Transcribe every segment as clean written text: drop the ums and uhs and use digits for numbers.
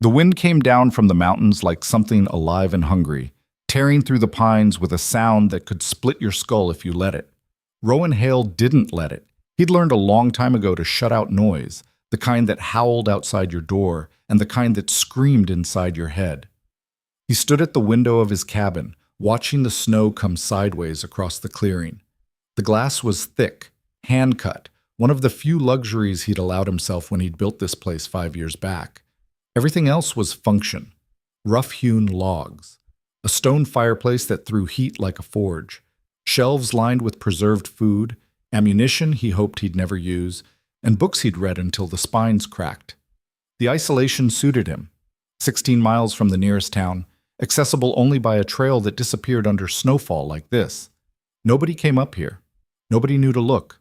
The wind came down from the mountains like something alive and hungry, tearing through the pines with a sound that could split your skull if you let it. Rowan Hale didn't let it. He'd learned a long time ago to shut out noise, the kind that howled outside your door and the kind that screamed inside your head. He stood at the window of his cabin, watching the snow come sideways across the clearing. The glass was thick, hand-cut, one of the few luxuries he'd allowed himself when he'd built this place 5 years back. Everything else was function. Rough-hewn logs, a stone fireplace that threw heat like a forge, shelves lined with preserved food, ammunition he hoped he'd never use, and books he'd read until the spines cracked. The isolation suited him. 16 miles from the nearest town, accessible only by a trail that disappeared under snowfall like this. Nobody came up here. Nobody knew to look.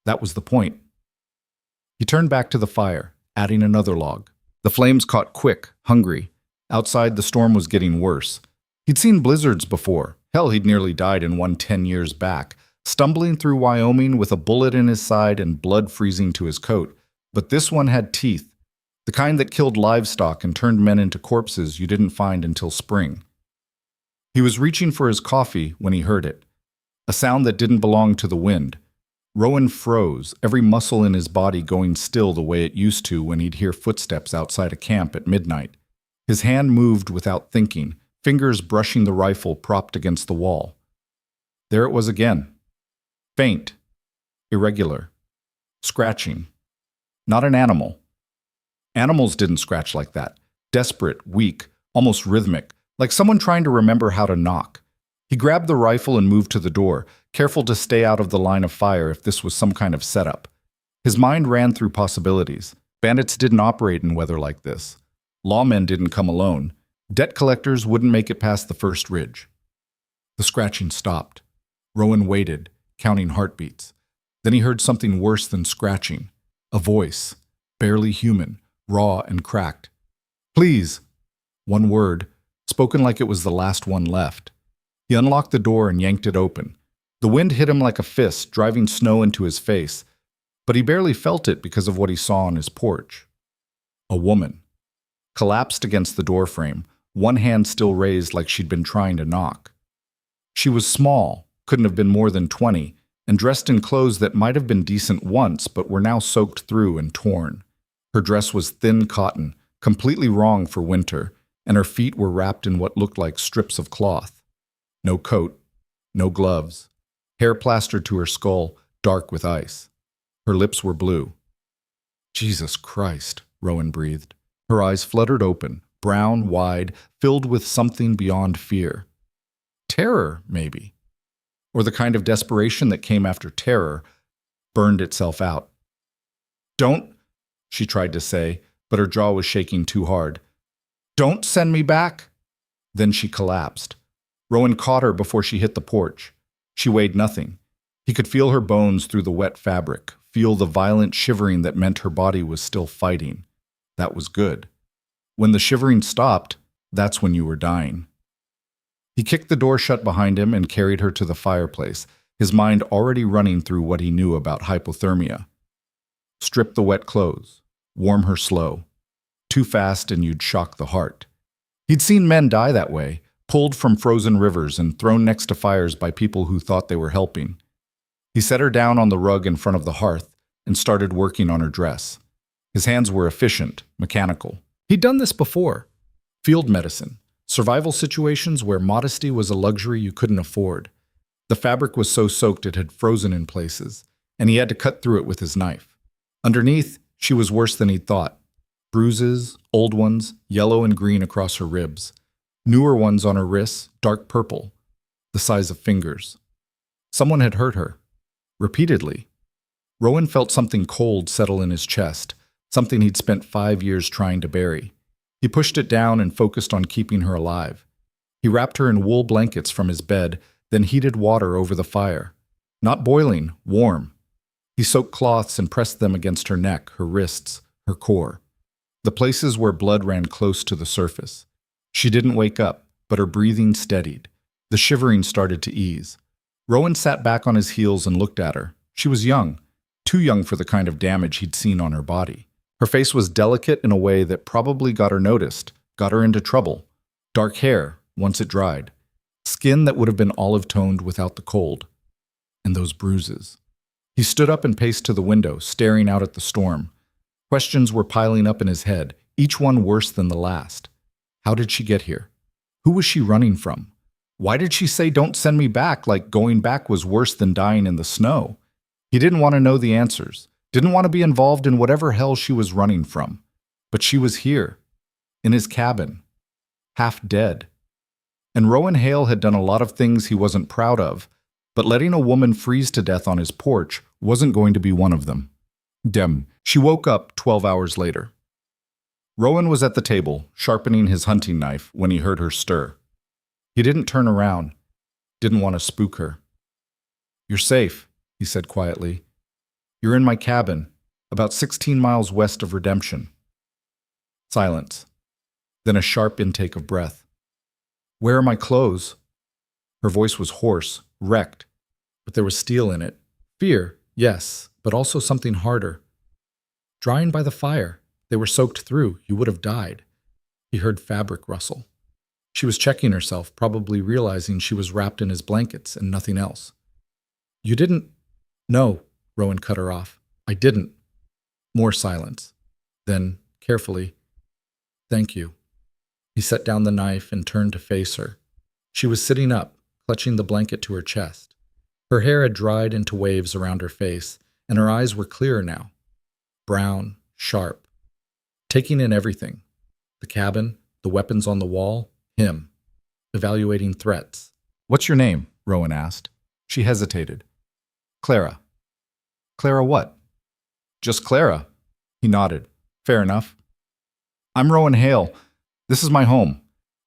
That was the point. He turned back to the fire, adding another log. The flames caught quick, hungry. Outside, the storm was getting worse. He'd seen blizzards before. Hell, he'd nearly died in one 10 years back, stumbling through Wyoming with a bullet in his side and blood freezing to his coat. But this one had teeth, the kind that killed livestock and turned men into corpses you didn't find until spring. He was reaching for his coffee when he heard it, a sound that didn't belong to the wind. Rowan froze, every muscle in his body going still the way it used to when he'd hear footsteps outside a camp at midnight. His hand moved without thinking, fingers brushing the rifle propped against the wall. There it was again. Faint, irregular, scratching. Not an animal. Animals didn't scratch like that. Desperate, weak, almost rhythmic, like someone trying to remember how to knock. He grabbed the rifle and moved to the door, careful to stay out of the line of fire if this was some kind of setup. His mind ran through possibilities. Bandits didn't operate in weather like this. Lawmen didn't come alone. Debt collectors wouldn't make it past the first ridge. The scratching stopped. Rowan waited, counting heartbeats. Then he heard something worse than scratching. A voice, barely human, raw and cracked. "Please." One word, spoken like it was the last one left. He unlocked the door and yanked it open. The wind hit him like a fist, driving snow into his face, but he barely felt it because of what he saw on his porch. A woman, collapsed against the doorframe, one hand still raised like she'd been trying to knock. She was small, couldn't have been more than 20, and dressed in clothes that might have been decent once but were now soaked through and torn. Her dress was thin cotton, completely wrong for winter, and her feet were wrapped in what looked like strips of cloth. No coat, no gloves. Hair plastered to her skull, dark with ice. Her lips were blue. "Jesus Christ," Rowan breathed. Her eyes fluttered open, brown, wide, filled with something beyond fear. Terror, maybe. Or the kind of desperation that came after terror, burned itself out. "Don't," she tried to say, but her jaw was shaking too hard. "Don't send me back." Then she collapsed. Rowan caught her before she hit the porch. She weighed nothing. He could feel her bones through the wet fabric, feel the violent shivering that meant her body was still fighting. That was good. When the shivering stopped, that's when you were dying. He kicked the door shut behind him and carried her to the fireplace, his mind already running through what he knew about hypothermia. Strip the wet clothes. Warm her slow. Too fast and you'd shock the heart. He'd seen men die that way, pulled from frozen rivers and thrown next to fires by people who thought they were helping. He set her down on the rug in front of the hearth and started working on her dress. His hands were efficient, mechanical. He'd done this before. Field medicine. Survival situations where modesty was a luxury you couldn't afford. The fabric was so soaked it had frozen in places, and he had to cut through it with his knife. Underneath, she was worse than he'd thought. Bruises, old ones, yellow and green across her ribs. Newer ones on her wrists, dark purple, the size of fingers. Someone had hurt her. Repeatedly. Rowan felt something cold settle in his chest, something he'd spent 5 years trying to bury. He pushed it down and focused on keeping her alive. He wrapped her in wool blankets from his bed, then heated water over the fire. Not boiling, warm. He soaked cloths and pressed them against her neck, her wrists, her core. The places where blood ran close to the surface. She didn't wake up, but her breathing steadied. The shivering started to ease. Rowan sat back on his heels and looked at her. She was young, too young for the kind of damage he'd seen on her body. Her face was delicate in a way that probably got her noticed, got her into trouble. Dark hair, once it dried. Skin that would have been olive-toned without the cold. And those bruises. He stood up and paced to the window, staring out at the storm. Questions were piling up in his head, each one worse than the last. How did she get here? Who was she running from? Why did she say, "Don't send me back," like going back was worse than dying in the snow? He didn't want to know the answers, didn't want to be involved in whatever hell she was running from. But she was here, in his cabin, half dead. And Rowan Hale had done a lot of things he wasn't proud of, but letting a woman freeze to death on his porch wasn't going to be one of them. She woke up 12 hours later. Rowan was at the table, sharpening his hunting knife, when he heard her stir. He didn't turn around, didn't want to spook her. "You're safe," he said quietly. "You're in my cabin, about 16 miles west of Redemption." Silence, then a sharp intake of breath. "Where are my clothes?" Her voice was hoarse, wrecked, but there was steel in it. Fear, yes, but also something harder. "Drying by the fire. They were soaked through. You would have died." He heard fabric rustle. She was checking herself, probably realizing she was wrapped in his blankets and nothing else. "You didn't—" "No," Rowan cut her off. "I didn't." More silence. Then, carefully, "Thank you." He set down the knife and turned to face her. She was sitting up, clutching the blanket to her chest. Her hair had dried into waves around her face, and her eyes were clearer now. Brown, sharp. Taking in everything. The cabin, the weapons on the wall, him. Evaluating threats. "What's your name?" Rowan asked. She hesitated. "Clara." "Clara what?" "Just Clara." He nodded. "Fair enough." "I'm Rowan Hale. This is my home.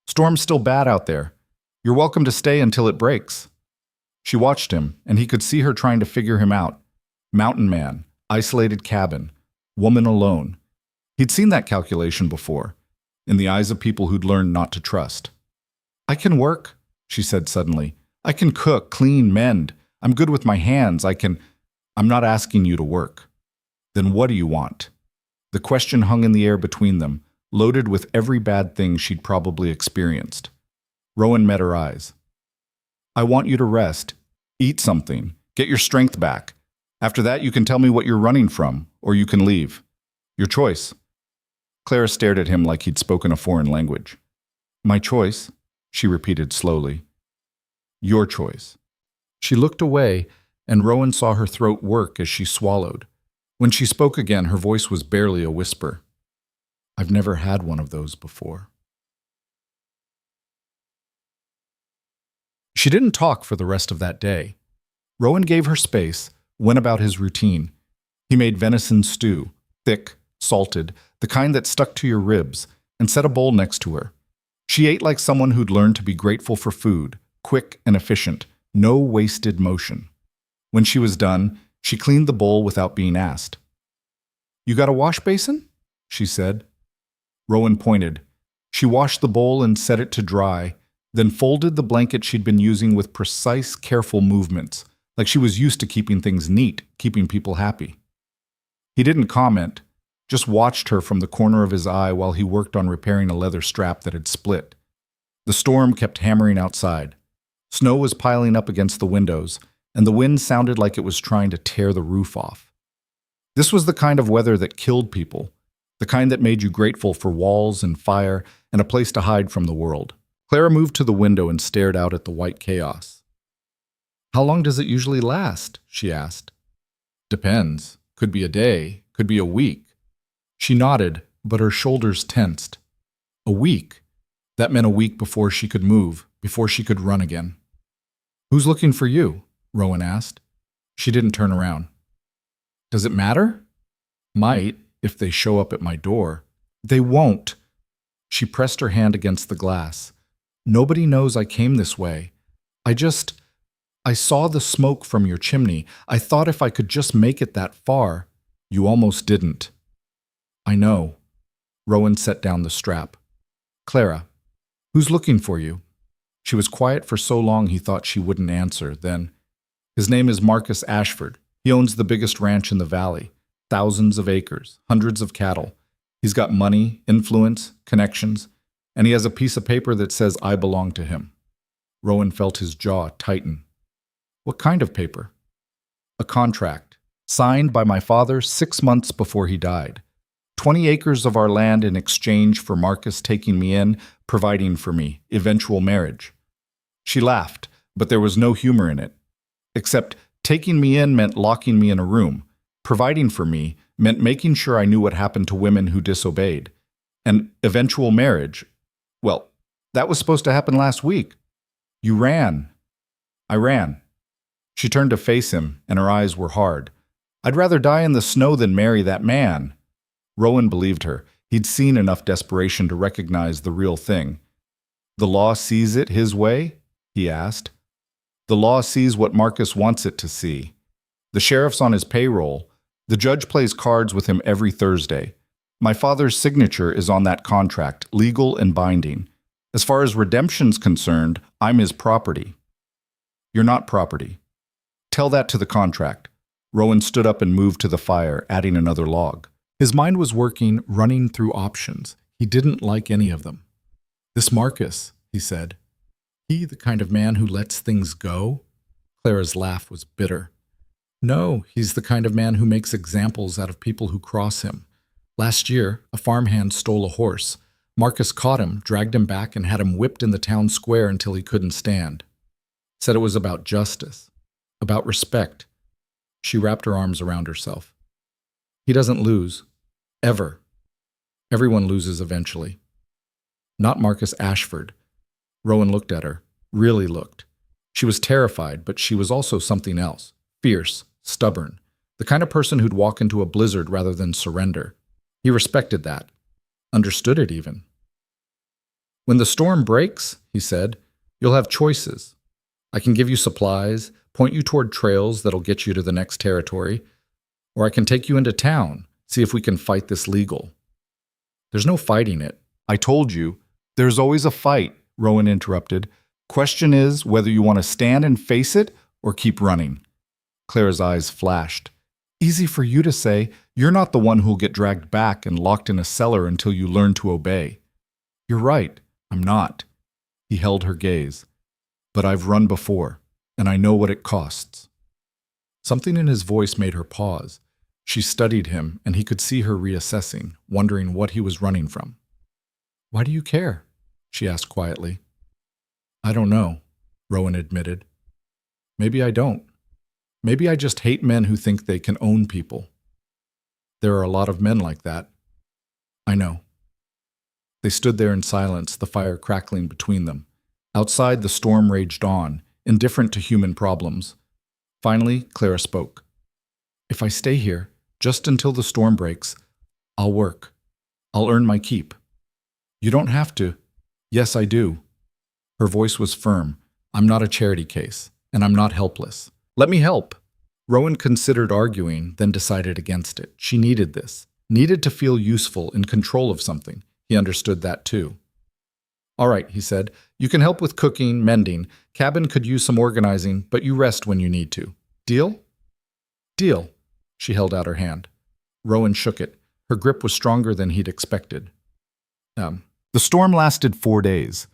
Storm's still bad out there. You're welcome to stay until it breaks." She watched him, and he could see her trying to figure him out. Mountain man, isolated cabin, woman alone. He'd seen that calculation before, in the eyes of people who'd learned not to trust. "I can work," she said suddenly. "I can cook, clean, mend. I'm good with my hands. I'm not asking you to work." "Then what do you want?" The question hung in the air between them, loaded with every bad thing she'd probably experienced. Rowan met her eyes. "I want you to rest, eat something, get your strength back. After that, you can tell me what you're running from, or you can leave. Your choice." Clara stared at him like he'd spoken a foreign language. "My choice," she repeated slowly. "Your choice." She looked away, and Rowan saw her throat work as she swallowed. When she spoke again, her voice was barely a whisper. "I've never had one of those before." She didn't talk for the rest of that day. Rowan gave her space, went about his routine. He made venison stew, thick, salted, the kind that stuck to your ribs, and set a bowl next to her. She ate like someone who'd learned to be grateful for food, quick and efficient, no wasted motion. When she was done, she cleaned the bowl without being asked. "You got a wash basin?" she said. Rowan pointed. She washed the bowl and set it to dry, then folded the blanket she'd been using with precise, careful movements, like she was used to keeping things neat, keeping people happy. He didn't comment, just watched her from the corner of his eye while he worked on repairing a leather strap that had split. The storm kept hammering outside. Snow was piling up against the windows, and the wind sounded like it was trying to tear the roof off. This was the kind of weather that killed people, the kind that made you grateful for walls and fire and a place to hide from the world. Clara moved to the window and stared out at the white chaos. "How long does it usually last?" she asked. "Depends. Could be a day, could be a week." She nodded, but her shoulders tensed. A week. That meant a week before she could move, before she could run again. "Who's looking for you?" Rowan asked. She didn't turn around. "Does it matter?" "Might, if they show up at my door." "They won't." She pressed her hand against the glass. "Nobody knows I came this way. I saw the smoke from your chimney. I thought if I could just make it that far." "You almost didn't." "I know." Rowan set down the strap. "Clara, who's looking for you?" She was quiet for so long he thought she wouldn't answer. Then, "His name is Marcus Ashford. He owns the biggest ranch in the valley. Thousands of acres, hundreds of cattle. He's got money, influence, connections, and he has a piece of paper that says I belong to him. Rowan felt his jaw tighten. What kind of paper? A contract, signed by my father 6 months before he died. 20 acres of our land in exchange for Marcus taking me in, providing for me, eventual marriage. She laughed, but there was no humor in it. Except taking me in meant locking me in a room. Providing for me meant making sure I knew what happened to women who disobeyed. And eventual marriage, well, that was supposed to happen last week. You ran. I ran. She turned to face him, and her eyes were hard. I'd rather die in the snow than marry that man. Rowan believed her. He'd seen enough desperation to recognize the real thing. The law sees it his way? He asked. The law sees what Marcus wants it to see. The sheriff's on his payroll. The judge plays cards with him every Thursday. My father's signature is on that contract, legal and binding. As far as redemption's concerned, I'm his property. You're not property. Tell that to the contract. Rowan stood up and moved to the fire, adding another log. His mind was working, running through options. He didn't like any of them. This Marcus, he said. He the kind of man who lets things go? Clara's laugh was bitter. No, he's the kind of man who makes examples out of people who cross him. Last year, a farmhand stole a horse. Marcus caught him, dragged him back, and had him whipped in the town square until he couldn't stand. Said it was about justice, about respect. She wrapped her arms around herself. He doesn't lose. Ever. Everyone loses eventually. Not Marcus Ashford. Rowan looked at her, really looked. She was terrified, but she was also something else. Fierce, stubborn. The kind of person who'd walk into a blizzard rather than surrender. He respected that. Understood it even. When the storm breaks, he said, you'll have choices. I can give you supplies, point you toward trails that'll get you to the next territory, or I can take you into town, see if we can fight this legal. There's no fighting it. I told you. There's always a fight, Rowan interrupted. Question is whether you want to stand and face it or keep running. Clara's eyes flashed. Easy for you to say. You're not the one who'll get dragged back and locked in a cellar until you learn to obey. You're right. I'm not. He held her gaze. But I've run before, and I know what it costs. Something in his voice made her pause. She studied him, and he could see her reassessing, wondering what he was running from. Why do you care? She asked quietly. I don't know, Rowan admitted. Maybe I don't. Maybe I just hate men who think they can own people. There are a lot of men like that. I know. They stood there in silence, the fire crackling between them. Outside, the storm raged on, indifferent to human problems. Finally, Clara spoke. If I stay here, just until the storm breaks, I'll work. I'll earn my keep. You don't have to. Yes, I do. Her voice was firm. I'm not a charity case, and I'm not helpless. Let me help. Rowan considered arguing, then decided against it. She needed this. Needed to feel useful, in control of something. He understood that too. All right, he said. You can help with cooking, mending. Cabin could use some organizing, but you rest when you need to. Deal? Deal. She held out her hand. Rowan shook it. Her grip was stronger than he'd expected. The storm lasted 4 days.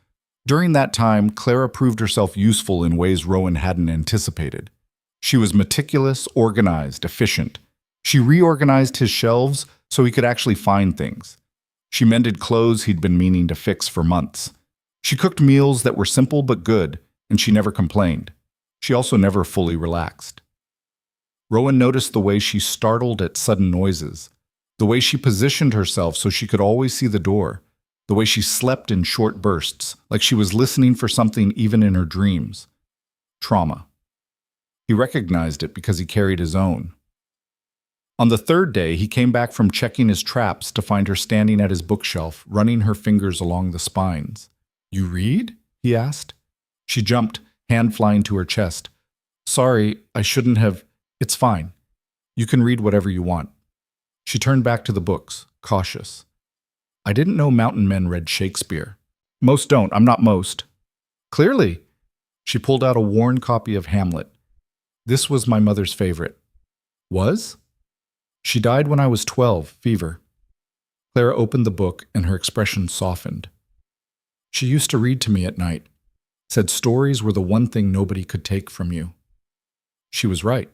During that time, Clara proved herself useful in ways Rowan hadn't anticipated. She was meticulous, organized, efficient. She reorganized his shelves so he could actually find things. She mended clothes he'd been meaning to fix for months. She cooked meals that were simple but good, and she never complained. She also never fully relaxed. Rowan noticed the way she startled at sudden noises, the way she positioned herself so she could always see the door, the way she slept in short bursts, like she was listening for something even in her dreams. Trauma. He recognized it because he carried his own. On the third day, he came back from checking his traps to find her standing at his bookshelf, running her fingers along the spines. You read? He asked. She jumped, hand flying to her chest. Sorry, I shouldn't have. It's fine. You can read whatever you want. She turned back to the books, cautious. I didn't know mountain men read Shakespeare. Most don't. I'm not most. Clearly. She pulled out a worn copy of Hamlet. This was my mother's favorite. Was? She died when I was 12, fever. Clara opened the book and her expression softened. She used to read to me at night, said stories were the one thing nobody could take from you. She was right.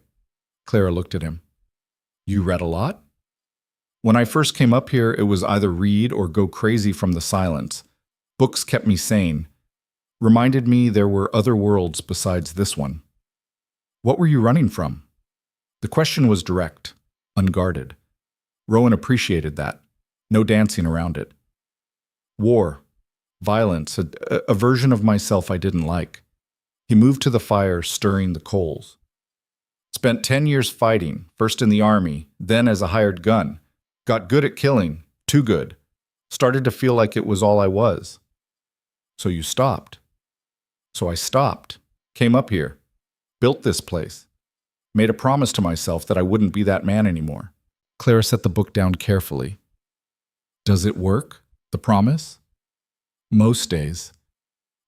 Clara looked at him. You read a lot? When I first came up here, it was either read or go crazy from the silence. Books kept me sane, reminded me there were other worlds besides this one. What were you running from? The question was direct, unguarded. Rowan appreciated that. No dancing around it. War, violence, a version of myself I didn't like. He moved to the fire, stirring the coals. Spent 10 years fighting, first in the army, then as a hired gun. Got good at killing, too good. Started to feel like it was all I was. So you stopped. So I stopped, came up here, built this place, made a promise to myself that I wouldn't be that man anymore. Clara set the book down carefully. Does it work, the promise? Most days.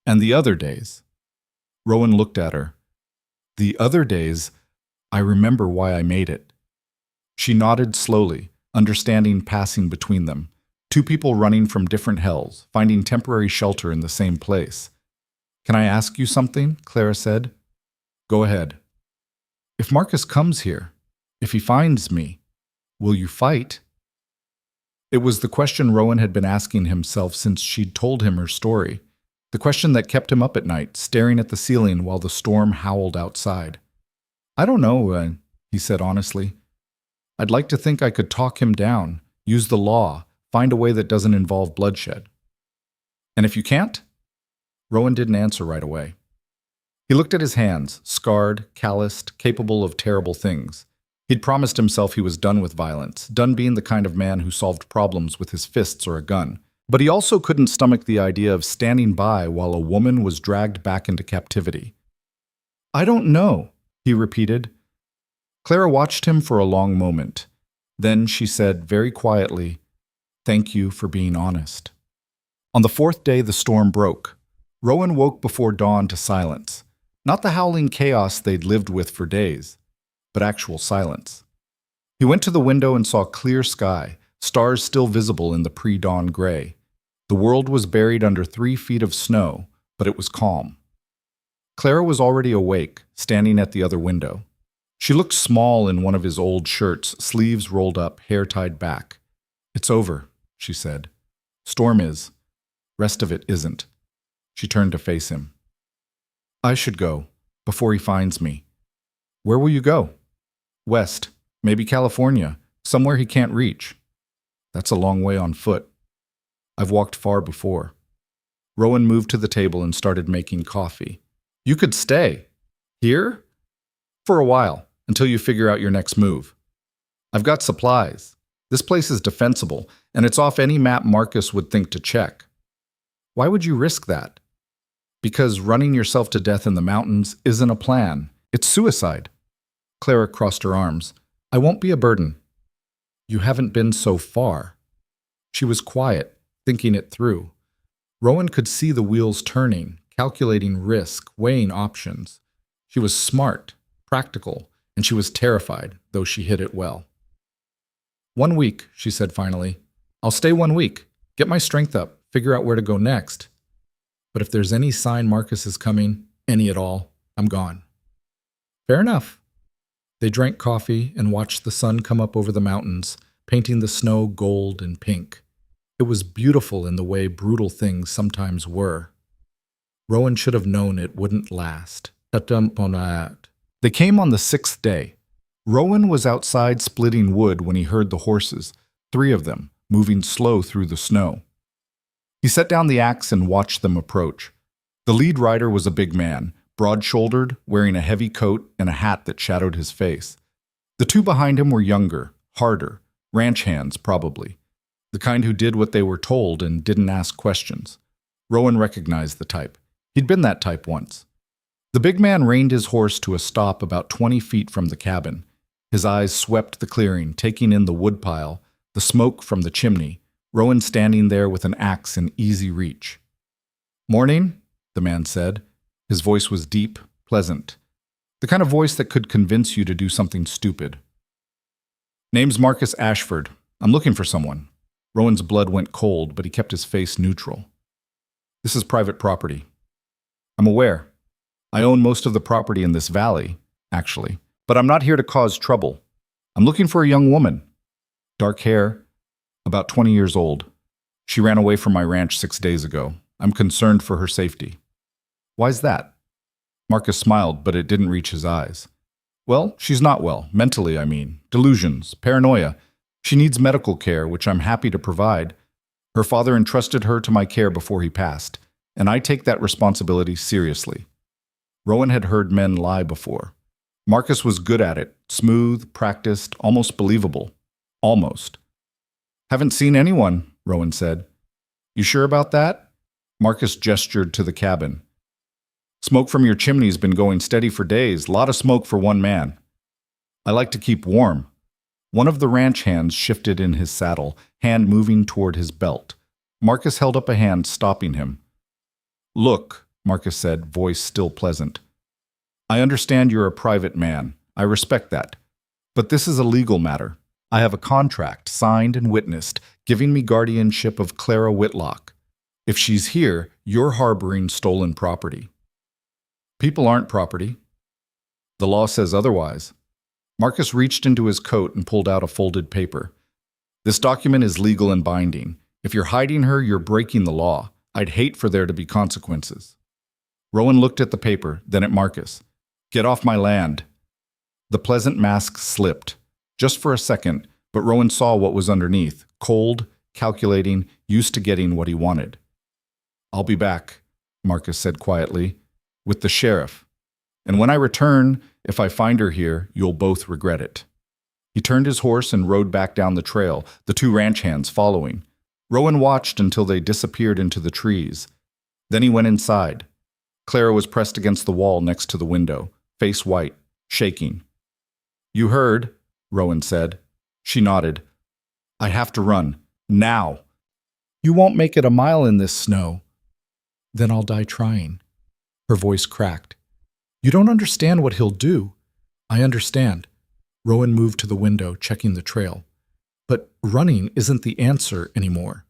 And the other days? Rowan looked at her. The other days, I remember why I made it. She nodded slowly, understanding passing between them. Two people running from different hells, finding temporary shelter in the same place. Can I ask you something? Clara said. Go ahead. If Marcus comes here, if he finds me, will you fight? It was the question Rowan had been asking himself since she'd told him her story. The question that kept him up at night, staring at the ceiling while the storm howled outside. I don't know, he said honestly. I'd like to think I could talk him down, use the law, find a way that doesn't involve bloodshed. And if you can't? Rowan didn't answer right away. He looked at his hands, scarred, calloused, capable of terrible things. He'd promised himself he was done with violence, done being the kind of man who solved problems with his fists or a gun. But he also couldn't stomach the idea of standing by while a woman was dragged back into captivity. I don't know, he repeated. Clara watched him for a long moment. Then she said very quietly, Thank you for being honest. On the fourth day, the storm broke. Rowan woke before dawn to silence. Not the howling chaos they'd lived with for days, but actual silence. He went to the window and saw clear sky, stars still visible in the pre-dawn gray. The world was buried under 3 feet of snow, but it was calm. Clara was already awake, standing at the other window. She looked small in one of his old shirts, sleeves rolled up, hair tied back. It's over, she said. Storm is. Rest of it isn't. She turned to face him. I should go, before he finds me. Where will you go? West, maybe California, somewhere he can't reach. That's a long way on foot. I've walked far before. Rowan moved to the table and started making coffee. You could stay. Here? For a while, until you figure out your next move. I've got supplies. This place is defensible, and it's off any map Marcus would think to check. Why would you risk that? Because running yourself to death in the mountains isn't a plan. It's suicide. Clara crossed her arms. I won't be a burden. You haven't been so far. She was quiet, thinking it through. Rowan could see the wheels turning, calculating risk, weighing options. She was smart, practical, and she was terrified, though she hid it well. 1 week, she said finally. I'll stay 1 week, get my strength up, figure out where to go next. But if there's any sign Marcus is coming, any at all, I'm gone. Fair enough. They drank coffee and watched the sun come up over the mountains, painting the snow gold and pink. It was beautiful in the way brutal things sometimes were. Rowan should have known it wouldn't last. They came on the 6th day. Rowan was outside splitting wood when he heard the horses, 3 of them, moving slow through the snow. He set down the axe and watched them approach. The lead rider was a big man, broad-shouldered, wearing a heavy coat and a hat that shadowed his face. The 2 behind him were younger, harder, ranch hands probably, the kind who did what they were told and didn't ask questions. Rowan recognized the type. He'd been that type once. The big man reined his horse to a stop about 20 feet from the cabin. His eyes swept the clearing, taking in the woodpile, the smoke from the chimney, Rowan standing there with an axe in easy reach. Morning, the man said. His voice was deep, pleasant, the kind of voice that could convince you to do something stupid. Name's Marcus Ashford. I'm looking for someone. Rowan's blood went cold, but he kept his face neutral. This is private property. I'm aware. I own most of the property in this valley, actually, but I'm not here to cause trouble. I'm looking for a young woman. Dark hair, about 20 years old. She ran away from my ranch 6 days ago. I'm concerned for her safety. Why's that? Marcus smiled, but it didn't reach his eyes. Well, she's not well, mentally, I mean. Delusions, paranoia. She needs medical care, which I'm happy to provide. Her father entrusted her to my care before he passed, and I take that responsibility seriously. Rowan had heard men lie before. Marcus was good at it, smooth, practiced, almost believable. Almost. Haven't seen anyone, Rowan said. You sure about that? Marcus gestured to the cabin. Smoke from your chimney's been going steady for days, lot of smoke for one man. I like to keep warm. One of the ranch hands shifted in his saddle, hand moving toward his belt. Marcus held up a hand, stopping him. Look, Marcus said, voice still pleasant. I understand you're a private man. I respect that. But this is a legal matter. I have a contract, signed and witnessed, giving me guardianship of Clara Whitlock. If she's here, you're harboring stolen property. People aren't property. The law says otherwise. Marcus reached into his coat and pulled out a folded paper. This document is legal and binding. If you're hiding her, you're breaking the law. I'd hate for there to be consequences. Rowan looked at the paper, then at Marcus. Get off my land. The pleasant mask slipped. Just for a second, but Rowan saw what was underneath. Cold, calculating, used to getting what he wanted. I'll be back, Marcus said quietly, with the sheriff. And when I return, if I find her here, you'll both regret it. He turned his horse and rode back down the trail, the two ranch hands following. Rowan watched until they disappeared into the trees. Then he went inside. Clara was pressed against the wall next to the window, face white, shaking. You heard, Rowan said. She nodded. I have to run. Now. You won't make it a mile in this snow. Then I'll die trying. Her voice cracked. You don't understand what he'll do. I understand. Rowan moved to the window, checking the trail. But running isn't the answer anymore.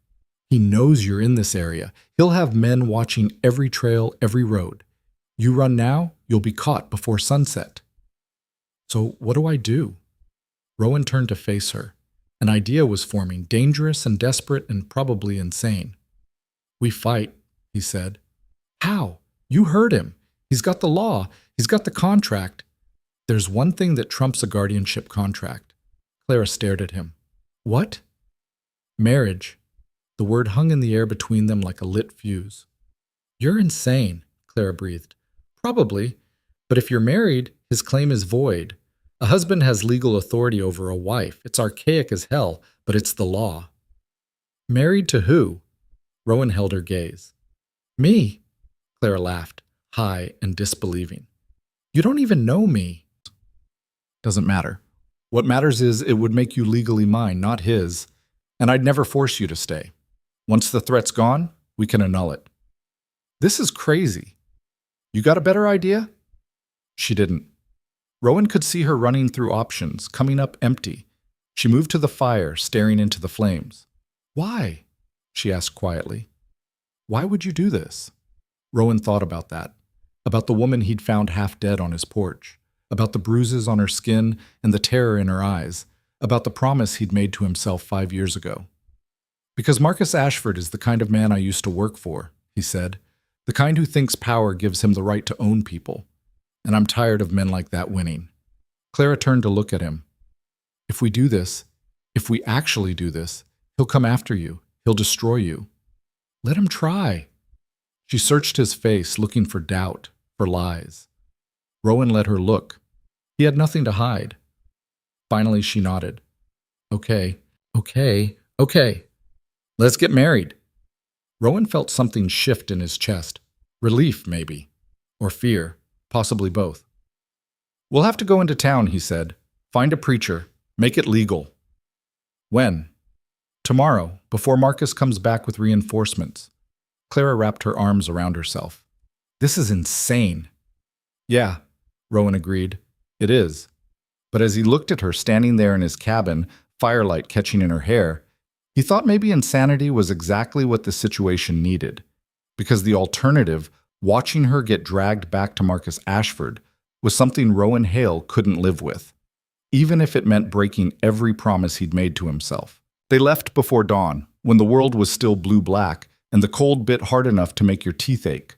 He knows you're in this area. He'll have men watching every trail, every road. You run now, you'll be caught before sunset. So what do I do? Rowan turned to face her. An idea was forming, dangerous and desperate and probably insane. We fight, he said. How? You heard him. He's got the law. He's got the contract. There's one thing that trumps a guardianship contract. Clara stared at him. What? Marriage. The word hung in the air between them like a lit fuse. You're insane, Clara breathed. Probably, but if you're married, his claim is void. A husband has legal authority over a wife. It's archaic as hell, but it's the law. Married to who? Rowan held her gaze. Me, Clara laughed, high and disbelieving. You don't even know me. Doesn't matter. What matters is it would make you legally mine, not his, and I'd never force you to stay. Once the threat's gone, we can annul it. This is crazy. You got a better idea? She didn't. Rowan could see her running through options, coming up empty. She moved to the fire, staring into the flames. Why? She asked quietly. Why would you do this? Rowan thought about that, about the woman he'd found half dead on his porch, about the bruises on her skin and the terror in her eyes, about the promise he'd made to himself 5 years ago. Because Marcus Ashford is the kind of man I used to work for, he said, the kind who thinks power gives him the right to own people. And I'm tired of men like that winning. Clara turned to look at him. If we do this, if we actually do this, he'll come after you. He'll destroy you. Let him try. She searched his face, looking for doubt, for lies. Rowan let her look. He had nothing to hide. Finally, she nodded. Okay. Let's get married. Rowan felt something shift in his chest. Relief, maybe. Or fear. Possibly both. We'll have to go into town, he said. Find a preacher. Make it legal. When? Tomorrow, before Marcus comes back with reinforcements. Clara wrapped her arms around herself. This is insane. Yeah, Rowan agreed. It is. But as he looked at her standing there in his cabin, firelight catching in her hair, he thought maybe insanity was exactly what the situation needed. Because the alternative, watching her get dragged back to Marcus Ashford, was something Rowan Hale couldn't live with, even if it meant breaking every promise he'd made to himself. They left before dawn, when the world was still blue-black and the cold bit hard enough to make your teeth ache.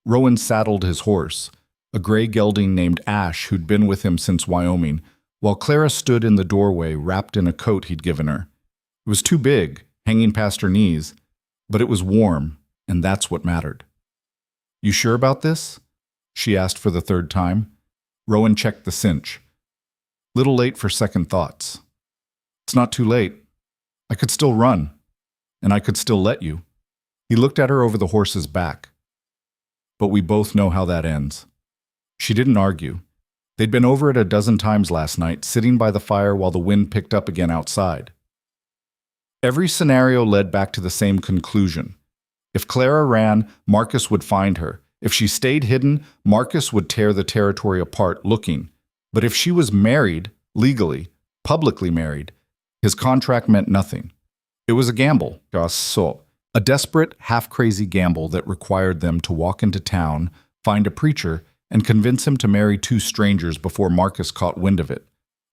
Rowan saddled his horse, a gray gelding named Ash who'd been with him since Wyoming, while Clara stood in the doorway wrapped in a coat he'd given her. It was too big, hanging past her knees, but it was warm, and that's what mattered. "You sure about this?" she asked for the third time. Rowan checked the cinch. Little late for second thoughts. "It's not too late. I could still run, and I could still let you." He looked at her over the horse's back. "But we both know how that ends." She didn't argue. They'd been over it a dozen times last night, sitting by the fire while the wind picked up again outside. Every scenario led back to the same conclusion. If Clara ran, Marcus would find her. If she stayed hidden, Marcus would tear the territory apart looking. But if she was married, legally, publicly married, his contract meant nothing. It was a gamble, a desperate, half-crazy gamble that required them to walk into town, find a preacher, and convince him to marry two strangers before Marcus caught wind of it.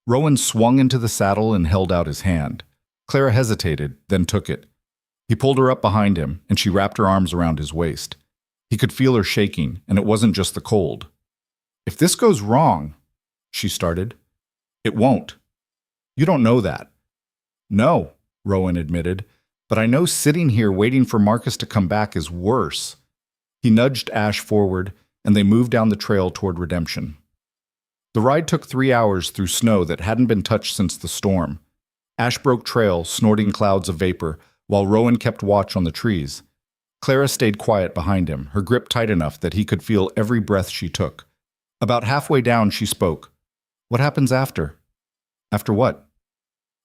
Rowan swung into the saddle and held out his hand. Clara hesitated, then took it. He pulled her up behind him, and she wrapped her arms around his waist. He could feel her shaking, and it wasn't just the cold. "If this goes wrong," she started. "It won't. You don't know that." "No," Rowan admitted, "but I know sitting here waiting for Marcus to come back is worse." He nudged Ash forward, and they moved down the trail toward redemption. The ride took 3 hours through snow that hadn't been touched since the storm. Ash broke trail, snorting clouds of vapor, while Rowan kept watch on the trees. Clara stayed quiet behind him, her grip tight enough that he could feel every breath she took. About halfway down, she spoke. "What happens after?" "After what?"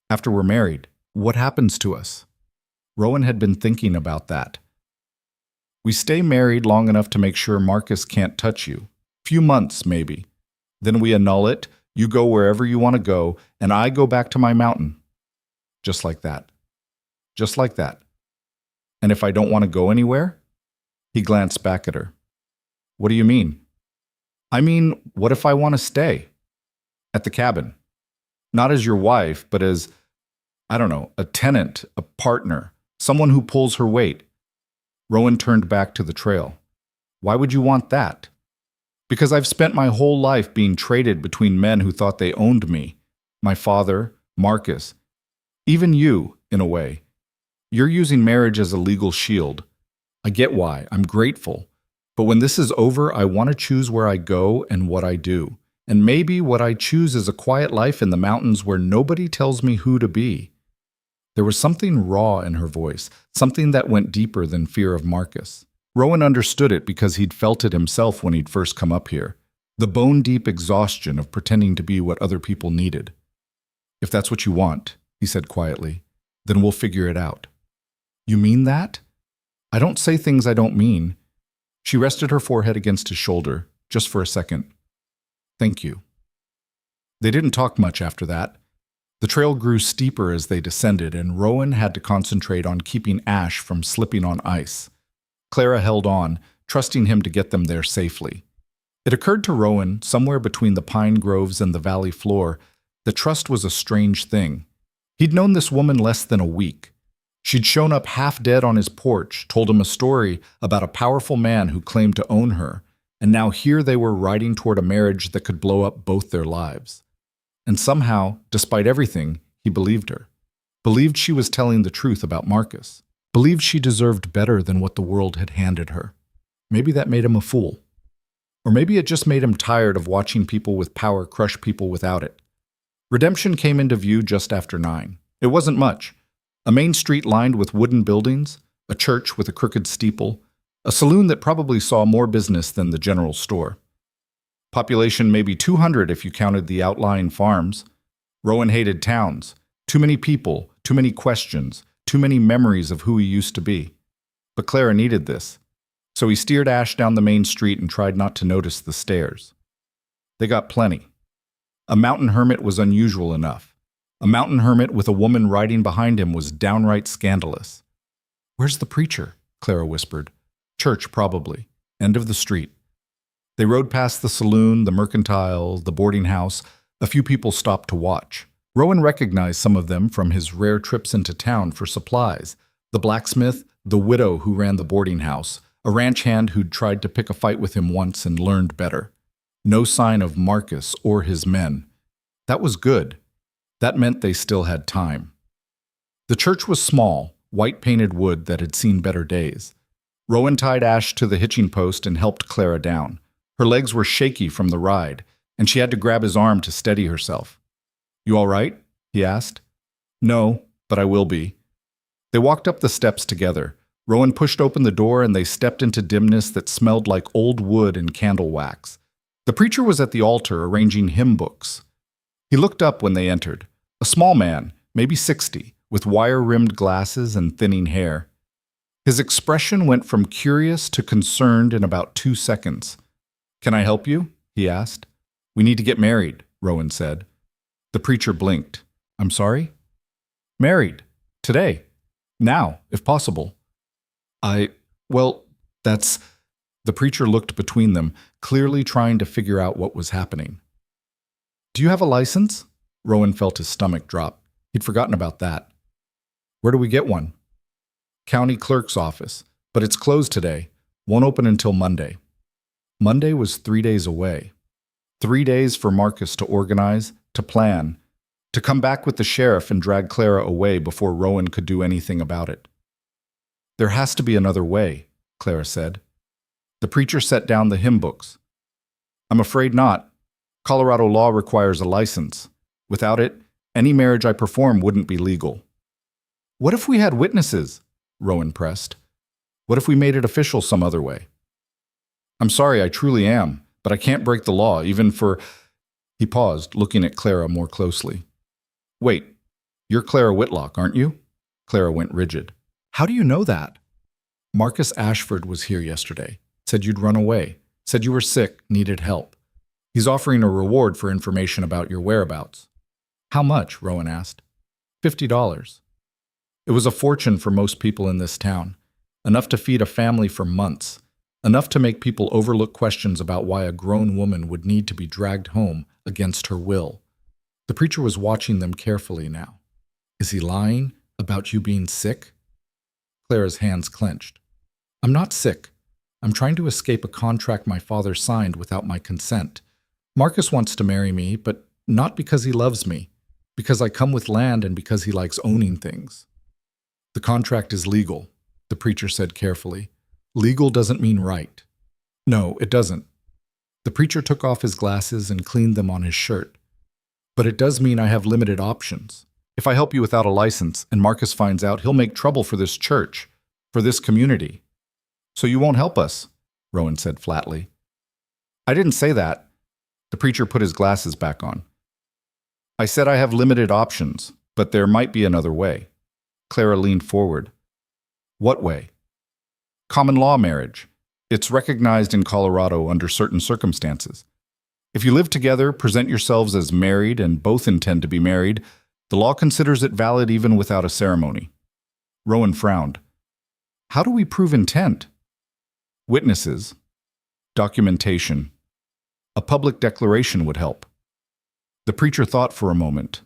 "After we're married. What happens to us?" Rowan had been thinking about that. "We stay married long enough to make sure Marcus can't touch you. Few months, maybe. Then we annul it, you go wherever you want to go, and I go back to my mountain." Just like that. Just like that. "And if I don't want to go anywhere?" He glanced back at her. "What do you mean?" "I mean, what if I want to stay? At the cabin. Not as your wife, but as, I don't know, a tenant, a partner, someone who pulls her weight." Rowan turned back to the trail. "Why would you want that?" "Because I've spent my whole life being traded between men who thought they owned me. My father, Marcus, even you, in a way. You're using marriage as a legal shield. I get why. I'm grateful. But when this is over, I want to choose where I go and what I do. And maybe what I choose is a quiet life in the mountains where nobody tells me who to be." There was something raw in her voice, something that went deeper than fear of Marcus. Rowan understood it because he'd felt it himself when he'd first come up here. The bone-deep exhaustion of pretending to be what other people needed. "If that's what you want," he said quietly, "then we'll figure it out." "You mean that?" "I don't say things I don't mean." She rested her forehead against his shoulder, just for a second. "Thank you." They didn't talk much after that. The trail grew steeper as they descended, and Rowan had to concentrate on keeping Ash from slipping on ice. Clara held on, trusting him to get them there safely. It occurred to Rowan, somewhere between the pine groves and the valley floor, that trust was a strange thing. He'd known this woman less than a week. She'd shown up half dead on his porch, told him a story about a powerful man who claimed to own her, and now here they were riding toward a marriage that could blow up both their lives. And somehow, despite everything, he believed her. Believed she was telling the truth about Marcus. Believed she deserved better than what the world had handed her. Maybe that made him a fool. Or maybe it just made him tired of watching people with power crush people without it. Redemption came into view just after 9. It wasn't much. A main street lined with wooden buildings, a church with a crooked steeple, a saloon that probably saw more business than the general store. Population maybe 200 if you counted the outlying farms. Rowan hated towns. Too many people, too many questions, too many memories of who he used to be. But Clara needed this. So he steered Ash down the main street and tried not to notice the stairs. They got plenty. A mountain hermit was unusual enough. A mountain hermit with a woman riding behind him was downright scandalous. "Where's the preacher?" Clara whispered. "Church, probably. End of the street." They rode past the saloon, the mercantile, the boarding house. A few people stopped to watch. Rowan recognized some of them from his rare trips into town for supplies. The blacksmith, the widow who ran the boarding house, a ranch hand who'd tried to pick a fight with him once and learned better. No sign of Marcus or his men. That was good. That meant they still had time. The church was small, white-painted wood that had seen better days. Rowan tied Ash to the hitching post and helped Clara down. Her legs were shaky from the ride, and she had to grab his arm to steady herself. "You all right?" he asked. "No, but I will be." They walked up the steps together. Rowan pushed open the door and they stepped into dimness that smelled like old wood and candle wax. The preacher was at the altar arranging hymn books. He looked up when they entered. A small man, maybe 60, with wire-rimmed glasses and thinning hair. His expression went from curious to concerned in about 2 seconds. "Can I help you?" he asked. "We need to get married," Rowan said. The preacher blinked. "I'm sorry?" "Married. Today. Now, if possible." Well, that's..." The preacher looked between them, clearly trying to figure out what was happening. "Do you have a license?" Rowan felt his stomach drop. He'd forgotten about that. "Where do we get one?" "County clerk's office, but it's closed today. Won't open until Monday." Monday was 3 days away. 3 days for Marcus to organize, to plan, to come back with the sheriff and drag Clara away before Rowan could do anything about it. "There has to be another way," Clara said. The preacher set down the hymn books. "I'm afraid not. Colorado law requires a license. Without it, any marriage I perform wouldn't be legal." "What if we had witnesses?" Rowan pressed. "What if we made it official some other way?" "I'm sorry, I truly am, but I can't break the law, even for..." He paused, looking at Clara more closely. "Wait, you're Clara Whitlock, aren't you?" Clara went rigid. "How do you know that?" "Marcus Ashford was here yesterday. Said you'd run away. Said you were sick, needed help. He's offering a reward for information about your whereabouts." "How much?" Rowan asked. $50. It was a fortune for most people in this town. Enough to feed a family for months. Enough to make people overlook questions about why a grown woman would need to be dragged home against her will. The preacher was watching them carefully now. "Is he lying about you being sick?" Clara's hands clenched. "I'm not sick. I'm trying to escape a contract my father signed without my consent. Marcus wants to marry me, but not because he loves me, because I come with land and because he likes owning things." "The contract is legal," the preacher said carefully. "Legal doesn't mean right." "No, it doesn't." The preacher took off his glasses and cleaned them on his shirt. "But it does mean I have limited options. If I help you without a license and Marcus finds out, he'll make trouble for this church, for this community." "So you won't help us," Rowan said flatly. "I didn't say that." The preacher put his glasses back on. "I said I have limited options, but there might be another way." Clara leaned forward. "What way?" "Common law marriage. It's recognized in Colorado under certain circumstances. If you live together, present yourselves as married, and both intend to be married, the law considers it valid even without a ceremony." Rowan frowned. "How do we prove intent?" "Witnesses. Documentation. A public declaration would help." The preacher thought for a moment.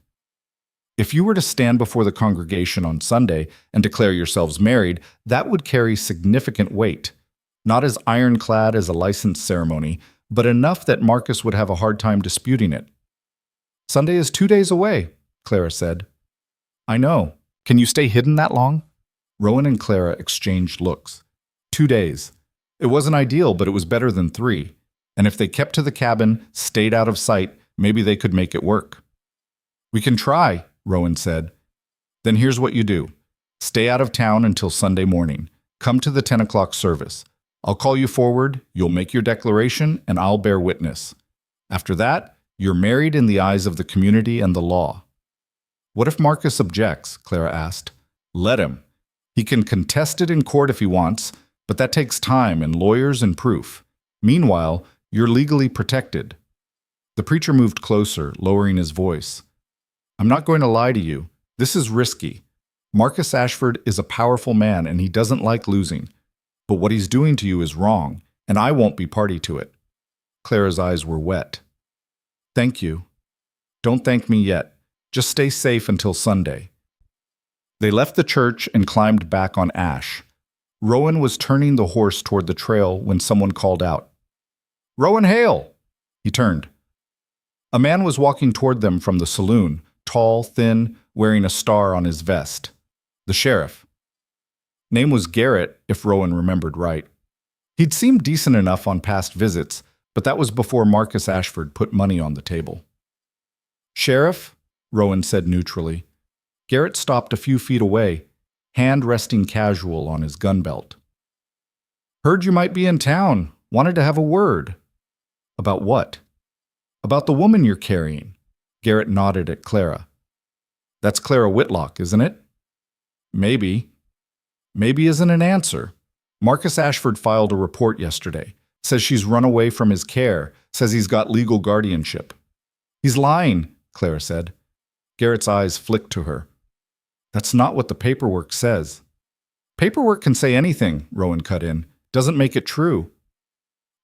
"If you were to stand before the congregation on Sunday and declare yourselves married, that would carry significant weight. Not as ironclad as a license ceremony, but enough that Marcus would have a hard time disputing it." "Sunday is 2 days away," Clara said. "I know. Can you stay hidden that long?" Rowan and Clara exchanged looks. 2 days. It wasn't ideal, but it was better than 3. And if they kept to the cabin, stayed out of sight, maybe they could make it work. "We can try," Rowan said. "Then here's what you do. Stay out of town until Sunday morning. Come to the 10 o'clock service. I'll call you forward, you'll make your declaration, and I'll bear witness. After that, you're married in the eyes of the community and the law." "What if Marcus objects?" Clara asked. "Let him. He can contest it in court if he wants, but that takes time and lawyers and proof. Meanwhile, you're legally protected." The preacher moved closer, lowering his voice. I'm not going to lie to you. This is risky. Marcus Ashford is a powerful man and he doesn't like losing. But what he's doing to you is wrong, and I won't be party to it. Clara's eyes were wet. Thank you. Don't thank me yet. Just stay safe until Sunday. They left the church and climbed back on Ash. Rowan was turning the horse toward the trail when someone called out. Rowan Hale! He turned. A man was walking toward them from the saloon, tall, thin, wearing a star on his vest. The sheriff. Name was Garrett, if Rowan remembered right. He'd seemed decent enough on past visits, but that was before Marcus Ashford put money on the table. Sheriff, Rowan said neutrally. Garrett stopped a few feet away, hand resting casual on his gun belt. Heard you might be in town. Wanted to have a word. About what? About the woman you're carrying. Garrett nodded at Clara. That's Clara Whitlock, isn't it? Maybe. Maybe isn't an answer. Marcus Ashford filed a report yesterday. Says she's run away from his care. Says he's got legal guardianship. He's lying, Clara said. Garrett's eyes flicked to her. That's not what the paperwork says. Paperwork can say anything, Rowan cut in. Doesn't make it true.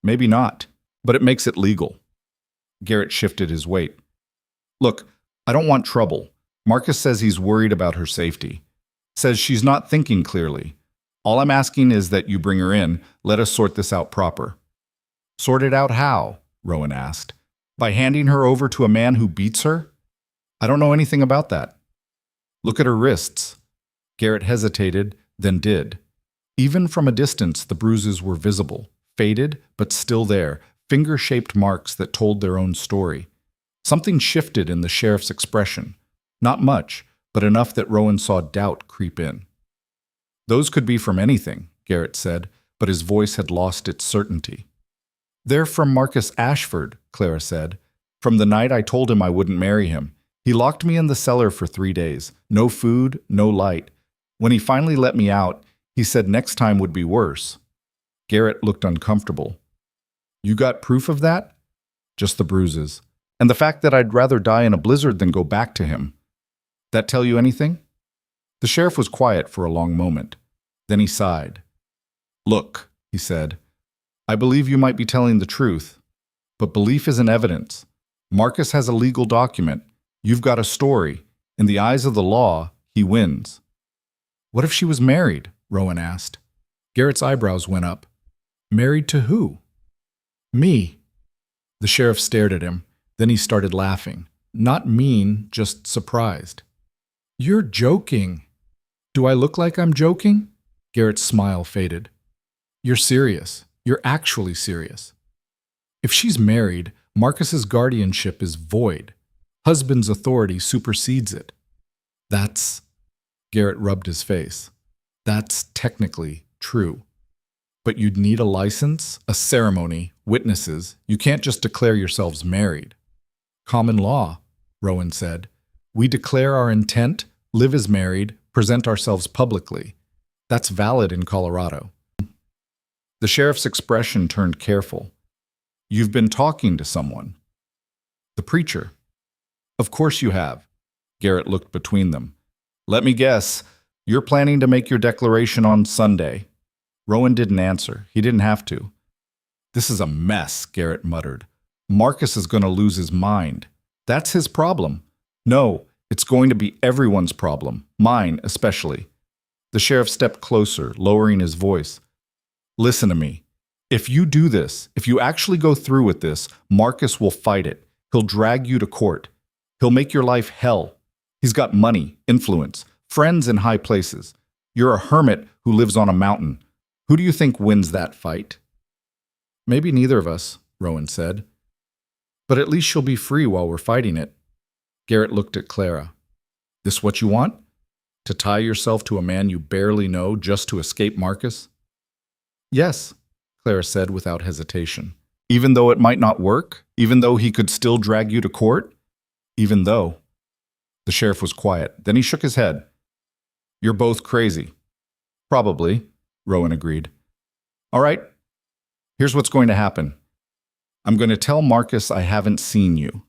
Maybe not, but it makes it legal. Garrett shifted his weight. Look, I don't want trouble. Marcus says he's worried about her safety. Says she's not thinking clearly. All I'm asking is that you bring her in. Let us sort this out proper. Sort it out how? Rowan asked. By handing her over to a man who beats her? I don't know anything about that. Look at her wrists. Garrett hesitated, then did. Even from a distance, the bruises were visible, faded, but still there, finger-shaped marks that told their own story. Something shifted in the sheriff's expression. Not much, but enough that Rowan saw doubt creep in. Those could be from anything, Garrett said, but his voice had lost its certainty. They're from Marcus Ashford, Clara said. From the night I told him I wouldn't marry him. He locked me in the cellar for 3 days. No food, no light. When he finally let me out, he said next time would be worse. Garrett looked uncomfortable. You got proof of that? Just the bruises. And the fact that I'd rather die in a blizzard than go back to him. That tell you anything? The sheriff was quiet for a long moment. Then he sighed. Look, he said, I believe you might be telling the truth, but belief isn't evidence. Marcus has a legal document. You've got a story. In the eyes of the law, he wins. What if she was married? Rowan asked. Garrett's eyebrows went up. Married to who? Me. The sheriff stared at him. Then he started laughing. Not mean, just surprised. You're joking. Do I look like I'm joking? Garrett's smile faded. You're serious. You're actually serious. If she's married, Marcus's guardianship is void. Husband's authority supersedes it. That's... Garrett rubbed his face. That's technically true. But you'd need a license, a ceremony, witnesses. You can't just declare yourselves married. Common law, Rowan said. We declare our intent, live as married, present ourselves publicly. That's valid in Colorado. The sheriff's expression turned careful. You've been talking to someone. The preacher. Of course you have. Garrett looked between them. Let me guess, you're planning to make your declaration on Sunday. Rowan didn't answer. He didn't have to. This is a mess, Garrett muttered. Marcus is going to lose his mind. That's his problem. No, it's going to be everyone's problem, mine especially. The sheriff stepped closer, lowering his voice. Listen to me. If you do this, if you actually go through with this, Marcus will fight it. He'll drag you to court. He'll make your life hell. He's got money, influence, friends in high places. You're a hermit who lives on a mountain. Who do you think wins that fight? Maybe neither of us, Rowan said. But at least she'll be free while we're fighting it. Garrett looked at Clara. This what you want? To tie yourself to a man you barely know just to escape Marcus? Yes, Clara said without hesitation. Even though it might not work? Even though he could still drag you to court? Even though. The sheriff was quiet. Then he shook his head. You're both crazy. Probably, Rowan agreed. All right, here's what's going to happen. I'm going to tell Marcus I haven't seen you.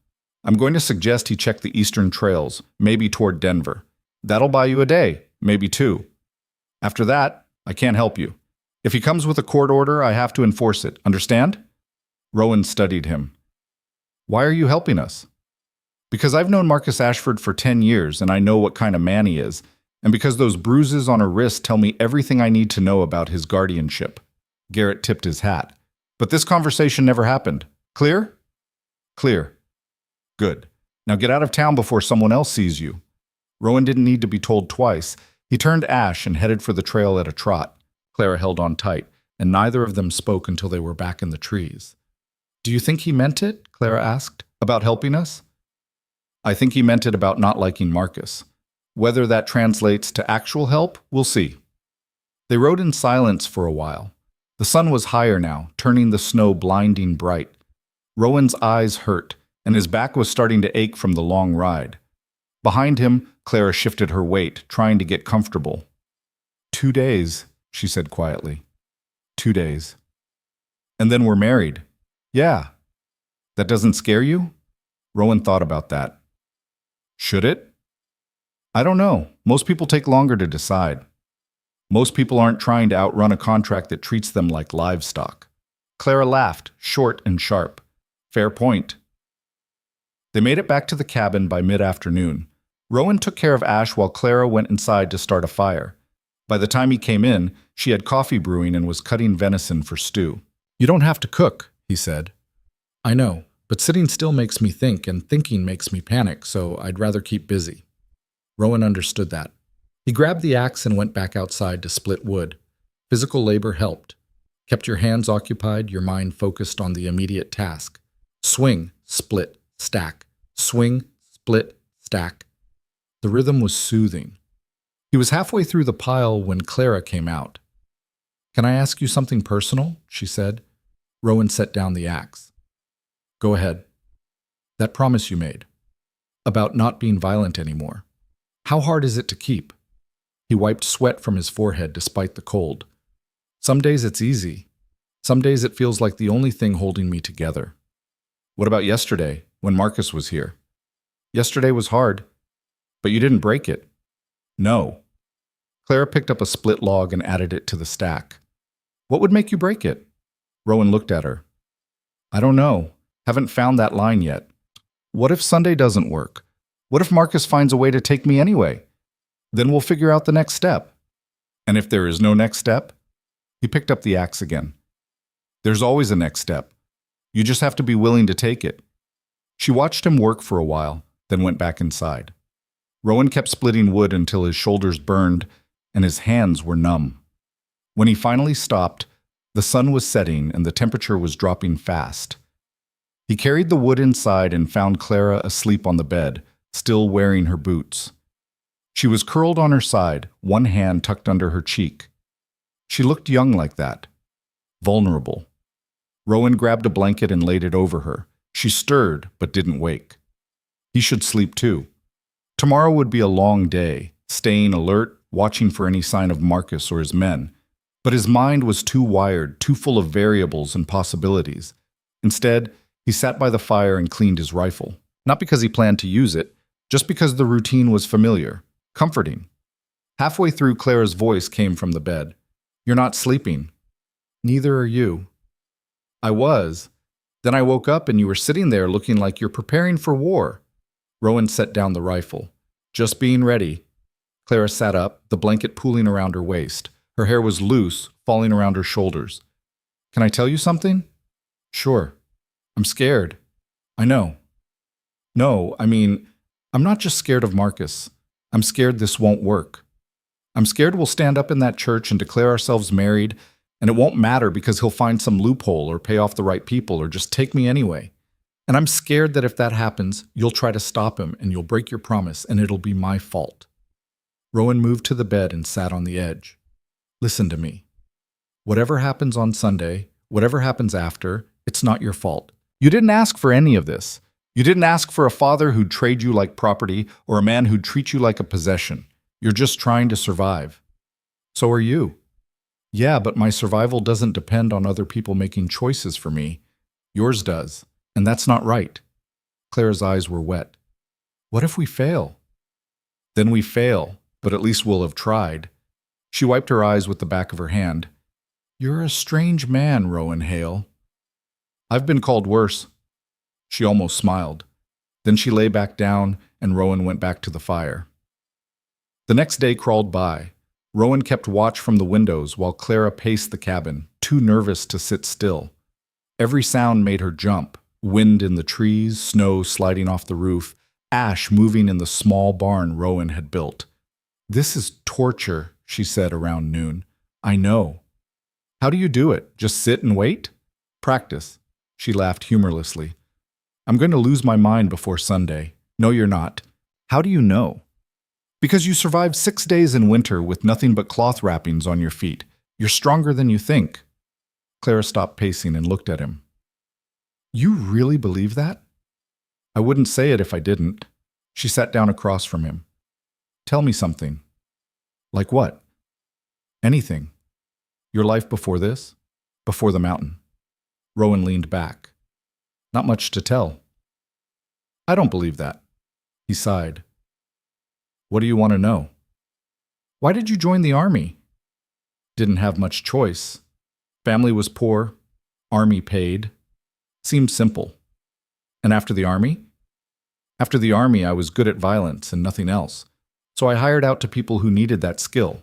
I'm going to suggest he check the eastern trails, maybe toward Denver. That'll buy you a day, maybe two. After that, I can't help you. If he comes with a court order, I have to enforce it. Understand? Rowan studied him. Why are you helping us? Because I've known Marcus Ashford for 10 years and I know what kind of man he is, and because those bruises on her wrist tell me everything I need to know about his guardianship. Garrett tipped his hat. But this conversation never happened. Clear? Clear. Good. Now get out of town before someone else sees you. Rowan didn't need to be told twice. He turned Ash and headed for the trail at a trot. Clara held on tight, and neither of them spoke until they were back in the trees. Do you think he meant it? Clara asked. About helping us? I think he meant it about not liking Marcus. Whether that translates to actual help, we'll see. They rode in silence for a while. The sun was higher now, turning the snow blinding bright. Rowan's eyes hurt, and his back was starting to ache from the long ride. Behind him, Clara shifted her weight, trying to get comfortable. 2 days, she said quietly. 2 days. And then we're married. Yeah. That doesn't scare you? Rowan thought about that. Should it? I don't know. Most people take longer to decide. Most people aren't trying to outrun a contract that treats them like livestock. Clara laughed, short and sharp. Fair point. They made it back to the cabin by mid-afternoon. Rowan took care of Ash while Clara went inside to start a fire. By the time he came in, she had coffee brewing and was cutting venison for stew. You don't have to cook, he said. I know, but sitting still makes me think, and thinking makes me panic, so I'd rather keep busy. Rowan understood that. He grabbed the axe and went back outside to split wood. Physical labor helped. Kept your hands occupied, your mind focused on the immediate task. Swing, split, stack. Swing, split, stack. The rhythm was soothing. He was halfway through the pile when Clara came out. Can I ask you something personal? She said. Rowan set down the axe. Go ahead. That promise you made. About not being violent anymore. How hard is it to keep? He wiped sweat from his forehead despite the cold. Some days it's easy. Some days it feels like the only thing holding me together. What about yesterday, when Marcus was here? Yesterday was hard, but you didn't break it. No. Clara picked up a split log and added it to the stack. What would make you break it? Rowan looked at her. I don't know. Haven't found that line yet. What if Sunday doesn't work? What if Marcus finds a way to take me anyway? Then we'll figure out the next step. And if there is no next step? He picked up the axe again. There's always a next step. You just have to be willing to take it. She watched him work for a while, then went back inside. Rowan kept splitting wood until his shoulders burned and his hands were numb. When he finally stopped, the sun was setting and the temperature was dropping fast. He carried the wood inside and found Clara asleep on the bed, still wearing her boots. She was curled on her side, one hand tucked under her cheek. She looked young like that. Vulnerable. Rowan grabbed a blanket and laid it over her. She stirred, but didn't wake. He should sleep too. Tomorrow would be a long day, staying alert, watching for any sign of Marcus or his men. But his mind was too wired, too full of variables and possibilities. Instead, he sat by the fire and cleaned his rifle. Not because he planned to use it, just because the routine was familiar, comforting. Halfway through, Clara's voice came from the bed. You're not sleeping. Neither are you. I was. Then I woke up and you were sitting there looking like you're preparing for war. Rowan set down the rifle. Just being ready. Clara sat up, the blanket pooling around her waist. Her hair was loose, falling around her shoulders. Can I tell you something? Sure. I'm scared. I know. No, I'm not just scared of Marcus. I'm scared this won't work. I'm scared we'll stand up in that church and declare ourselves married, and it won't matter because he'll find some loophole or pay off the right people or just take me anyway. And I'm scared that if that happens, you'll try to stop him and you'll break your promise and it'll be my fault. Rowan moved to the bed and sat on the edge. Listen to me. Whatever happens on Sunday, whatever happens after, it's not your fault. You didn't ask for any of this. You didn't ask for a father who'd trade you like property or a man who'd treat you like a possession. You're just trying to survive. So are you. Yeah, but my survival doesn't depend on other people making choices for me. Yours does, and that's not right. Clara's eyes were wet. What if we fail? Then we fail, but at least we'll have tried. She wiped her eyes with the back of her hand. You're a strange man, Rowan Hale. I've been called worse. She almost smiled. Then she lay back down, and Rowan went back to the fire. The next day crawled by. Rowan kept watch from the windows while Clara paced the cabin, too nervous to sit still. Every sound made her jump. Wind in the trees, snow sliding off the roof, ash moving in the small barn Rowan had built. This is torture, she said around noon. I know. How do you do it? Just sit and wait? Practice. She laughed humorlessly. I'm going to lose my mind before Sunday. No, you're not. How do you know? Because you survived 6 days in winter with nothing but cloth wrappings on your feet. You're stronger than you think. Clara stopped pacing and looked at him. You really believe that? I wouldn't say it if I didn't. She sat down across from him. Tell me something. Like what? Anything. Your life before this? Before the mountain. Rowan leaned back. Not much to tell. I don't believe that. He sighed. What do you want to know? Why did you join the army? Didn't have much choice. Family was poor. Army paid. Seemed simple. And after the army? After the army, I was good at violence and nothing else. So I hired out to people who needed that skill.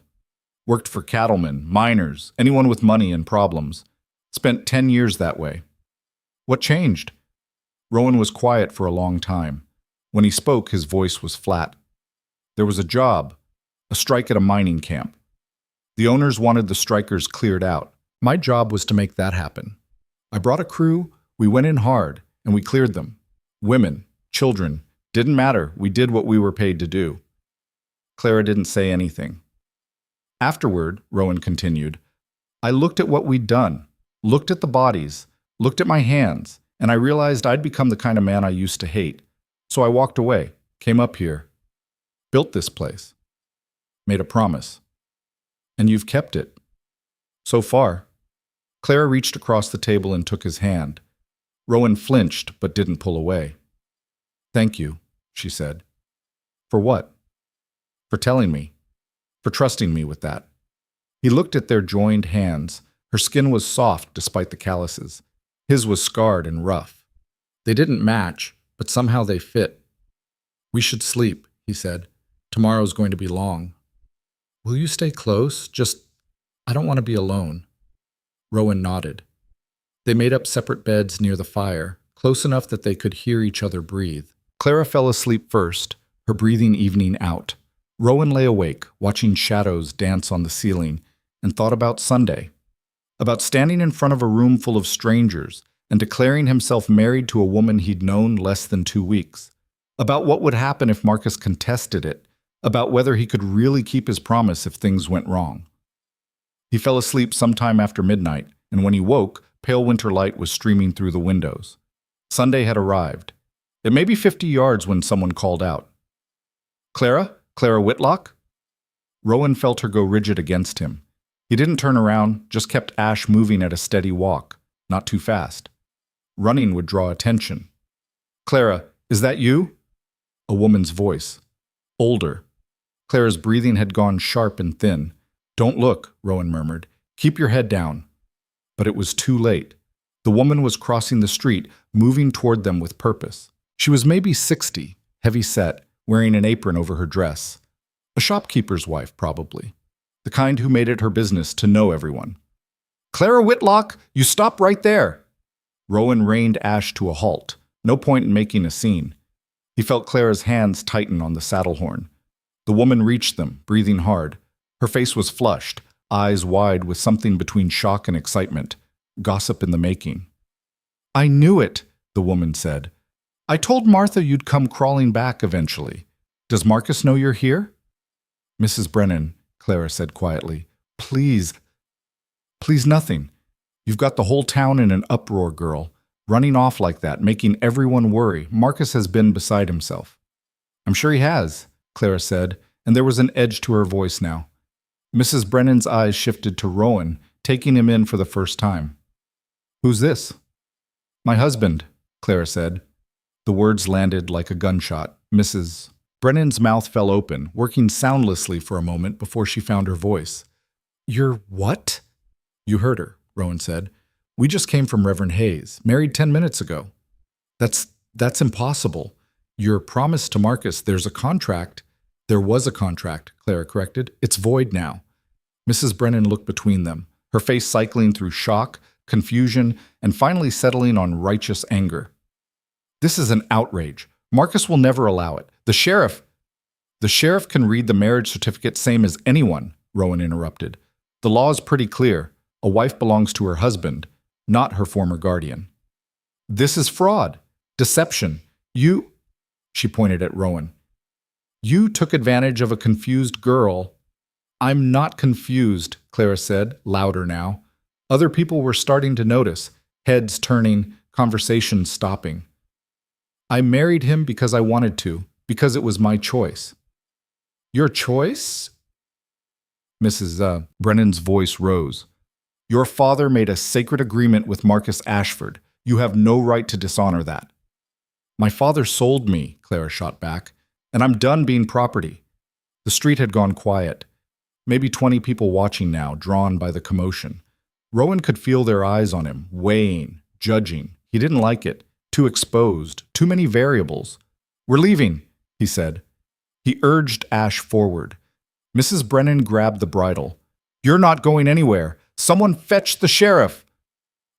Worked for cattlemen, miners, anyone with money and problems. Spent 10 years that way. What changed? Rowan was quiet for a long time. When he spoke, his voice was flat. There was a job, a strike at a mining camp. The owners wanted the strikers cleared out. My job was to make that happen. I brought a crew, we went in hard, and we cleared them. Women, children, didn't matter, we did what we were paid to do. Clara didn't say anything. Afterward, Rowan continued, I looked at what we'd done, looked at the bodies, looked at my hands, and I realized I'd become the kind of man I used to hate. So I walked away, came up here, built this place, made a promise. And you've kept it. So far. Clara reached across the table and took his hand. Rowan flinched but didn't pull away. Thank you, she said. For what? For telling me. For trusting me with that. He looked at their joined hands. Her skin was soft despite the calluses. His was scarred and rough. They didn't match, but somehow they fit. We should sleep, he said. Tomorrow's going to be long. Will you stay close? I don't want to be alone. Rowan nodded. They made up separate beds near the fire, close enough that they could hear each other breathe. Clara fell asleep first, her breathing evening out. Rowan lay awake, watching shadows dance on the ceiling, and thought about Sunday. About standing in front of a room full of strangers and declaring himself married to a woman he'd known less than 2 weeks. About what would happen if Marcus contested it. About whether he could really keep his promise if things went wrong. He fell asleep sometime after midnight, and when he woke, pale winter light was streaming through the windows. Sunday had arrived. It may be 50 yards when someone called out. Clara? Clara Whitlock? Rowan felt her go rigid against him. He didn't turn around, just kept Ash moving at a steady walk, not too fast. Running would draw attention. Clara, is that you? A woman's voice. Older. Clara's breathing had gone sharp and thin. Don't look, Rowan murmured. Keep your head down. But it was too late. The woman was crossing the street, moving toward them with purpose. She was maybe 60, heavy-set, wearing an apron over her dress. A shopkeeper's wife, probably. The kind who made it her business to know everyone. Clara Whitlock, you stop right there! Rowan reined Ash to a halt. No point in making a scene. He felt Clara's hands tighten on the saddle horn. The woman reached them, breathing hard. Her face was flushed, eyes wide with something between shock and excitement. Gossip in the making. I knew it, the woman said. I told Martha you'd come crawling back eventually. Does Marcus know you're here? Mrs. Brennan, Clara said quietly. Please. Please nothing. You've got the whole town in an uproar, girl. Running off like that, making everyone worry. Marcus has been beside himself. I'm sure he has, Clara said, and there was an edge to her voice now. Mrs. Brennan's eyes shifted to Rowan, taking him in for the first time. Who's this? My husband, Clara said. The words landed like a gunshot. Mrs. Brennan's mouth fell open, working soundlessly for a moment before she found her voice. You're what? You heard her, Rowan said. We just came from Reverend Hayes, married 10 minutes ago. That's impossible. Your promise to Marcus, there's a contract. There was a contract, Clara corrected. It's void now. Mrs. Brennan looked between them, her face cycling through shock, confusion, and finally settling on righteous anger. This is an outrage. Marcus will never allow it. The sheriff can read the marriage certificate same as anyone, Rowan interrupted. The law is pretty clear. A wife belongs to her husband, not her former guardian. This is fraud. Deception. She pointed at Rowan. You took advantage of a confused girl. I'm not confused, Clara said, louder now. Other people were starting to notice, heads turning, conversations stopping. I married him because I wanted to, because it was my choice. Your choice? Mrs. Brennan's voice rose. Your father made a sacred agreement with Marcus Ashford. You have no right to dishonor that. My father sold me, Clara shot back, and I'm done being property. The street had gone quiet. Maybe 20 people watching now, drawn by the commotion. Rowan could feel their eyes on him, weighing, judging. He didn't like it. Too exposed. Too many variables. We're leaving, he said. He urged Ash forward. Mrs. Brennan grabbed the bridle. You're not going anywhere. Someone fetch the sheriff.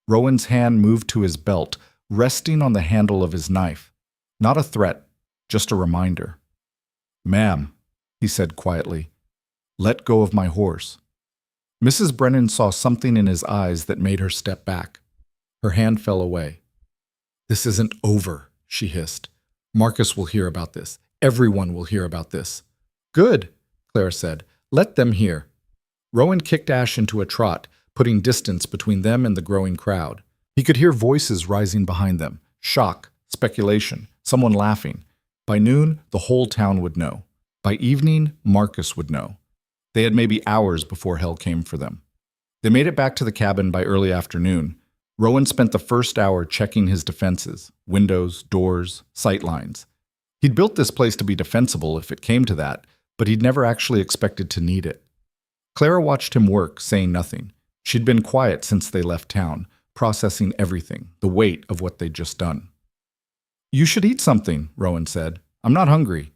Rowan's hand moved to his belt, resting on the handle of his knife. Not a threat, just a reminder. Ma'am, he said quietly, let go of my horse. Mrs. Brennan saw something in his eyes that made her step back. Her hand fell away. This isn't over, she hissed. Marcus will hear about this. Everyone will hear about this. Good, Clara said. Let them hear. Rowan kicked Ash into a trot, putting distance between them and the growing crowd. He could hear voices rising behind them. Shock, speculation, someone laughing. By noon, the whole town would know. By evening, Marcus would know. They had maybe hours before hell came for them. They made it back to the cabin by early afternoon. Rowan spent the first hour checking his defenses, windows, doors, sight lines. He'd built this place to be defensible if it came to that, but he'd never actually expected to need it. Clara watched him work, saying nothing. She'd been quiet since they left town, processing everything, the weight of what they'd just done. You should eat something, Rowan said. I'm not hungry.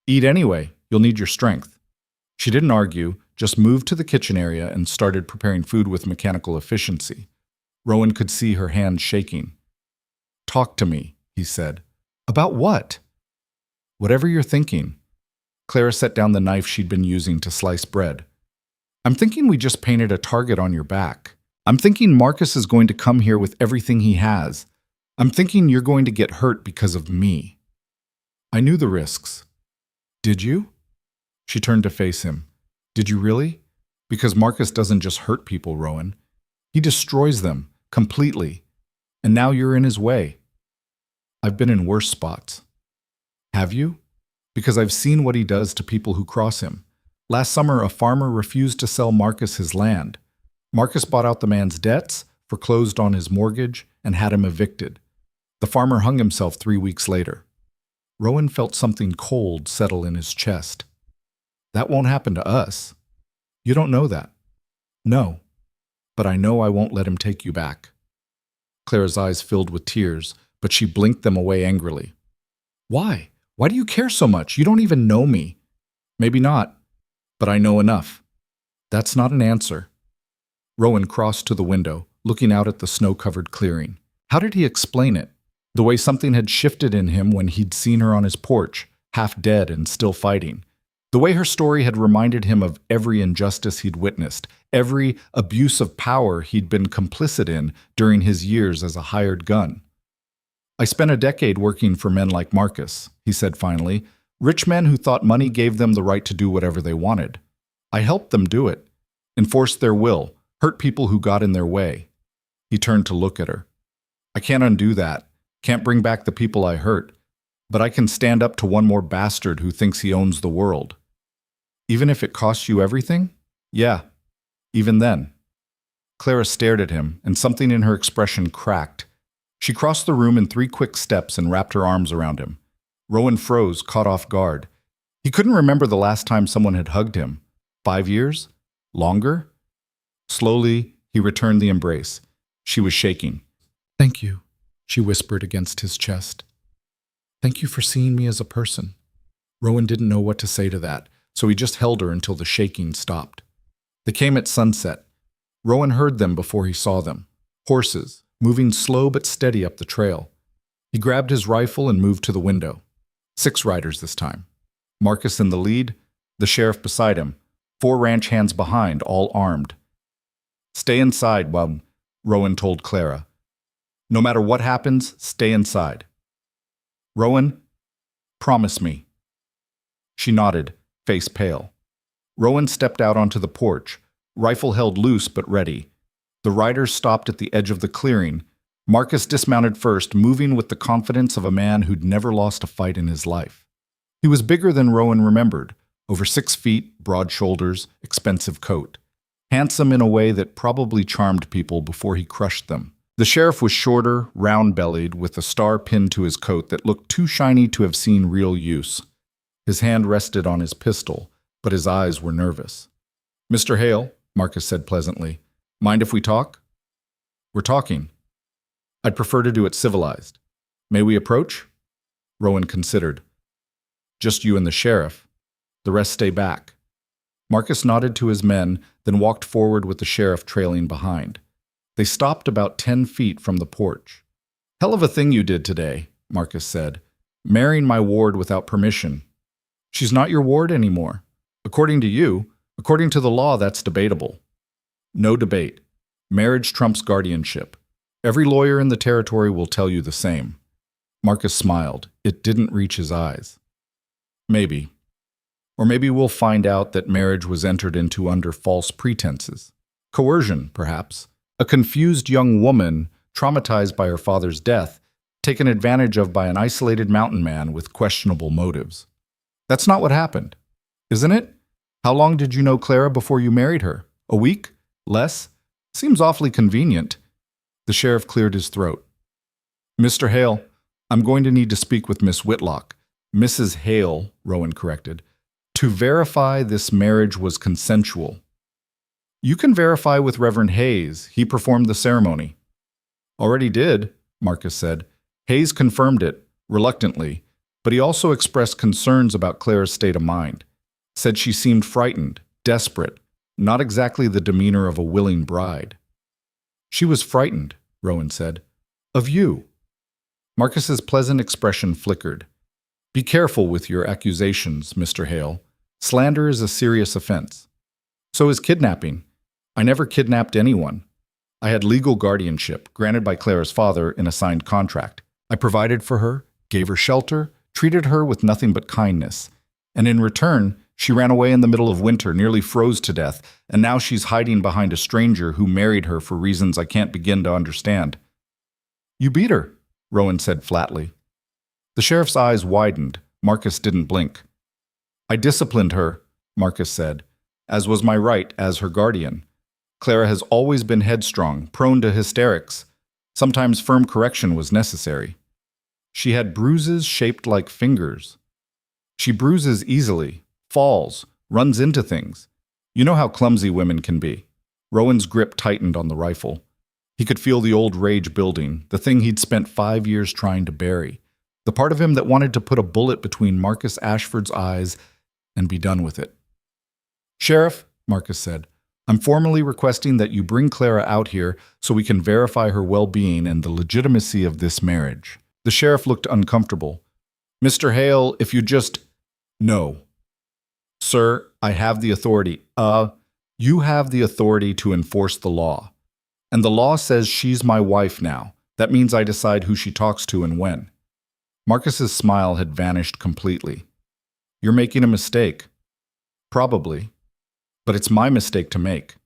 Eat anyway. You'll need your strength. She didn't argue, just moved to the kitchen area and started preparing food with mechanical efficiency. Rowan could see her hands shaking. Talk to me, he said. About what? Whatever you're thinking. Clara set down the knife she'd been using to slice bread. I'm thinking we just painted a target on your back. I'm thinking Marcus is going to come here with everything he has. I'm thinking you're going to get hurt because of me. I knew the risks. Did you? She turned to face him. Did you really? Because Marcus doesn't just hurt people, Rowan. He destroys them, completely. And now you're in his way. I've been in worse spots. Have you? Because I've seen what he does to people who cross him. Last summer, a farmer refused to sell Marcus his land. Marcus bought out the man's debts, foreclosed on his mortgage, and had him evicted. The farmer hung himself 3 weeks later. Rowan felt something cold settle in his chest. That won't happen to us. You don't know that. No. But I know I won't let him take you back. Clara's eyes filled with tears, but she blinked them away angrily. Why? Why do you care so much? You don't even know me. Maybe not, but I know enough. That's not an answer. Rowan crossed to the window, looking out at the snow-covered clearing. How did he explain it? The way something had shifted in him when he'd seen her on his porch, half dead and still fighting. The way her story had reminded him of every injustice he'd witnessed, every abuse of power he'd been complicit in during his years as a hired gun. I spent a decade working for men like Marcus, he said finally, rich men who thought money gave them the right to do whatever they wanted. I helped them do it, enforced their will, hurt people who got in their way. He turned to look at her. I can't undo that, can't bring back the people I hurt, but I can stand up to one more bastard who thinks he owns the world. Even if it costs you everything? Yeah, even then. Clara stared at him, and something in her expression cracked. She crossed the room in 3 quick steps and wrapped her arms around him. Rowan froze, caught off guard. He couldn't remember the last time someone had hugged him. 5 years? Longer? Slowly, he returned the embrace. She was shaking. "Thank you," she whispered against his chest. "Thank you for seeing me as a person." Rowan didn't know what to say to that, so he just held her until the shaking stopped. They came at sunset. Rowan heard them before he saw them. Horses, moving slow but steady up the trail. He grabbed his rifle and moved to the window. 6 riders this time. Marcus in the lead, the sheriff beside him, 4 ranch hands behind, all armed. "Stay inside," Rowan told Clara. "No matter what happens, stay inside." "Rowan, promise me." She nodded, face pale. Rowan stepped out onto the porch, rifle held loose but ready. The riders stopped at the edge of the clearing. Marcus dismounted first, moving with the confidence of a man who'd never lost a fight in his life. He was bigger than Rowan remembered, over 6 feet, broad shoulders, expensive coat. Handsome in a way that probably charmed people before he crushed them. The sheriff was shorter, round-bellied, with a star pinned to his coat that looked too shiny to have seen real use. His hand rested on his pistol, but his eyes were nervous. "Mr. Hale," Marcus said pleasantly, "mind if we talk?" "We're talking." "I'd prefer to do it civilized. May we approach?" Rowan considered. "Just you and the sheriff. The rest stay back." Marcus nodded to his men, then walked forward with the sheriff trailing behind. They stopped about 10 feet from the porch. "Hell of a thing you did today," Marcus said. "Marrying my ward without permission." "She's not your ward anymore. According to you, according to the law, that's debatable." "No debate. Marriage trumps guardianship. Every lawyer in the territory will tell you the same." Marcus smiled. It didn't reach his eyes. "Maybe. Or maybe we'll find out that marriage was entered into under false pretenses. Coercion, perhaps. A confused young woman, traumatized by her father's death, taken advantage of by an isolated mountain man with questionable motives. That's not what happened, isn't it? How long did you know Clara before you married her? A week? Less? Seems awfully convenient." The sheriff cleared his throat. "Mr. Hale, I'm going to need to speak with Miss Whitlock." "Mrs. Hale," Rowan corrected. "To verify this marriage was consensual." "You can verify with Reverend Hayes. He performed the ceremony." "Already did," Marcus said. "Hayes confirmed it, reluctantly, but he also expressed concerns about Clara's state of mind. Said she seemed frightened, desperate, not exactly the demeanor of a willing bride." "She was frightened," Rowan said. "Of you." Marcus's pleasant expression flickered. "Be careful with your accusations, Mr. Hale. Slander is a serious offense. So is kidnapping. I never kidnapped anyone. I had legal guardianship, granted by Clara's father in a signed contract. I provided for her, gave her shelter, treated her with nothing but kindness. And in return, she ran away in the middle of winter, nearly froze to death, and now she's hiding behind a stranger who married her for reasons I can't begin to understand." "You beat her," Rowan said flatly. The sheriff's eyes widened. Marcus didn't blink. "I disciplined her," Marcus said, "as was my right as her guardian. Clara has always been headstrong, prone to hysterics. Sometimes firm correction was necessary. She had bruises shaped like fingers. She bruises easily, falls, runs into things. You know how clumsy women can be." Rowan's grip tightened on the rifle. He could feel the old rage building, the thing he'd spent 5 years trying to bury, the part of him that wanted to put a bullet between Marcus Ashford's eyes and be done with it. "Sheriff," Marcus said, "I'm formally requesting that you bring Clara out here so we can verify her well-being and the legitimacy of this marriage." The sheriff looked uncomfortable. "Mr. Hale, if you just—" "No." "Sir, I have the authority." You have the authority to enforce the law. And the law says she's my wife now. That means I decide who she talks to and when." Marcus's smile had vanished completely. "You're making a mistake." "Probably. But it's my mistake to make.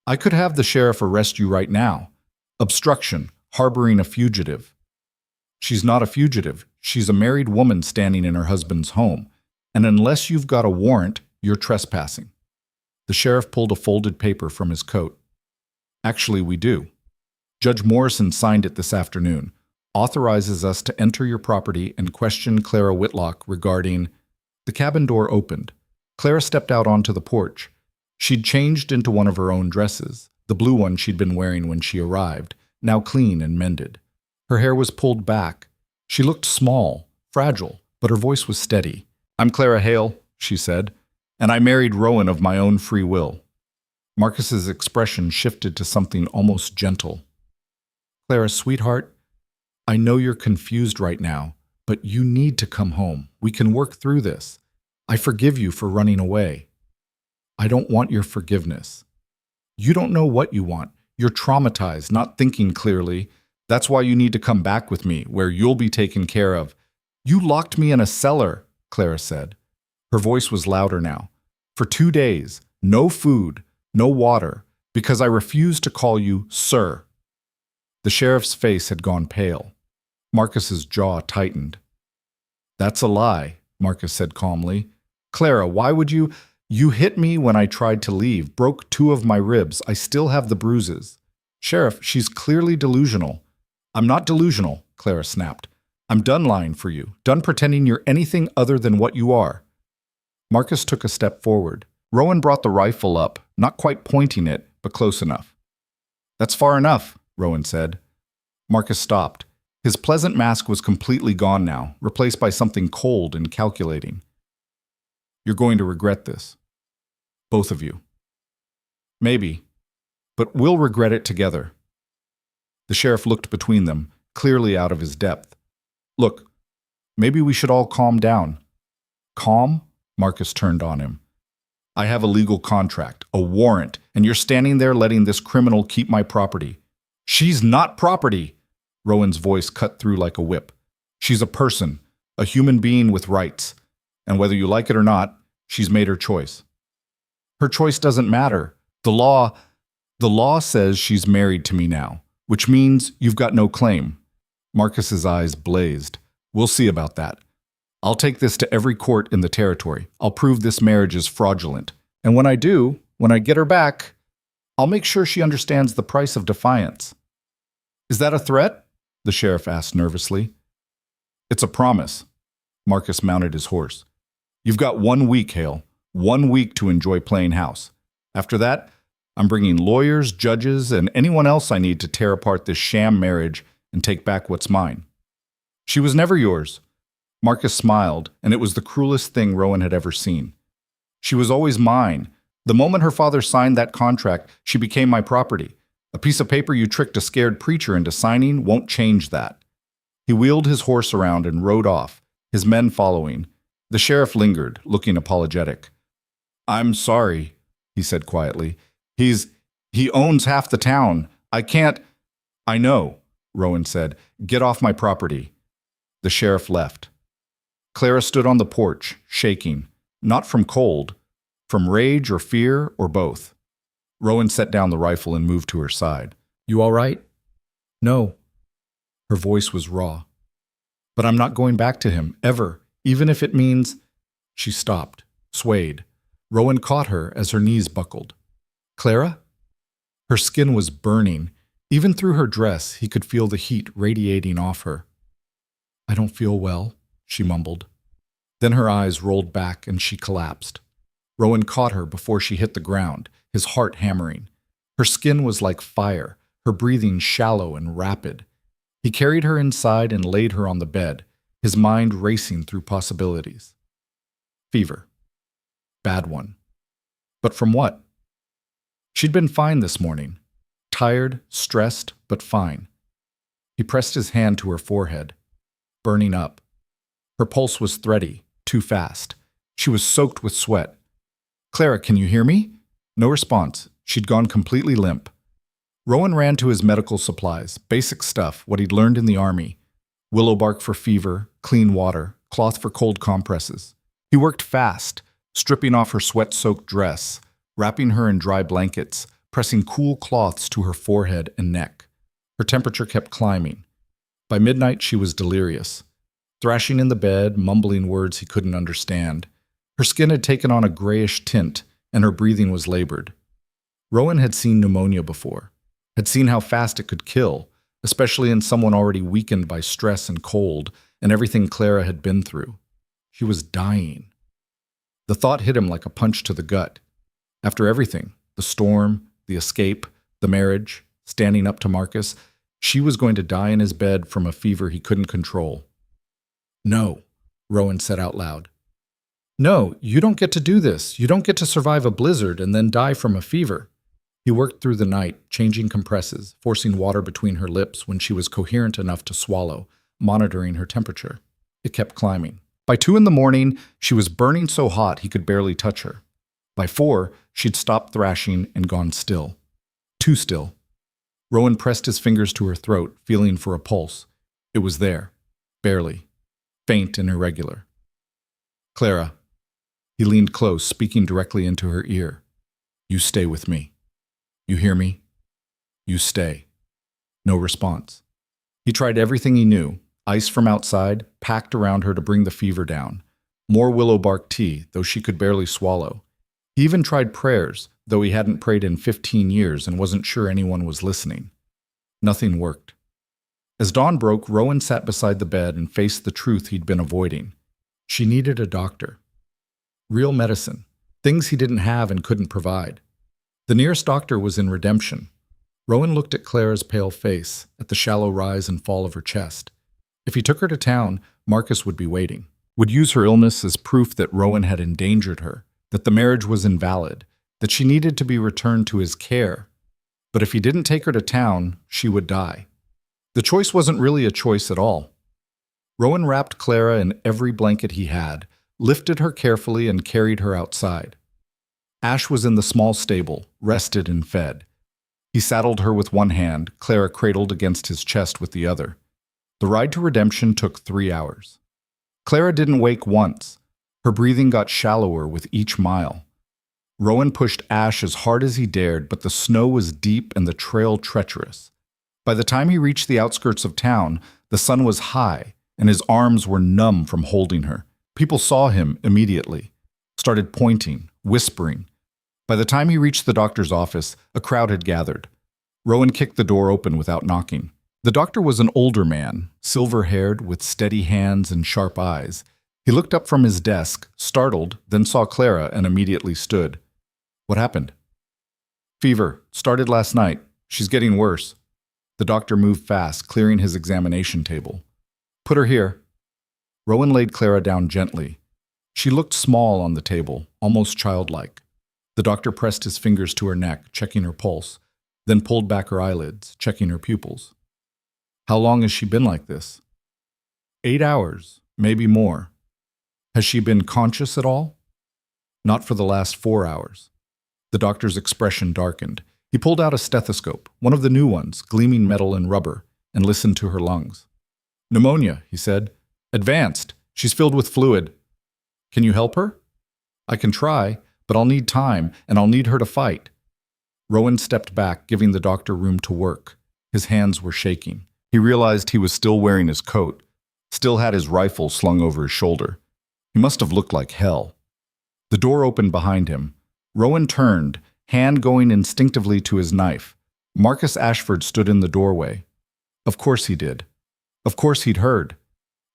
I could have the sheriff arrest you right now. Obstruction, harboring a fugitive." "She's not a fugitive. She's a married woman standing in her husband's home. And unless you've got a warrant, you're trespassing." The sheriff pulled a folded paper from his coat. "Actually, we do." Judge Morrison signed it this afternoon. Authorizes us to enter your property and question Clara Whitlock regarding—" The cabin door opened. Clara stepped out onto the porch. She'd changed into one of her own dresses, the blue one she'd been wearing when she arrived, now clean and mended. Her hair was pulled back. She looked small, fragile, but her voice was steady. "I'm Clara Hale," she said, "and I married Rowan of my own free will." Marcus's expression shifted to something almost gentle. "Clara, sweetheart, I know you're confused right now, but you need to come home. We can work through this. I forgive you for running away. I don't want your forgiveness. You don't know what you want. You're traumatized, not thinking clearly. That's why you need to come back with me, where you'll be taken care of." "You locked me in a cellar," Clara said. Her voice was louder now. "For 2 days, no food, no water, because I refused to call you sir." The sheriff's face had gone pale. Marcus's jaw tightened. "That's a lie," Marcus said calmly. "Clara, why would you— You hit me when I tried to leave, broke 2 of my ribs. I still have the bruises." "Sheriff, she's clearly delusional." "I'm not delusional," Clara snapped. "I'm done lying for you, done pretending you're anything other than what you are." Marcus took a step forward. Rowan brought the rifle up, not quite pointing it, but close enough. "That's far enough," Rowan said. Marcus stopped. His pleasant mask was completely gone now, replaced by something cold and calculating. "You're going to regret this. Both of you." "Maybe, but we'll regret it together." The sheriff looked between them, clearly out of his depth. "Look, maybe we should all calm down." "Calm?" Marcus turned on him. "I have a legal contract, a warrant, and you're standing there letting this criminal keep my property." "She's not property!" Rowan's voice cut through like a whip. "She's a person, a human being with rights. And whether you like it or not, she's made her choice." "Her choice doesn't matter. The law says she's married to me now, which means you've got no claim." Marcus's eyes blazed. "We'll see about that. I'll take this to every court in the territory. I'll prove this marriage is fraudulent. And when I do, when I get her back, I'll make sure she understands the price of defiance." "Is that a threat?" the sheriff asked nervously. "It's a promise." Marcus mounted his horse. "You've got 1 week, Hale. 1 week to enjoy playing house. After that, I'm bringing lawyers, judges, and anyone else I need to tear apart this sham marriage and take back what's mine." "She was never yours." Marcus smiled, and it was the cruelest thing Rowan had ever seen. "She was always mine. The moment her father signed that contract, she became my property. A piece of paper you tricked a scared preacher into signing won't change that." He wheeled his horse around and rode off, his men following. The sheriff lingered, looking apologetic. "I'm sorry," he said quietly. He owns half the town. I can't—" "I know," Rowan said. "Get off my property." The sheriff left. Clara stood on the porch, shaking, not from cold, from rage or fear or both. Rowan set down the rifle and moved to her side. "You all right?" "No." Her voice was raw. "But I'm not going back to him, ever, even if it means—" She stopped, swayed. Rowan caught her as her knees buckled. "Clara?" Her skin was burning. Even through her dress, he could feel the heat radiating off her. "I don't feel well," she mumbled. Then her eyes rolled back and she collapsed. Rowan caught her before she hit the ground, his heart hammering. Her skin was like fire, her breathing shallow and rapid. He carried her inside and laid her on the bed, his mind racing through possibilities. Fever. Bad one. But from what? She'd been fine this morning. Tired, stressed, but fine. He pressed his hand to her forehead, burning up. Her pulse was thready, too fast. She was soaked with sweat. "Clara, can you hear me?" No response. She'd gone completely limp. Rowan ran to his medical supplies, basic stuff, what he'd learned in the army. Willow bark for fever, clean water, cloth for cold compresses. He worked fast, stripping off her sweat-soaked dress, wrapping her in dry blankets, pressing cool cloths to her forehead and neck. Her temperature kept climbing. By midnight, she was delirious, thrashing in the bed, mumbling words he couldn't understand. Her skin had taken on a grayish tint, and her breathing was labored. Rowan had seen pneumonia before. had seen how fast it could kill, especially in someone already weakened by stress and cold and everything Clara had been through. She was dying. The thought hit him like a punch to the gut. After everything, the storm, the escape, the marriage, standing up to Marcus, she was going to die in his bed from a fever he couldn't control. "No," Rowan said out loud. "No, you don't get to do this. You don't get to survive a blizzard and then die from a fever." He worked through the night, changing compresses, forcing water between her lips when she was coherent enough to swallow, monitoring her temperature. It kept climbing. By 2 in the morning, she was burning so hot he could barely touch her. By 4, she'd stopped thrashing and gone still. Too still. Rowan pressed his fingers to her throat, feeling for a pulse. It was there. Barely. Faint and irregular. "Clara." He leaned close, speaking directly into her ear. "You stay with me. You hear me? You stay." No response. He tried everything he knew. Ice from outside, packed around her to bring the fever down. More willow bark tea, though she could barely swallow. He even tried prayers, though he hadn't prayed in 15 years and wasn't sure anyone was listening. Nothing worked. As dawn broke, Rowan sat beside the bed and faced the truth he'd been avoiding. She needed a doctor. Real medicine. Things he didn't have and couldn't provide. The nearest doctor was in Redemption. Rowan looked at Clara's pale face, at the shallow rise and fall of her chest. If he took her to town, Marcus would be waiting. Would use her illness as proof that Rowan had endangered her, that the marriage was invalid, that she needed to be returned to his care. But if he didn't take her to town, she would die. The choice wasn't really a choice at all. Rowan wrapped Clara in every blanket he had, lifted her carefully and carried her outside. Ash was in the small stable, rested and fed. He saddled her with one hand, Clara cradled against his chest with the other. The ride to Redemption took 3 hours. Clara didn't wake once. Her breathing got shallower with each mile. Rowan pushed Ash as hard as he dared, but the snow was deep and the trail treacherous. By the time he reached the outskirts of town, the sun was high, and his arms were numb from holding her. People saw him immediately, started pointing, whispering. By the time he reached the doctor's office, a crowd had gathered. Rowan kicked the door open without knocking. The doctor was an older man, silver-haired, with steady hands and sharp eyes. He looked up from his desk, startled, then saw Clara and immediately stood. "What happened?" "Fever. Started last night. She's getting worse." The doctor moved fast, clearing his examination table. "Put her here." Rowan laid Clara down gently. She looked small on the table, almost childlike. The doctor pressed his fingers to her neck, checking her pulse, then pulled back her eyelids, checking her pupils. "How long has she been like this?" 8 hours, maybe more." "Has she been conscious at all?" "Not for the last 4 hours." The doctor's expression darkened. He pulled out a stethoscope, one of the new ones, gleaming metal and rubber, and listened to her lungs. "Pneumonia," he said. "Advanced. She's filled with fluid." "Can you help her?" "I can try, but I'll need time, and I'll need her to fight." Rowan stepped back, giving the doctor room to work. His hands were shaking. He realized he was still wearing his coat, still had his rifle slung over his shoulder. He must have looked like hell. The door opened behind him. Rowan turned, hand going instinctively to his knife. Marcus Ashford stood in the doorway. Of course he did. Of course he'd heard.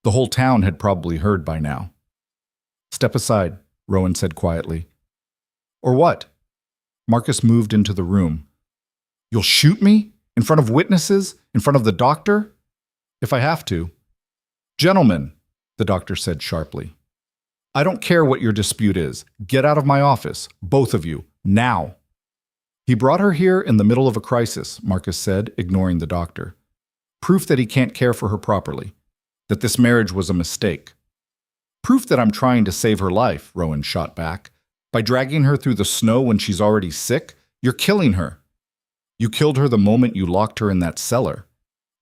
The whole town had probably heard by now. "Step aside," Rowan said quietly. "Or what?" Marcus moved into the room. "You'll shoot me? In front of witnesses? In front of the doctor?" "If I have to." "Gentlemen," the doctor said sharply. "I don't care what your dispute is. Get out of my office, both of you, now." "He brought her here in the middle of a crisis," Marcus said, ignoring the doctor. "Proof that he can't care for her properly. That this marriage was a mistake." "Proof that I'm trying to save her life," Rowan shot back. "By dragging her through the snow when she's already sick? You're killing her." "You killed her the moment you locked her in that cellar."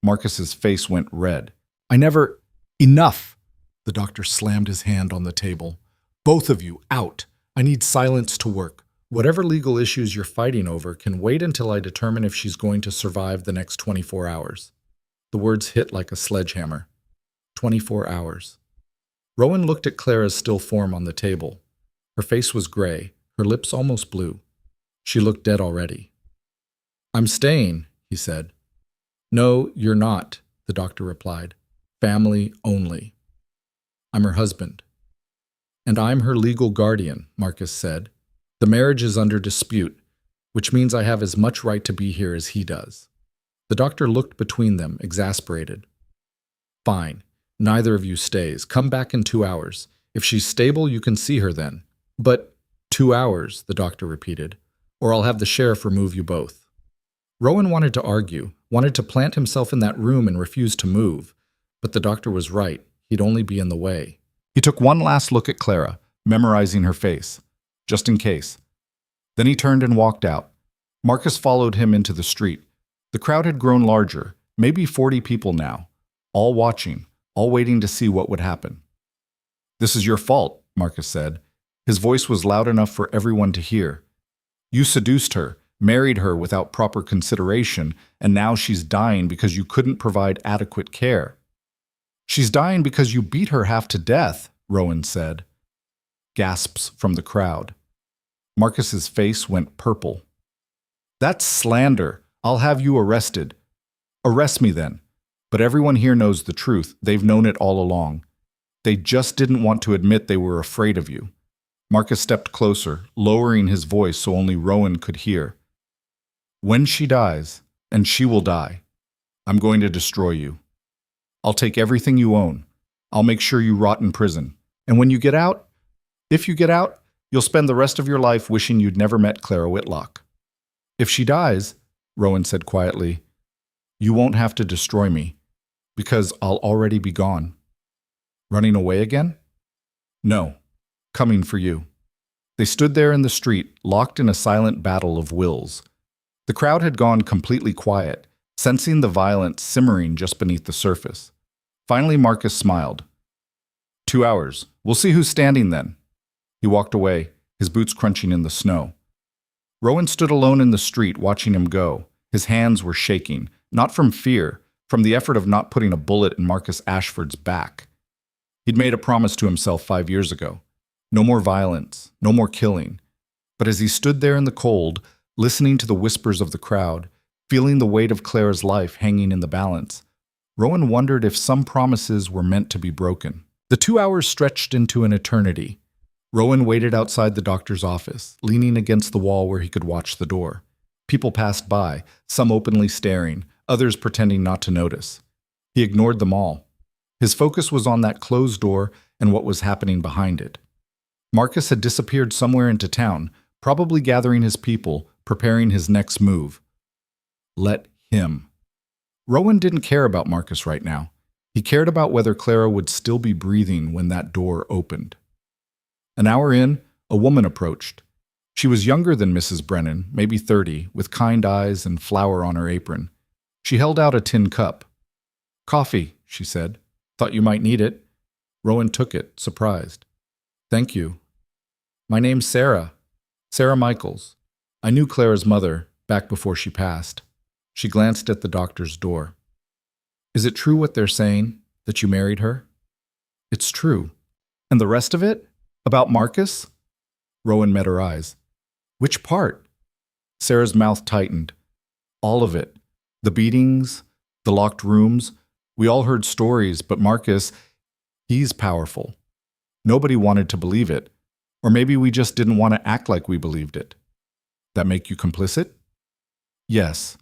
Marcus's face went red. "I never—" "Enough!" The doctor slammed his hand on the table. "Both of you, out. I need silence to work. Whatever legal issues you're fighting over can wait until I determine if she's going to survive the next 24 hours. The words hit like a sledgehammer. 24 hours. Rowan looked at Clara's still form on the table. Her face was gray, her lips almost blue. She looked dead already. "I'm staying," he said. No, you're not, the doctor replied. Family only. I'm her husband. And I'm her legal guardian, Marcus said. The marriage is under dispute, which means I have as much right to be here as he does. The doctor looked between them, exasperated. Fine. Neither of you stays. Come back in 2 hours. If she's stable, you can see her then. But 2 hours, the doctor repeated, or I'll have the sheriff remove you both. Rowan wanted to argue, wanted to plant himself in that room and refuse to move, but the doctor was right. He'd only be in the way. He took one last look at Clara, memorizing her face, just in case. Then he turned and walked out. Marcus followed him into the street. The crowd had grown larger, maybe 40 people now, all watching, all waiting to see what would happen. This is your fault, Marcus said. His voice was loud enough for everyone to hear. You seduced her, married her without proper consideration, and now she's dying because you couldn't provide adequate care. She's dying because you beat her half to death, Rowan said. Gasps from the crowd. Marcus's face went purple. That's slander. I'll have you arrested. Arrest me then. But everyone here knows the truth. They've known it all along. They just didn't want to admit they were afraid of you. Marcus stepped closer, lowering his voice so only Rowan could hear. When she dies, and she will die, I'm going to destroy you. I'll take everything you own. I'll make sure you rot in prison. And when you get out, if you get out, you'll spend the rest of your life wishing you'd never met Clara Whitlock. If she dies, Rowan said quietly, you won't have to destroy me, because I'll already be gone. Running away again? No, coming for you. They stood there in the street, locked in a silent battle of wills. The crowd had gone completely quiet, sensing the violence simmering just beneath the surface. Finally, Marcus smiled. 2 hours. We'll see who's standing then. He walked away, his boots crunching in the snow. Rowan stood alone in the street, watching him go. His hands were shaking, not from fear, from the effort of not putting a bullet in Marcus Ashford's back. He'd made a promise to himself 5 years ago. No more violence, no more killing. But as he stood there in the cold, listening to the whispers of the crowd, feeling the weight of Clara's life hanging in the balance, Rowan wondered if some promises were meant to be broken. The 2 hours stretched into an eternity. Rowan waited outside the doctor's office, leaning against the wall where he could watch the door. People passed by, some openly staring, others pretending not to notice. He ignored them all. His focus was on that closed door and what was happening behind it. Marcus had disappeared somewhere into town, probably gathering his people, preparing his next move. Let him. Rowan didn't care about Marcus right now. He cared about whether Clara would still be breathing when that door opened. An hour in, a woman approached. She was younger than Mrs. Brennan, maybe 30, with kind eyes and flour on her apron. She held out a tin cup. Coffee, she said. Thought you might need it. Rowan took it, surprised. Thank you. My name's Sarah. Sarah Michaels. I knew Clara's mother, back before she passed. She glanced at the doctor's door. Is it true what they're saying, that you married her? It's true. And the rest of it? About Marcus? Rowan met her eyes. Which part? Sarah's mouth tightened. All of it. The beatings, the locked rooms. We all heard stories, but Marcus, he's powerful. Nobody wanted to believe it. Or maybe we just didn't want to act like we believed it. That make you complicit? Yes.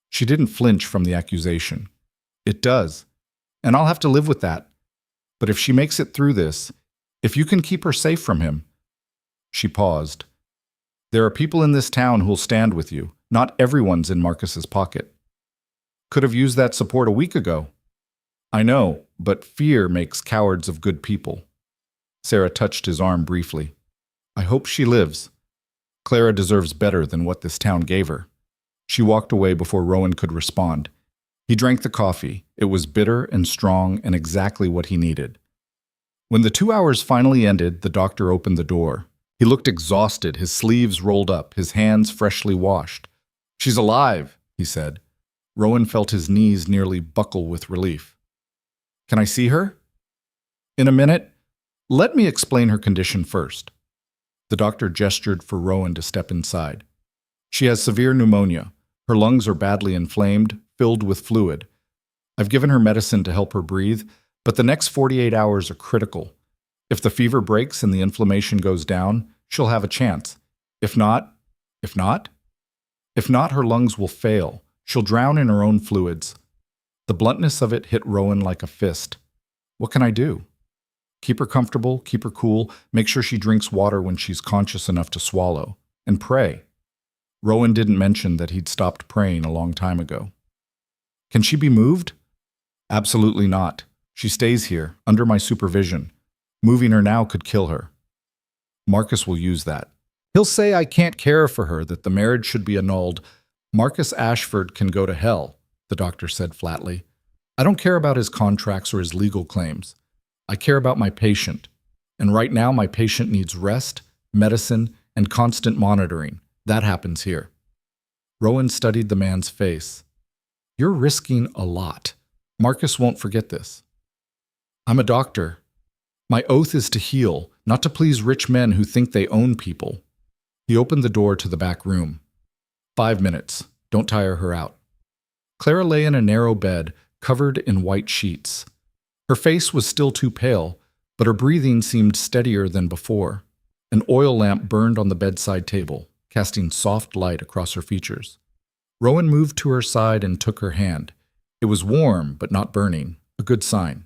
She didn't flinch from the accusation. It does. And I'll have to live with that. But if she makes it through this, if you can keep her safe from him. She paused. There are people in this town who'll stand with you. Not everyone's in Marcus's pocket. Could have used that support a week ago. I know, but fear makes cowards of good people. Sarah touched his arm briefly. I hope she lives. Clara deserves better than what this town gave her. She walked away before Rowan could respond. He drank the coffee. It was bitter and strong and exactly what he needed. When the 2 hours finally ended, the doctor opened the door. He looked exhausted, his sleeves rolled up, his hands freshly washed. She's alive, he said. Rowan felt his knees nearly buckle with relief. Can I see her? In a minute. Let me explain her condition first. The doctor gestured for Rowan to step inside. She has severe pneumonia. Her lungs are badly inflamed, filled with fluid. I've given her medicine to help her breathe, but the next 48 hours are critical. If the fever breaks and the inflammation goes down, she'll have a chance. If not, if not, if not, her lungs will fail. She'll drown in her own fluids. The bluntness of it hit Rowan like a fist. What can I do? Keep her comfortable, keep her cool, make sure she drinks water when she's conscious enough to swallow, and pray. Rowan didn't mention that he'd stopped praying a long time ago. Can she be moved? Absolutely not. She stays here, under my supervision. Moving her now could kill her. Marcus will use that. He'll say I can't care for her, that the marriage should be annulled. Marcus Ashford can go to hell, the doctor said flatly. I don't care about his contracts or his legal claims. I care about my patient. And right now my patient needs rest, medicine, and constant monitoring. That happens here. Rowan studied the man's face. You're risking a lot. Marcus won't forget this. I'm a doctor. My oath is to heal, not to please rich men who think they own people. He opened the door to the back room. 5 minutes. Don't tire her out. Clara lay in a narrow bed, covered in white sheets. Her face was still too pale, but her breathing seemed steadier than before. An oil lamp burned on the bedside table, casting soft light across her features. Rowan moved to her side and took her hand. It was warm, but not burning, a good sign.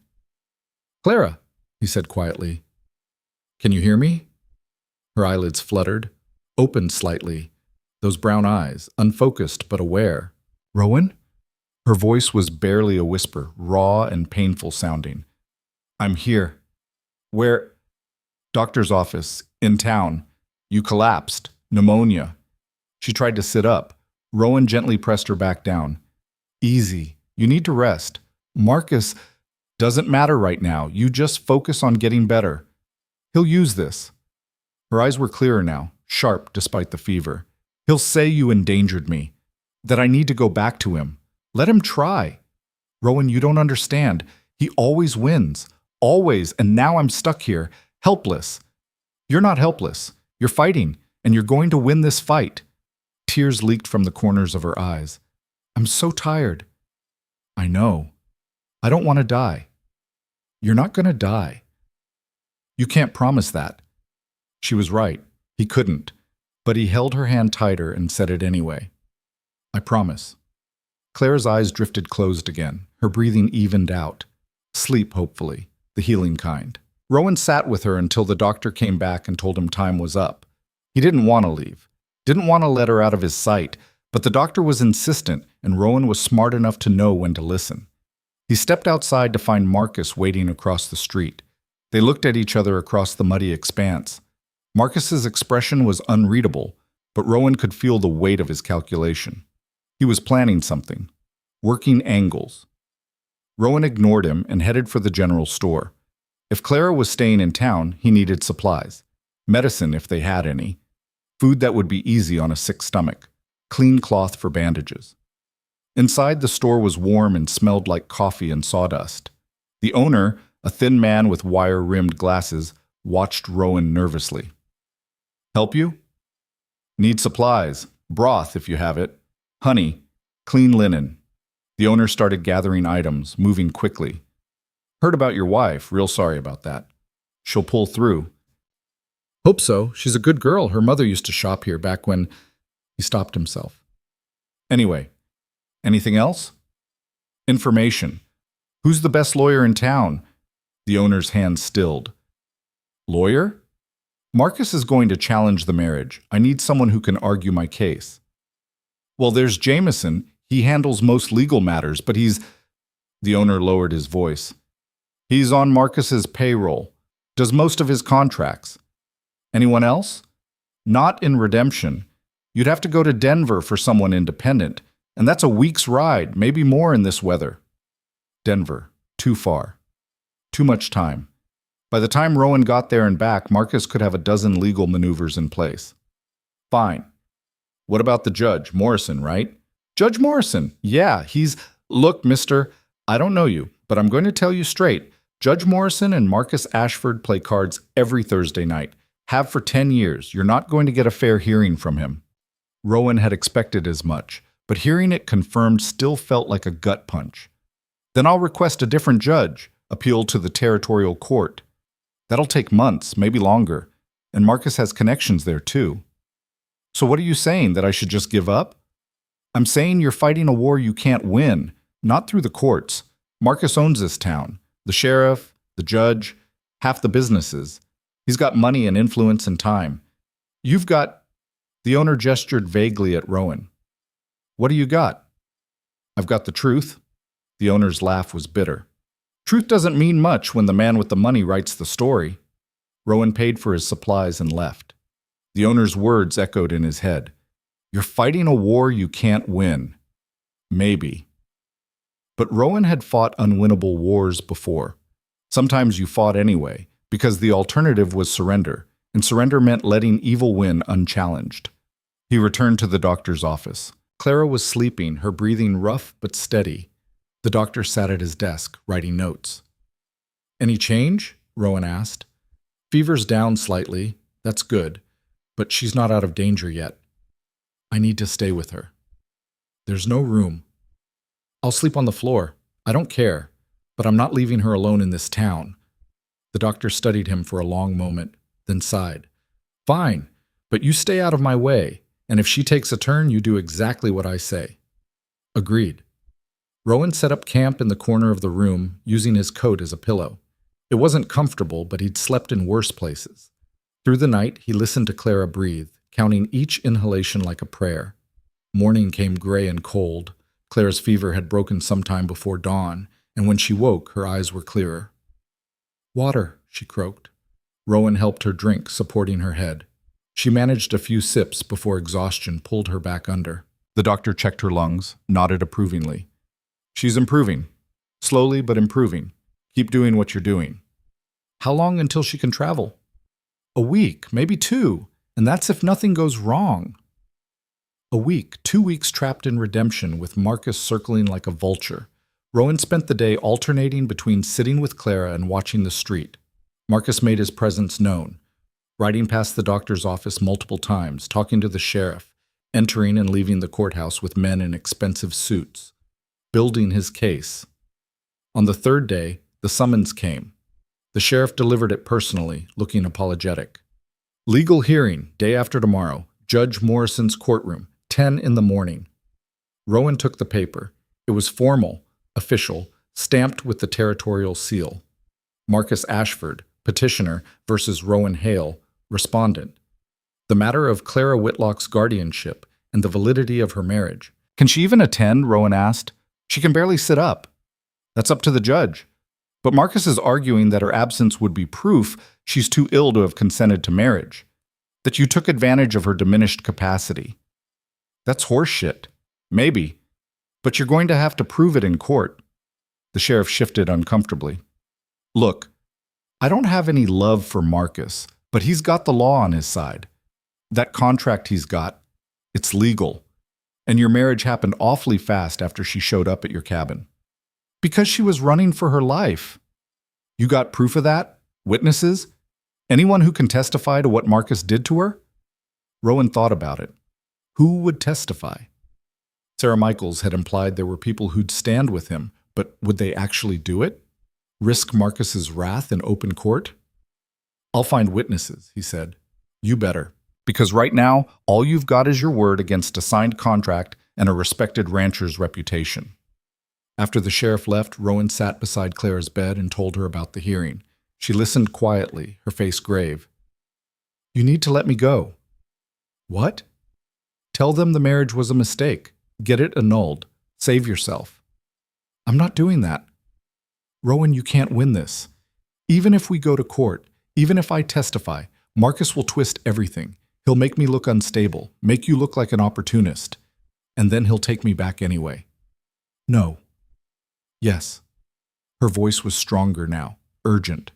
Clara, he said quietly. Can you hear me? Her eyelids fluttered, opened slightly, those brown eyes, unfocused but aware. Rowan? Her voice was barely a whisper, raw and painful sounding. I'm here. Where? Doctor's office, in town. You collapsed. Pneumonia. She tried to sit up. Rowan gently pressed her back down. Easy. You need to rest. Marcus, doesn't matter right now. You just focus on getting better. He'll use this. Her eyes were clearer now, sharp despite the fever. He'll say you endangered me, that I need to go back to him. Let him try. Rowan, you don't understand. He always wins. Always. And now I'm stuck here, helpless. You're not helpless. You're fighting, and you're going to win this fight. Tears leaked from the corners of her eyes. I'm so tired. I know. I don't want to die. You're not going to die. You can't promise that. She was right. He couldn't. But he held her hand tighter and said it anyway. I promise. Claire's eyes drifted closed again. Her breathing evened out. Sleep, hopefully. The healing kind. Rowan sat with her until the doctor came back and told him time was up. He didn't want to leave. Didn't want to let her out of his sight. But the doctor was insistent, and Rowan was smart enough to know when to listen. He stepped outside to find Marcus waiting across the street. They looked at each other across the muddy expanse. Marcus's expression was unreadable, but Rowan could feel the weight of his calculation. He was planning something. Working angles. Rowan ignored him and headed for the general store. If Clara was staying in town, he needed supplies. Medicine, if they had any. Food that would be easy on a sick stomach. Clean cloth for bandages. Inside, the store was warm and smelled like coffee and sawdust. The owner, a thin man with wire-rimmed glasses, watched Rowan nervously. Help you? Need supplies. Broth, if you have it. Honey. Clean linen. The owner started gathering items, moving quickly. Heard about your wife. Real sorry about that. She'll pull through. Hope so. She's a good girl. Her mother used to shop here back when... He stopped himself. Anyway, anything else? Information. Who's the best lawyer in town? The owner's hand stilled. Lawyer? Marcus is going to challenge the marriage. I need someone who can argue my case. Well, there's Jameson. He handles most legal matters, but he's... The owner lowered his voice. He's on Marcus's payroll. Does most of his contracts. Anyone else? Not in redemption. You'd have to go to Denver for someone independent, and that's a week's ride, maybe more in this weather. Denver. Too far. Too much time. By the time Rowan got there and back, Marcus could have a dozen legal maneuvers in place. Fine. What about the judge? Morrison, right? Judge Morrison. Yeah, he's... Look, mister, I don't know you, but I'm going to tell you straight. Judge Morrison and Marcus Ashford play cards every Thursday night. Have for 10 years. You're not going to get a fair hearing from him. Rowan had expected as much, but hearing it confirmed still felt like a gut punch. Then I'll request a different judge, appeal to the territorial court. That'll take months, maybe longer, and Marcus has connections there too. So what are you saying, that I should just give up? I'm saying you're fighting a war you can't win, not through the courts. Marcus owns this town. The sheriff, the judge, half the businesses. He's got money and influence and time. You've got... The owner gestured vaguely at Rowan. What do you got? I've got the truth. The owner's laugh was bitter. Truth doesn't mean much when the man with the money writes the story. Rowan paid for his supplies and left. The owner's words echoed in his head. You're fighting a war you can't win. Maybe. But Rowan had fought unwinnable wars before. Sometimes you fought anyway, because the alternative was surrender, and surrender meant letting evil win unchallenged. He returned to the doctor's office. Clara was sleeping, her breathing rough but steady. The doctor sat at his desk, writing notes. Any change? Rowan asked. Fever's down slightly. That's good. But she's not out of danger yet. I need to stay with her. There's no room. I'll sleep on the floor. I don't care. But I'm not leaving her alone in this town. The doctor studied him for a long moment, then sighed. Fine, but you stay out of my way, and if she takes a turn, you do exactly what I say. Agreed. Rowan set up camp in the corner of the room, using his coat as a pillow. It wasn't comfortable, but he'd slept in worse places. Through the night, he listened to Clara breathe, counting each inhalation like a prayer. Morning came gray and cold. Clara's fever had broken sometime before dawn, and when she woke, her eyes were clearer. Water, she croaked. Rowan helped her drink, supporting her head. She managed a few sips before exhaustion pulled her back under. The doctor checked her lungs, nodded approvingly. She's improving. Slowly, but improving. Keep doing what you're doing. How long until she can travel? A week, maybe 2, and that's if nothing goes wrong. A week, 2 weeks trapped in redemption with Marcus circling like a vulture. Rowan spent the day alternating between sitting with Clara and watching the street. Marcus made his presence known, riding past the doctor's office multiple times, talking to the sheriff, entering and leaving the courthouse with men in expensive suits, building his case. On the 3rd day, the summons came. The sheriff delivered it personally, looking apologetic. Legal hearing, day after tomorrow, Judge Morrison's courtroom, 10 in the morning. Rowan took the paper. It was formal, official, stamped with the territorial seal. Marcus Ashford, petitioner, versus Rowan Hale, respondent. The matter of Clara Whitlock's guardianship and the validity of her marriage. Can she even attend? Rowan asked. She can barely sit up. That's up to the judge. But Marcus is arguing that her absence would be proof she's too ill to have consented to marriage, that you took advantage of her diminished capacity. That's horseshit. Maybe. But you're going to have to prove it in court. The sheriff shifted uncomfortably. Look, I don't have any love for Marcus, but he's got the law on his side. That contract he's got, it's legal. And your marriage happened awfully fast after she showed up at your cabin. Because she was running for her life. You got proof of that? Witnesses? Anyone who can testify to what Marcus did to her? Rowan thought about it. Who would testify? Sarah Michaels had implied there were people who'd stand with him, but would they actually do it? Risk Marcus's wrath in open court? I'll find witnesses, he said. You better. Because right now, all you've got is your word against a signed contract and a respected rancher's reputation. After the sheriff left, Rowan sat beside Clara's bed and told her about the hearing. She listened quietly, her face grave. You need to let me go. What? Tell them the marriage was a mistake. Get it annulled. Save yourself. I'm not doing that. Rowan, you can't win this. Even if we go to court, even if I testify, Marcus will twist everything. He'll make me look unstable, make you look like an opportunist, and then he'll take me back anyway. No. Yes. Her voice was stronger now, urgent.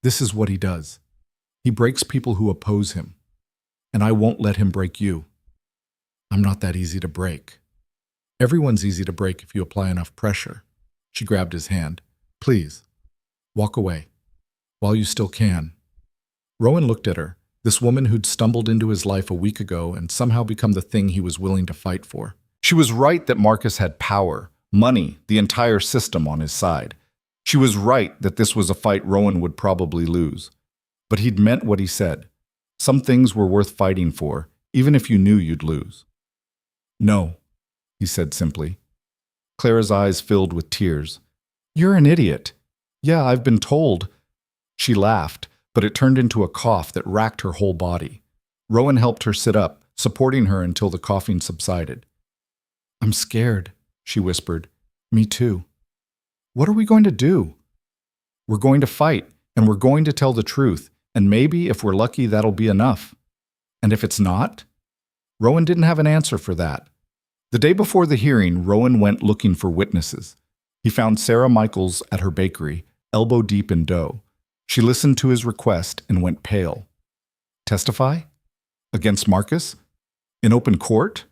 This is what he does. He breaks people who oppose him, and I won't let him break you. I'm not that easy to break. Everyone's easy to break if you apply enough pressure. She grabbed his hand. Please, walk away, while you still can. Rowan looked at her, this woman who'd stumbled into his life a week ago and somehow become the thing he was willing to fight for. She was right that Marcus had power, money, the entire system on his side. She was right that this was a fight Rowan would probably lose. But he'd meant what he said. Some things were worth fighting for, even if you knew you'd lose. No, he said simply. Clara's eyes filled with tears. You're an idiot. Yeah, I've been told. She laughed, but it turned into a cough that racked her whole body. Rowan helped her sit up, supporting her until the coughing subsided. I'm scared, she whispered. Me too. What are we going to do? We're going to fight, and we're going to tell the truth, and maybe, if we're lucky, that'll be enough. And if it's not? Rowan didn't have an answer for that. The day before the hearing, Rowan went looking for witnesses. He found Sarah Michaels at her bakery, elbow deep in dough. She listened to his request and went pale. Testify? Against Marcus? In open court?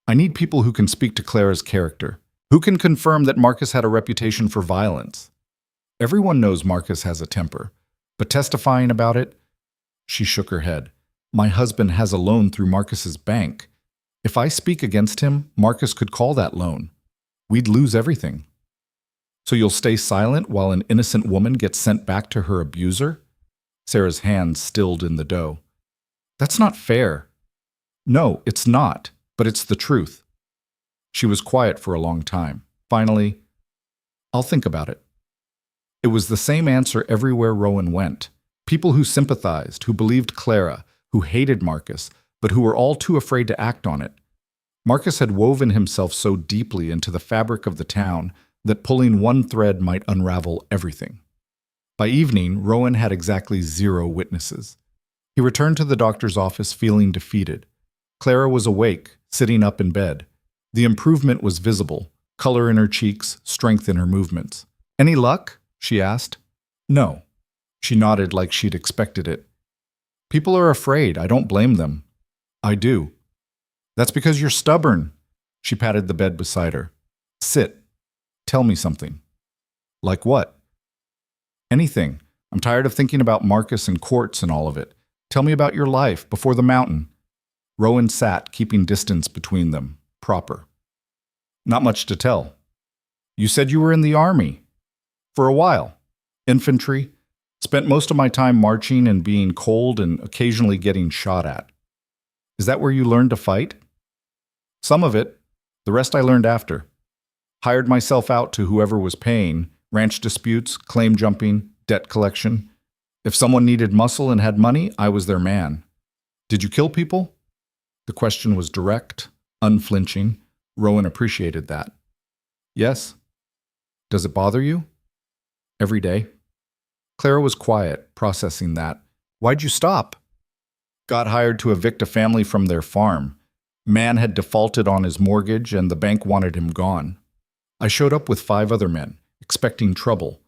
I need people who can speak to Clara's character, who can confirm that Marcus had a reputation for violence. Everyone knows Marcus has a temper, but testifying about it? She shook her head. My husband has a loan through Marcus's bank. If I speak against him, Marcus could call that loan. We'd lose everything. So you'll stay silent while an innocent woman gets sent back to her abuser? Sarah's hands stilled in the dough. That's not fair. No, it's not, but it's the truth. She was quiet for a long time. Finally, I'll think about it. It was the same answer everywhere Rowan went. People who sympathized, who believed Clara, who hated Marcus, but who were all too afraid to act on it. Marcus had woven himself so deeply into the fabric of the town that pulling one thread might unravel everything. By evening, Rowan had exactly 0 witnesses. He returned to the doctor's office feeling defeated. Clara was awake, sitting up in bed. The improvement was visible, color in her cheeks, strength in her movements. Any luck? She asked. No. She nodded like she'd expected it. People are afraid. I don't blame them. I do. That's because you're stubborn. She patted the bed beside her. Sit. Tell me something. Like what? Anything. I'm tired of thinking about Marcus and courts and all of it. Tell me about your life before the mountain. Rowan sat, keeping distance between them. Proper. Not much to tell. You said you were in the army. For a while. Infantry. Spent most of my time marching and being cold and occasionally getting shot at. Is that where you learned to fight? Some of it. The rest I learned after. Hired myself out to whoever was paying, ranch disputes, claim jumping, debt collection. If someone needed muscle and had money, I was their man. Did you kill people? The question was direct, unflinching. Rowan appreciated that. Yes. Does it bother you? Every day. Clara was quiet, processing that. Why'd you stop? Got hired to evict a family from their farm. Man had defaulted on his mortgage and the bank wanted him gone. I showed up with 5 other men, expecting trouble.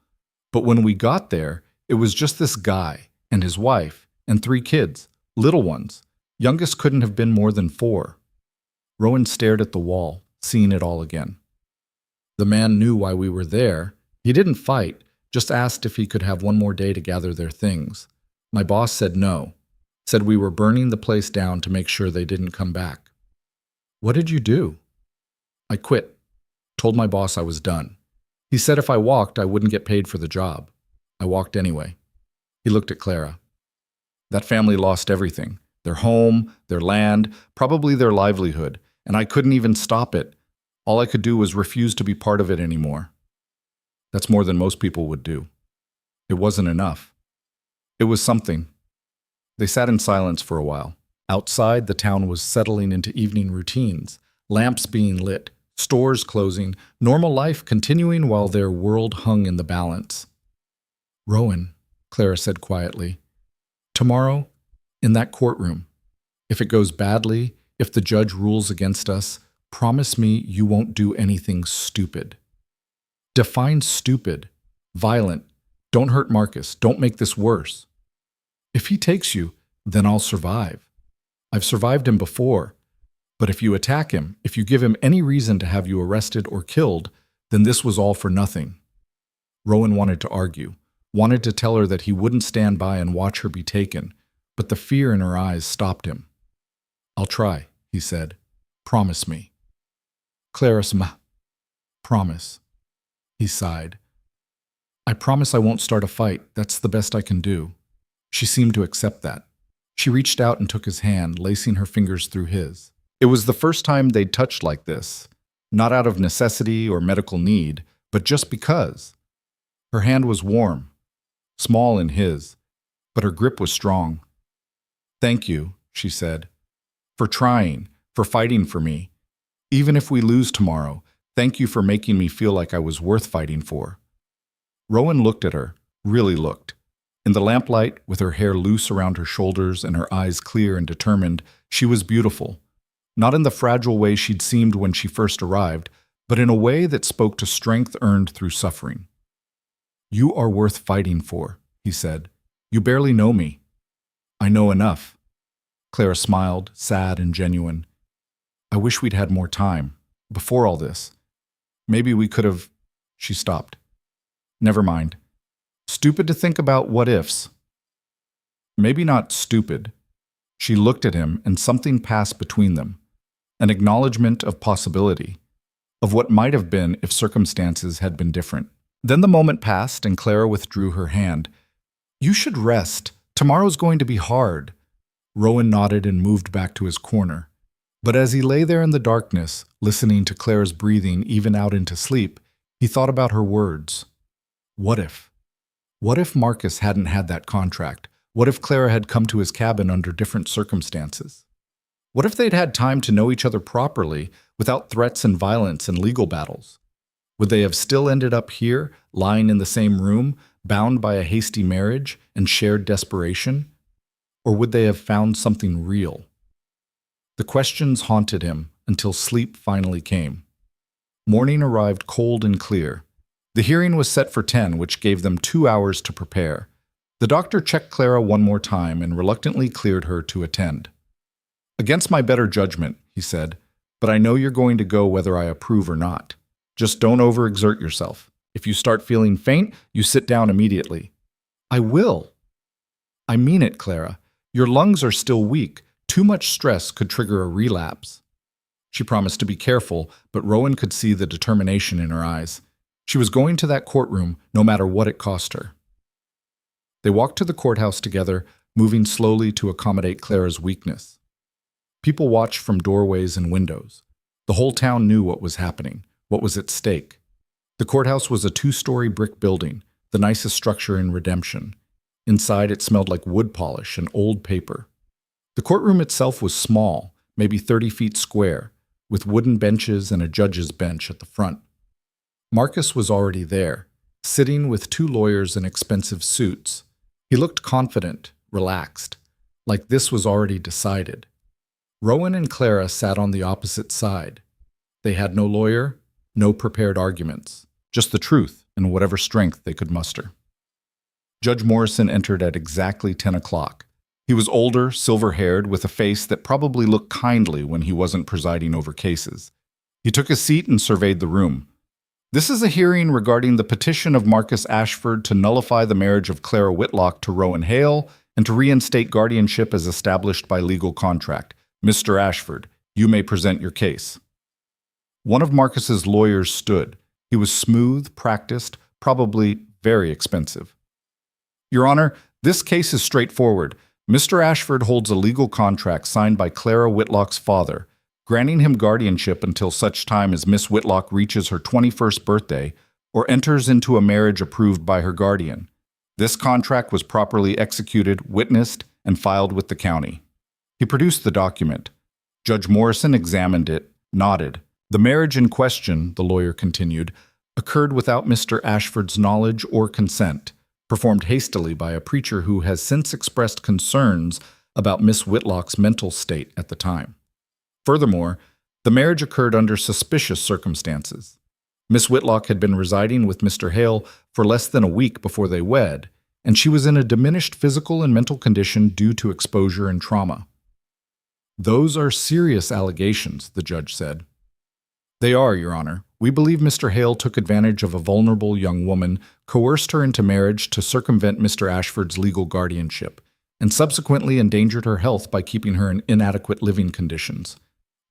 But when we got there, it was just this guy and his wife and 3 kids, little ones. Youngest couldn't have been more than 4. Rowan stared at the wall, seeing it all again. The man knew why we were there. He didn't fight, just asked if he could have one more day to gather their things. My boss said no, said we were burning the place down to make sure they didn't come back. What did you do? I quit. Told my boss I was done. He said if I walked, I wouldn't get paid for the job. I walked anyway. He looked at Clara. That family lost everything. Their home, their land, probably their livelihood, and I couldn't even stop it. All I could do was refuse to be part of it anymore. That's more than most people would do. It wasn't enough. It was something. They sat in silence for a while. Outside, the town was settling into evening routines, lamps being lit, stores closing, normal life continuing while their world hung in the balance. Rowan, Clara said quietly, tomorrow, in that courtroom, if it goes badly, if the judge rules against us, promise me you won't do anything stupid. Define stupid, violent. Don't hurt Marcus. Don't make this worse. If he takes you, then I'll survive. I've survived him before. But if you attack him, if you give him any reason to have you arrested or killed, then this was all for nothing. Rowan wanted to argue, wanted to tell her that he wouldn't stand by and watch her be taken, but the fear in her eyes stopped him. I'll try, he said. Promise me. Clara promise. He sighed. I promise I won't start a fight. That's the best I can do. She seemed to accept that. She reached out and took his hand, lacing her fingers through his. It was the first time they'd touched like this, not out of necessity or medical need, but just because. Her hand was warm, small in his, but her grip was strong. Thank you, she said, for trying, for fighting for me. Even if we lose tomorrow, thank you for making me feel like I was worth fighting for. Rowan looked at her, really looked. In the lamplight, with her hair loose around her shoulders and her eyes clear and determined, she was beautiful. Not in the fragile way she'd seemed when she first arrived, but in a way that spoke to strength earned through suffering. You are worth fighting for, he said. You barely know me. I know enough. Clara smiled, sad and genuine. I wish we'd had more time, before all this. Maybe we could have… She stopped. Never mind. Stupid to think about what ifs. Maybe not stupid. She looked at him and something passed between them. An acknowledgement of possibility, of what might have been if circumstances had been different. Then the moment passed and Clara withdrew her hand. You should rest. Tomorrow's going to be hard. Rowan nodded and moved back to his corner. But as he lay there in the darkness, listening to Clara's breathing even out into sleep, he thought about her words. What if? What if Marcus hadn't had that contract? What if Clara had come to his cabin under different circumstances? What if they'd had time to know each other properly, without threats and violence and legal battles? Would they have still ended up here, lying in the same room, bound by a hasty marriage and shared desperation? Or would they have found something real? The questions haunted him until sleep finally came. Morning arrived cold and clear. The hearing was set for 10, which gave them 2 hours to prepare. The doctor checked Clara one more time and reluctantly cleared her to attend. Against my better judgment, he said, but I know you're going to go whether I approve or not. Just don't overexert yourself. If you start feeling faint, you sit down immediately. I will. I mean it, Clara. Your lungs are still weak. Too much stress could trigger a relapse. She promised to be careful, but Rowan could see the determination in her eyes. She was going to that courtroom no matter what it cost her. They walked to the courthouse together, moving slowly to accommodate Clara's weakness. People watched from doorways and windows. The whole town knew what was happening, what was at stake. The courthouse was a 2-story brick building, the nicest structure in Redemption. Inside it smelled like wood polish and old paper. The courtroom itself was small, maybe 30 feet square, with wooden benches and a judge's bench at the front. Marcus was already there, sitting with 2 lawyers in expensive suits. He looked confident, relaxed, like this was already decided. Rowan and Clara sat on the opposite side. They had no lawyer, no prepared arguments, just the truth and whatever strength they could muster. Judge Morrison entered at exactly 10 o'clock. He was older, silver-haired, with a face that probably looked kindly when he wasn't presiding over cases. He took a seat and surveyed the room. This is a hearing regarding the petition of Marcus Ashford to nullify the marriage of Clara Whitlock to Rowan Hale and to reinstate guardianship as established by legal contract. Mr. Ashford, you may present your case. One of Marcus's lawyers stood. He was smooth, practiced, probably very expensive. Your Honor, this case is straightforward. Mr. Ashford holds a legal contract signed by Clara Whitlock's father, granting him guardianship until such time as Miss Whitlock reaches her 21st birthday or enters into a marriage approved by her guardian. This contract was properly executed, witnessed, and filed with the county. He produced the document. Judge Morrison examined it, nodded. The marriage in question, the lawyer continued, occurred without Mr. Ashford's knowledge or consent, performed hastily by a preacher who has since expressed concerns about Miss Whitlock's mental state at the time. Furthermore, the marriage occurred under suspicious circumstances. Miss Whitlock had been residing with Mr. Hale for less than a week before they wed, and she was in a diminished physical and mental condition due to exposure and trauma. Those are serious allegations, the judge said. They are, Your Honor. We believe Mr. Hale took advantage of a vulnerable young woman, coerced her into marriage to circumvent Mr. Ashford's legal guardianship, and subsequently endangered her health by keeping her in inadequate living conditions.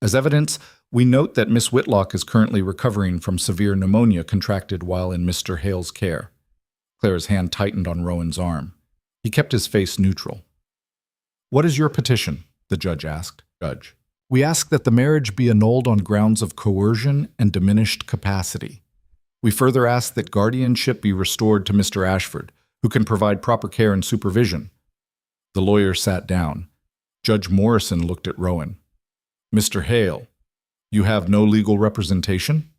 As evidence, We note that Miss Whitlock is currently recovering from severe pneumonia contracted while in Mr. Hale's care. Clara's hand tightened on Rowan's arm. He kept his face neutral. What is your petition? The judge asked. Judge. We ask that the marriage be annulled on grounds of coercion and diminished capacity. We further ask that guardianship be restored to Mr. Ashford, who can provide proper care and supervision. The lawyer sat down. Judge Morrison looked at Rowan. Mr. Hale, you have no legal representation?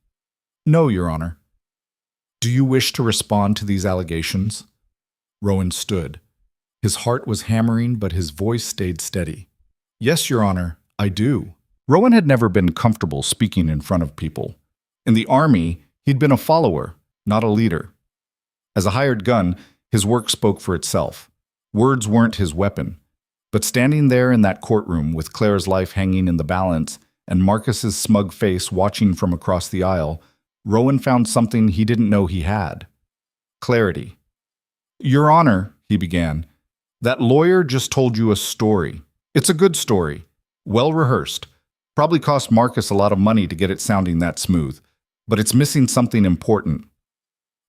No, Your Honor. Do you wish to respond to these allegations? Rowan stood. His heart was hammering, but his voice stayed steady. Yes, Your Honor, I do. Rowan had never been comfortable speaking in front of people. In the Army, he'd been a follower, not a leader. As a hired gun, his work spoke for itself. Words weren't his weapon. But standing there in that courtroom with Clara's life hanging in the balance and Marcus's smug face watching from across the aisle, Rowan found something he didn't know he had. Clarity. Your Honor, he began, that lawyer just told you a story. It's a good story. Well rehearsed. Probably cost Marcus a lot of money to get it sounding that smooth. But it's missing something important.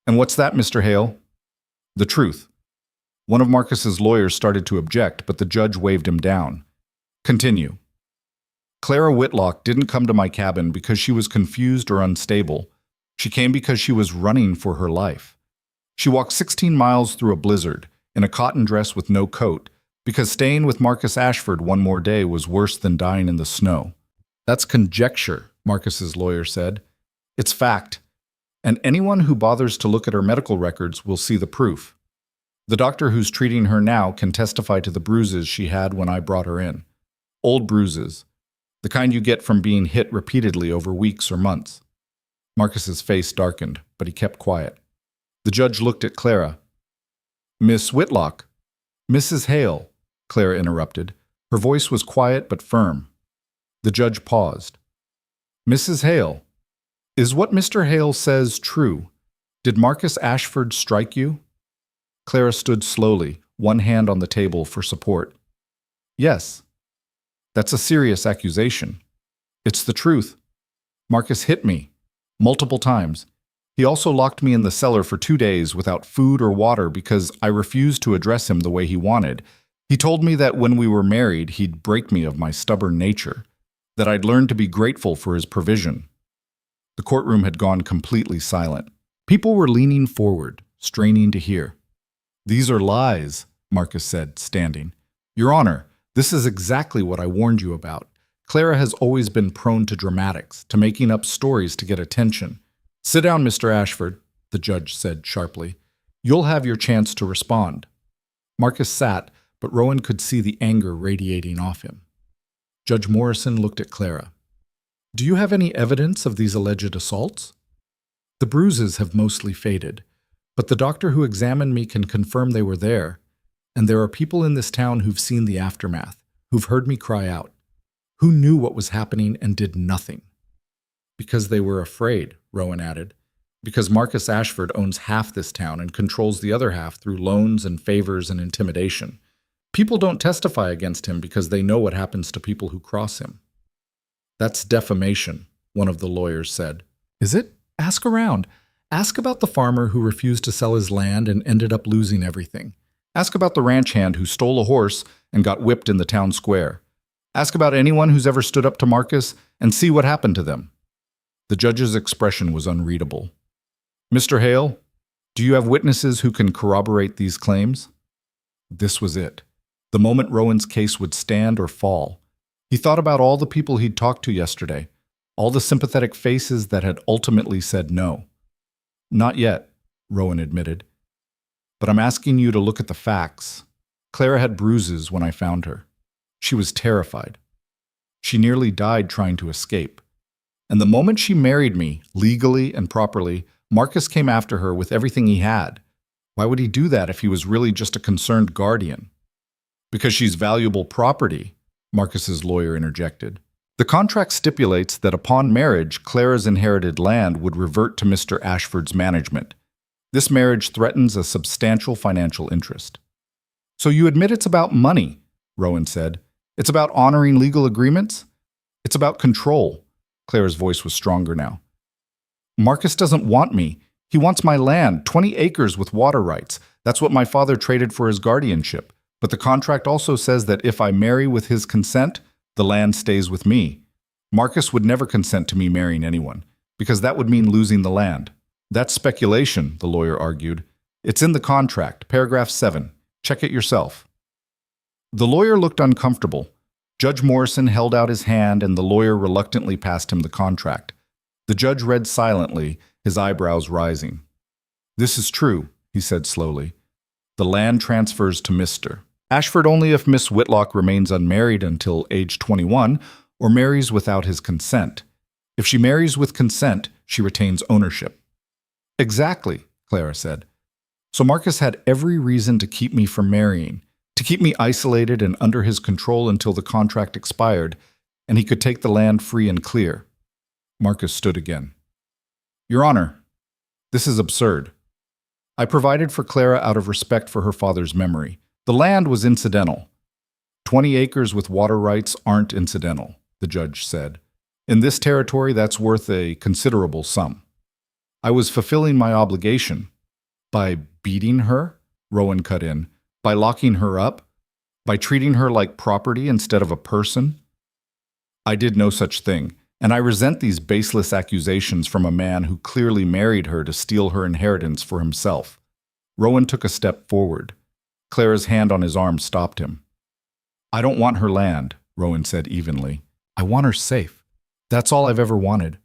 And what's that, Mr. Hale? The truth. One of Marcus's lawyers started to object, but the judge waved him down. Continue. Clara Whitlock didn't come to my cabin because she was confused or unstable. She came because she was running for her life. She walked 16 miles through a blizzard, in a cotton dress with no coat, because staying with Marcus Ashford one more day was worse than dying in the snow. That's conjecture, Marcus's lawyer said. It's fact. And anyone who bothers to look at her medical records will see the proof. The doctor who's treating her now can testify to the bruises she had when I brought her in. Old bruises. The kind you get from being hit repeatedly over weeks or months. Marcus's face darkened, but he kept quiet. The judge looked at Clara. Miss Whitlock. Mrs. Hale, Clara interrupted. Her voice was quiet but firm. The judge paused. Mrs. Hale, is what Mr. Hale says true? Did Marcus Ashford strike you? Clara stood slowly, one hand on the table for support. Yes. That's a serious accusation. It's the truth. Marcus hit me, multiple times. He also locked me in the cellar for 2 days without food or water because I refused to address him the way he wanted. He told me that when we were married, he'd break me of my stubborn nature, that I'd learn to be grateful for his provision. The courtroom had gone completely silent. People were leaning forward, straining to hear. These are lies, Marcus said, standing. Your Honor, this is exactly what I warned you about. Clara has always been prone to dramatics, to making up stories to get attention. Sit down, Mr. Ashford, the judge said sharply. You'll have your chance to respond. Marcus sat, but Rowan could see the anger radiating off him. Judge Morrison looked at Clara. Do you have any evidence of these alleged assaults? The bruises have mostly faded, but the doctor who examined me can confirm they were there, and there are people in this town who've seen the aftermath, who've heard me cry out, who knew what was happening and did nothing. Because they were afraid, Rowan added, because Marcus Ashford owns half this town and controls the other half through loans and favors and intimidation. People don't testify against him because they know what happens to people who cross him. That's defamation, one of the lawyers said. Is it? Ask around. Ask about the farmer who refused to sell his land and ended up losing everything. Ask about the ranch hand who stole a horse and got whipped in the town square. Ask about anyone who's ever stood up to Marcus and see what happened to them. The judge's expression was unreadable. Mr. Hale, do you have witnesses who can corroborate these claims? This was it. The moment Rowan's case would stand or fall. He thought about all the people he'd talked to yesterday, all the sympathetic faces that had ultimately said no. Not yet, Rowan admitted. But I'm asking you to look at the facts. Clara had bruises when I found her. She was terrified. She nearly died trying to escape. And the moment she married me, legally and properly, Marcus came after her with everything he had. Why would he do that if he was really just a concerned guardian? Because she's valuable property, Marcus's lawyer interjected. The contract stipulates that upon marriage, Clara's inherited land would revert to Mr. Ashford's management. This marriage threatens a substantial financial interest. So you admit it's about money, Rowan said. It's about honoring legal agreements? It's about control. Clara's voice was stronger now. Marcus doesn't want me. He wants my land, 20 acres with water rights. That's what my father traded for his guardianship. But the contract also says that if I marry with his consent, the land stays with me. Marcus would never consent to me marrying anyone, because that would mean losing the land. That's speculation, the lawyer argued. It's in the contract, paragraph 7. Check it yourself. The lawyer looked uncomfortable. Judge Morrison held out his hand and the lawyer reluctantly passed him the contract. The judge read silently, his eyebrows rising. This is true, he said slowly. The land transfers to Mr. Ashford only if Miss Whitlock remains unmarried until age 21 or marries without his consent. If she marries with consent, she retains ownership. Exactly, Clara said. So Marcus had every reason to keep me from marrying, to keep me isolated and under his control until the contract expired, and he could take the land free and clear. Marcus stood again. Your Honor, this is absurd. I provided for Clara out of respect for her father's memory. The land was incidental. 20 acres with water rights aren't incidental, the judge said. In this territory, that's worth a considerable sum. I was fulfilling my obligation. By beating her, Rowan cut in. By locking her up? By treating her like property instead of a person? I did no such thing, and I resent these baseless accusations from a man who clearly married her to steal her inheritance for himself. Rowan took a step forward. Clara's hand on his arm stopped him. I don't want her land, Rowan said evenly. I want her safe. That's all I've ever wanted.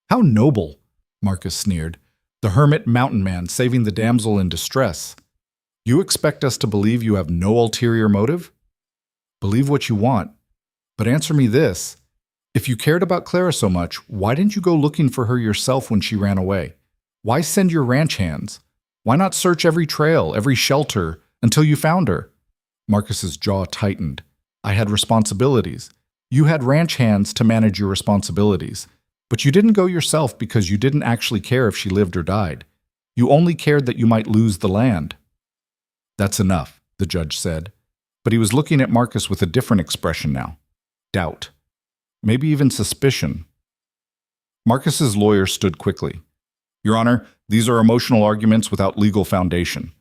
How noble, Marcus sneered. The hermit mountain man saving the damsel in distress. You expect us to believe you have no ulterior motive? Believe what you want. But answer me this. If you cared about Clara so much, why didn't you go looking for her yourself when she ran away? Why send your ranch hands? Why not search every trail, every shelter, until you found her? Marcus's jaw tightened. I had responsibilities. You had ranch hands to manage your responsibilities. But you didn't go yourself because you didn't actually care if she lived or died. You only cared that you might lose the land. That's enough, the judge said. But he was looking at Marcus with a different expression now. Doubt. Maybe even suspicion. Marcus's lawyer stood quickly. Your Honor, these are emotional arguments without legal foundation.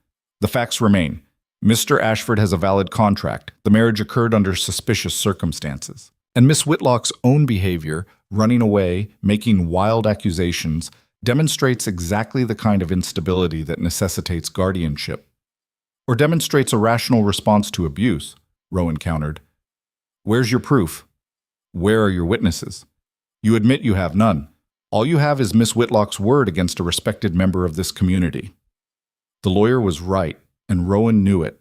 The facts remain. Mr. Ashford has a valid contract. The marriage occurred under suspicious circumstances. And Miss Whitlock's own behavior, running away, making wild accusations, demonstrates exactly the kind of instability that necessitates guardianship. Or demonstrates a rational response to abuse, Rowan countered. Where's your proof? Where are your witnesses? You admit you have none. All you have is Miss Whitlock's word against a respected member of this community. The lawyer was right, and Rowan knew it.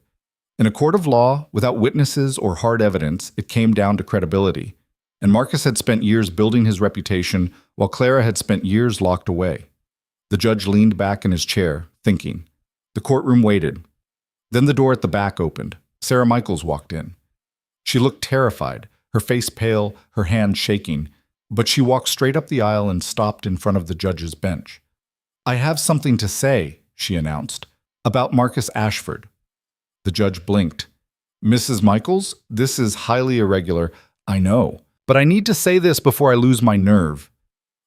In a court of law, without witnesses or hard evidence, it came down to credibility. And Marcus had spent years building his reputation, while Clara had spent years locked away. The judge leaned back in his chair, thinking. The courtroom waited. Then the door at the back opened. Sarah Michaels walked in. She looked terrified, her face pale, her hand shaking, but she walked straight up the aisle and stopped in front of the judge's bench. I have something to say, she announced, about Marcus Ashford. The judge blinked. Mrs. Michaels, this is highly irregular, I know, but I need to say this before I lose my nerve.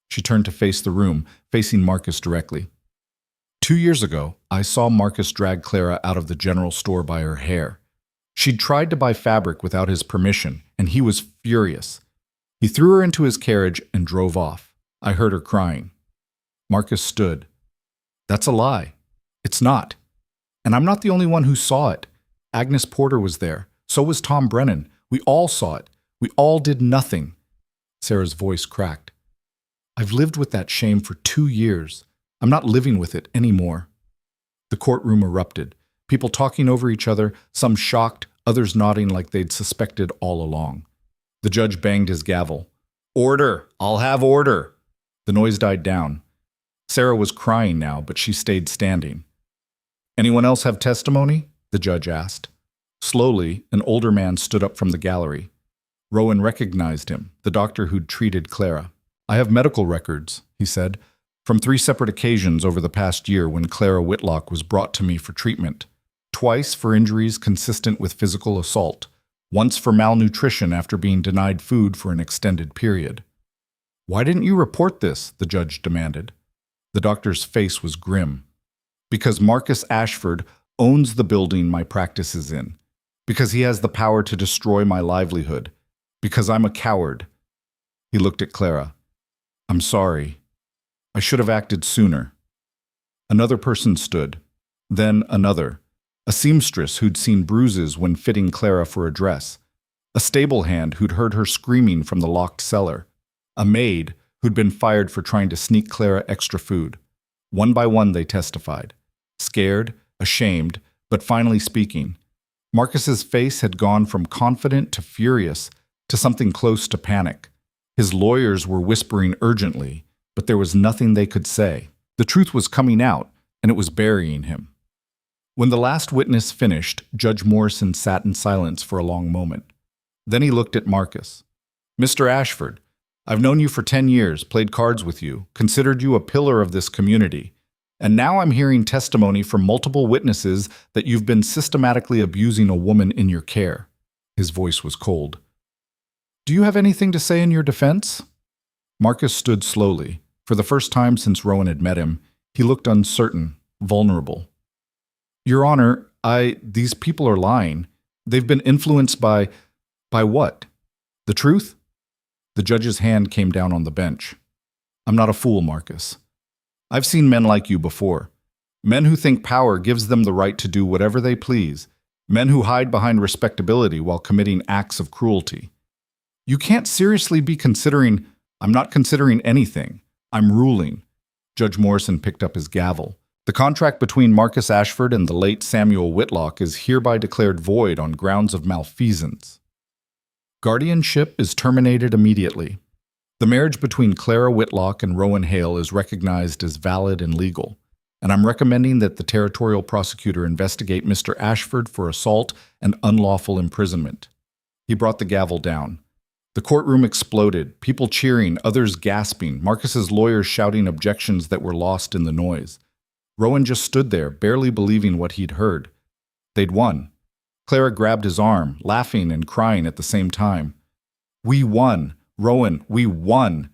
She turned to face the room, facing Marcus directly. 2 years ago, I saw Marcus drag Clara out of the general store by her hair. She'd tried to buy fabric without his permission, and he was furious. He threw her into his carriage and drove off. I heard her crying. Marcus stood. That's a lie. It's not. And I'm not the only one who saw it. Agnes Porter was there. So was Tom Brennan. We all saw it. We all did nothing. Sarah's voice cracked. I've lived with that shame for 2 years. I'm not living with it anymore. The courtroom erupted. People talking over each other, some shocked, others nodding like they'd suspected all along. The judge banged his gavel. Order! I'll have order! The noise died down. Sarah was crying now, but she stayed standing. Anyone else have testimony? The judge asked. Slowly, an older man stood up from the gallery. Rowan recognized him, the doctor who'd treated Clara. I have medical records, he said, from 3 separate occasions over the past year when Clara Whitlock was brought to me for treatment. Twice for injuries consistent with physical assault. Once for malnutrition after being denied food for an extended period. Why didn't you report this? The judge demanded. The doctor's face was grim. Because Marcus Ashford owns the building my practice is in. Because he has the power to destroy my livelihood. Because I'm a coward. He looked at Clara. I'm sorry. I should have acted sooner. Another person stood. Then another. A seamstress who'd seen bruises when fitting Clara for a dress. A stable hand who'd heard her screaming from the locked cellar. A maid who'd been fired for trying to sneak Clara extra food. One by one they testified. Scared, ashamed, but finally speaking. Marcus's face had gone from confident to furious to something close to panic. His lawyers were whispering urgently, but there was nothing they could say. The truth was coming out, and it was burying him. When the last witness finished, Judge Morrison sat in silence for a long moment. Then he looked at Marcus. Mr. Ashford, I've known you for 10 years, played cards with you, considered you a pillar of this community. And now I'm hearing testimony from multiple witnesses that you've been systematically abusing a woman in your care. His voice was cold. Do you have anything to say in your defense? Marcus stood slowly. For the first time since Rowan had met him, he looked uncertain, vulnerable. Your Honor, these people are lying. They've been influenced by what? The truth? The judge's hand came down on the bench. I'm not a fool, Marcus. I've seen men like you before. Men who think power gives them the right to do whatever they please. Men who hide behind respectability while committing acts of cruelty. You can't seriously be considering, I'm not considering anything. I'm ruling. Judge Morrison picked up his gavel. The contract between Marcus Ashford and the late Samuel Whitlock is hereby declared void on grounds of malfeasance. Guardianship is terminated immediately. The marriage between Clara Whitlock and Rowan Hale is recognized as valid and legal, and I'm recommending that the territorial prosecutor investigate Mr. Ashford for assault and unlawful imprisonment. He brought the gavel down. The courtroom exploded, people cheering, others gasping, Marcus's lawyers shouting objections that were lost in the noise. Rowan just stood there, barely believing what he'd heard. They'd won. Clara grabbed his arm, laughing and crying at the same time. We won! Rowan, we won!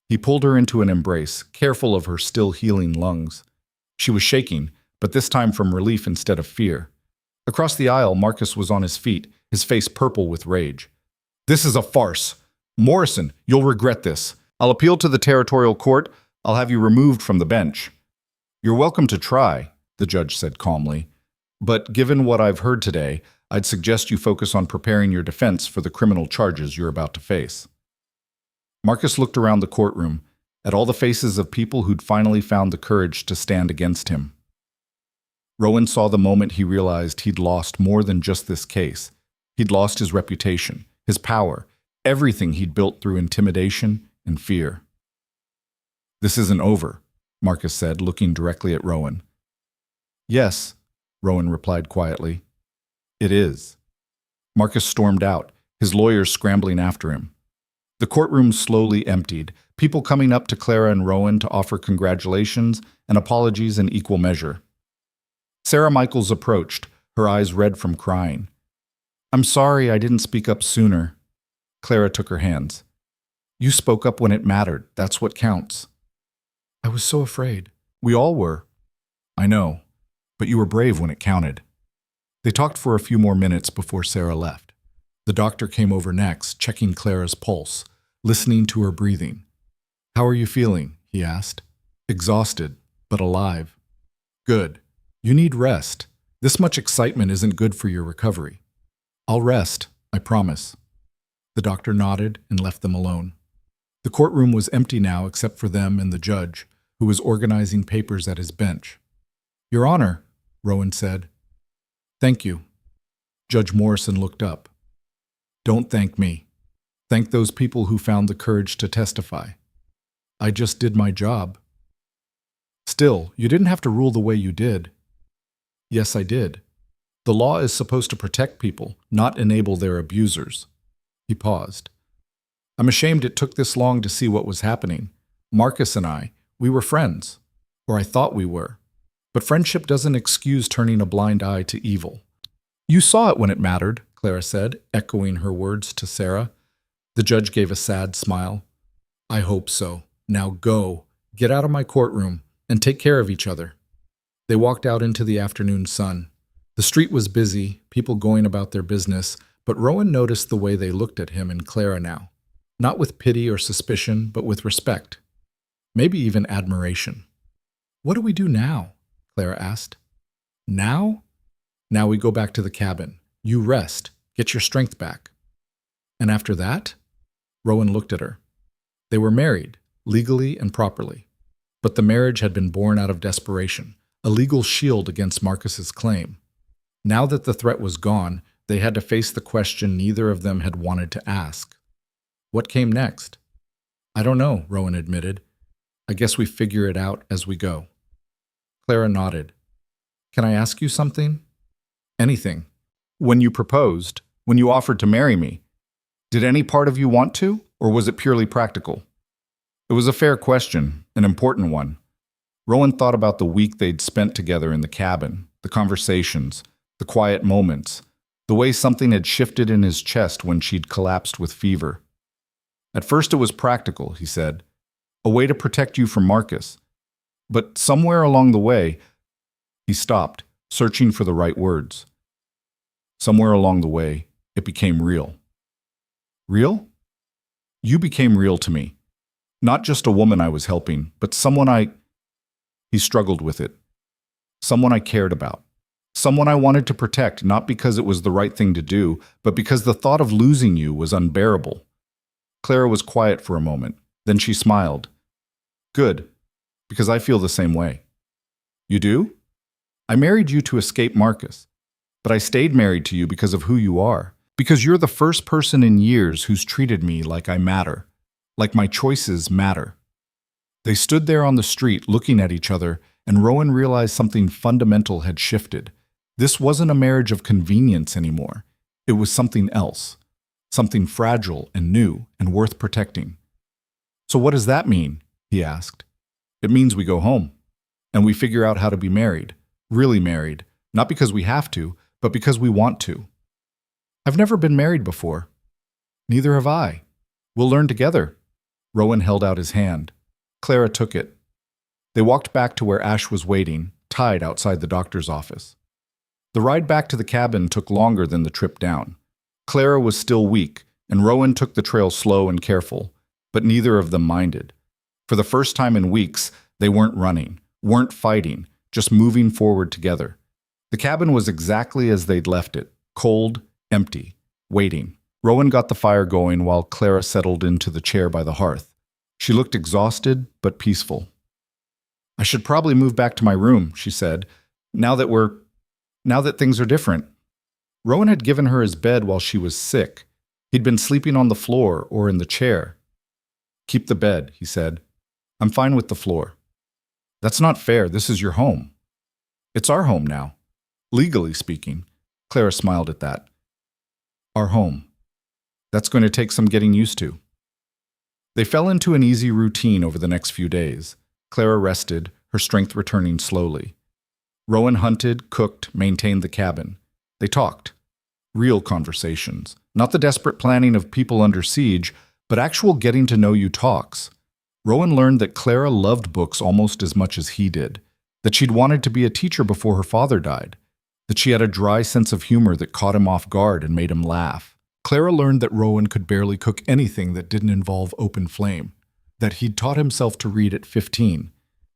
He pulled her into an embrace, careful of her still healing lungs. She was shaking, but this time from relief instead of fear. Across the aisle, Marcus was on his feet, his face purple with rage. This is a farce. Morrison, you'll regret this. I'll appeal to the territorial court. I'll have you removed from the bench. You're welcome to try, the judge said calmly. But given what I've heard today, I'd suggest you focus on preparing your defense for the criminal charges you're about to face. Marcus looked around the courtroom, at all the faces of people who'd finally found the courage to stand against him. Rowan saw the moment he realized he'd lost more than just this case. He'd lost his reputation, his power, everything he'd built through intimidation and fear. This isn't over, Marcus said, looking directly at Rowan. Yes, Rowan replied quietly. It is. Marcus stormed out, his lawyers scrambling after him. The courtroom slowly emptied, people coming up to Clara and Rowan to offer congratulations and apologies in equal measure. Sarah Michaels approached, her eyes red from crying. I'm sorry I didn't speak up sooner. Clara took her hands. You spoke up when it mattered. That's what counts. I was so afraid. We all were. I know, but you were brave when it counted. They talked for a few more minutes before Sarah left. The doctor came over next, checking Clara's pulse, listening to her breathing. How are you feeling? He asked. Exhausted, but alive. Good. You need rest. This much excitement isn't good for your recovery. I'll rest, I promise. The doctor nodded and left them alone. The courtroom was empty now except for them and the judge, who was organizing papers at his bench. Your Honor, Rowan said. Thank you. Judge Morrison looked up. Don't thank me. Thank those people who found the courage to testify. I just did my job. Still, you didn't have to rule the way you did. Yes, I did. The law is supposed to protect people, not enable their abusers. He paused. I'm ashamed it took this long to see what was happening. Marcus and I, we were friends. Or I thought we were. But friendship doesn't excuse turning a blind eye to evil. You saw it when it mattered, Clara said, echoing her words to Sarah. The judge gave a sad smile. I hope so. Now go. Get out of my courtroom and take care of each other. They walked out into the afternoon sun. The street was busy, people going about their business, but Rowan noticed the way they looked at him and Clara now. Not with pity or suspicion, but with respect. Maybe even admiration. What do we do now? Clara asked. Now? Now we go back to the cabin. You rest. Get your strength back. And after that? Rowan looked at her. They were married, legally and properly. But the marriage had been born out of desperation, a legal shield against Marcus's claim. Now that the threat was gone, they had to face the question neither of them had wanted to ask. What came next? I don't know, Rowan admitted. I guess we figure it out as we go. Clara nodded. Can I ask you something? Anything. When you proposed, when you offered to marry me, did any part of you want to, or was it purely practical? It was a fair question, an important one. Rowan thought about the week they'd spent together in the cabin, the conversations, the quiet moments, the way something had shifted in his chest when she'd collapsed with fever. At first it was practical, he said, a way to protect you from Marcus. But somewhere along the way, he stopped, searching for the right words. Somewhere along the way, it became real. Real? You became real to me. Not just a woman I was helping, but someone He struggled with it. Someone I cared about. Someone I wanted to protect, not because it was the right thing to do, but because the thought of losing you was unbearable. Clara was quiet for a moment. Then she smiled. Good, because I feel the same way. You do? I married you to escape Marcus, but I stayed married to you because of who you are, because you're the first person in years who's treated me like I matter, like my choices matter. They stood there on the street looking at each other, and Rowan realized something fundamental had shifted. This wasn't a marriage of convenience anymore. It was something else, something fragile and new and worth protecting. So what does that mean? He asked. It means we go home, and we figure out how to be married, really married, not because we have to, but because we want to. I've never been married before. Neither have I. We'll learn together. Rowan held out his hand. Clara took it. They walked back to where Ash was waiting, tied outside the doctor's office. The ride back to the cabin took longer than the trip down. Clara was still weak, and Rowan took the trail slow and careful, but neither of them minded. For the first time in weeks, they weren't running, weren't fighting, just moving forward together. The cabin was exactly as they'd left it, cold, empty, waiting. Rowan got the fire going while Clara settled into the chair by the hearth. She looked exhausted but peaceful. I should probably move back to my room, she said, now that things are different. Rowan had given her his bed while she was sick. He'd been sleeping on the floor or in the chair. Keep the bed, he said. I'm fine with the floor. That's not fair. This is your home. It's our home now. Legally speaking. Clara smiled at that. Our home. That's going to take some getting used to. They fell into an easy routine over the next few days. Clara rested, her strength returning slowly. Rowan hunted, cooked, maintained the cabin. They talked. Real conversations. Not the desperate planning of people under siege, but actual getting to know you talks. Rowan learned that Clara loved books almost as much as he did, that she'd wanted to be a teacher before her father died, that she had a dry sense of humor that caught him off guard and made him laugh. Clara learned that Rowan could barely cook anything that didn't involve open flame, that he'd taught himself to read at 15,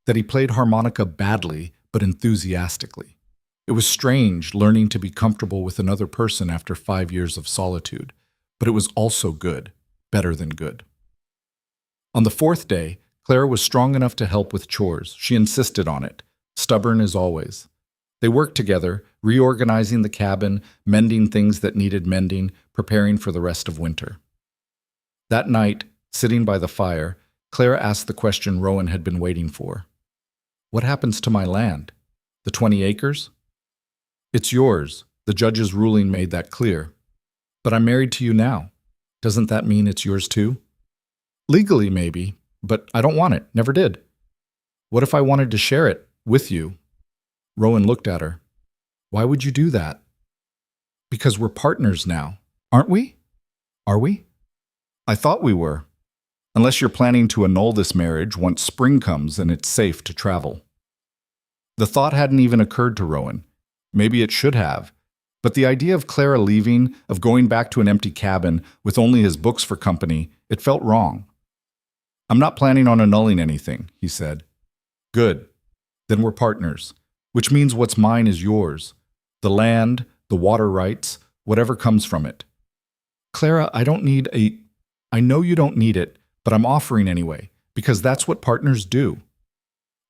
that he played harmonica badly but enthusiastically. It was strange learning to be comfortable with another person after 5 years of solitude, but it was also good, better than good. On the fourth day, Clara was strong enough to help with chores. She insisted on it, stubborn as always. They worked together, reorganizing the cabin, mending things that needed mending, preparing for the rest of winter. That night, sitting by the fire, Clara asked the question Rowan had been waiting for. What happens to my land? The 20 acres? It's yours. The judge's ruling made that clear. But I'm married to you now. Doesn't that mean it's yours too? Legally, maybe, but I don't want it. Never did. What if I wanted to share it with you? Rowan looked at her. Why would you do that? Because we're partners now, aren't we? Are we? I thought we were. Unless you're planning to annul this marriage once spring comes and it's safe to travel. The thought hadn't even occurred to Rowan. Maybe it should have. But the idea of Clara leaving, of going back to an empty cabin with only his books for company, it felt wrong. I'm not planning on annulling anything, he said. Good. Then we're partners, which means what's mine is yours. The land, the water rights, whatever comes from it. Clara, I know you don't need it, but I'm offering anyway, because that's what partners do.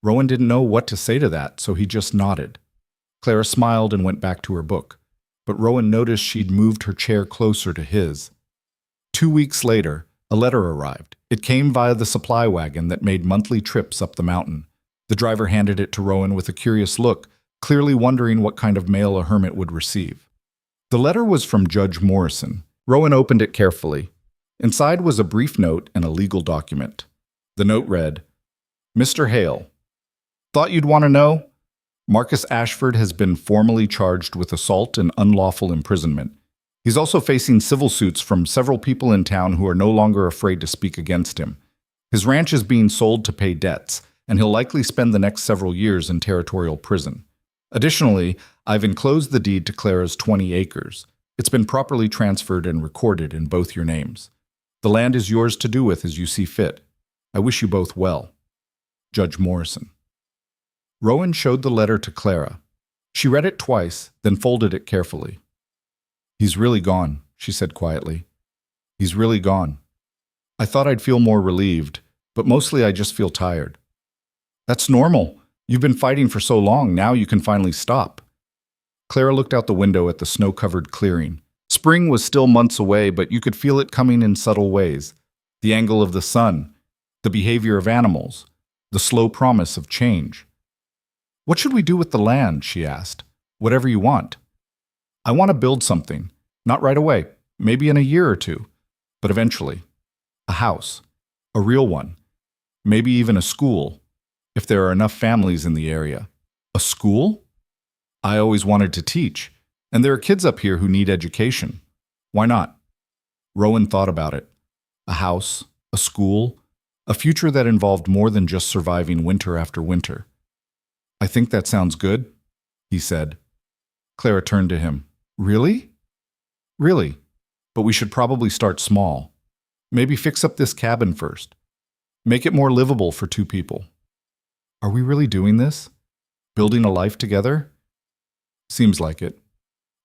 Rowan didn't know what to say to that, so he just nodded. Clara smiled and went back to her book, but Rowan noticed she'd moved her chair closer to his. 2 weeks later, a letter arrived. It came via the supply wagon that made monthly trips up the mountain. The driver handed it to Rowan with a curious look, clearly wondering what kind of mail a hermit would receive. The letter was from Judge Morrison. Rowan opened it carefully. Inside was a brief note and a legal document. The note read, Mr. Hale, thought you'd want to know? Marcus Ashford has been formally charged with assault and unlawful imprisonment. He's also facing civil suits from several people in town who are no longer afraid to speak against him. His ranch is being sold to pay debts, and he'll likely spend the next several years in territorial prison. Additionally, I've enclosed the deed to Clara's 20 acres. It's been properly transferred and recorded in both your names. The land is yours to do with as you see fit. I wish you both well. Judge Morrison. Rowan showed the letter to Clara. She read it twice, then folded it carefully. He's really gone, she said quietly. He's really gone. I thought I'd feel more relieved, but mostly I just feel tired. That's normal. You've been fighting for so long, now you can finally stop. Clara looked out the window at the snow-covered clearing. Spring was still months away, but you could feel it coming in subtle ways. The angle of the sun, the behavior of animals, the slow promise of change. What should we do with the land, she asked. Whatever you want. I want to build something. Not right away, maybe in a year or two, but eventually. A house. A real one. Maybe even a school, if there are enough families in the area. A school? I always wanted to teach, and there are kids up here who need education. Why not? Rowan thought about it. A house, a school, a future that involved more than just surviving winter after winter. I think that sounds good, he said. Clara turned to him. Really? Really, but we should probably start small. Maybe fix up this cabin first. Make it more livable for 2 people. Are we really doing this? Building a life together? Seems like it.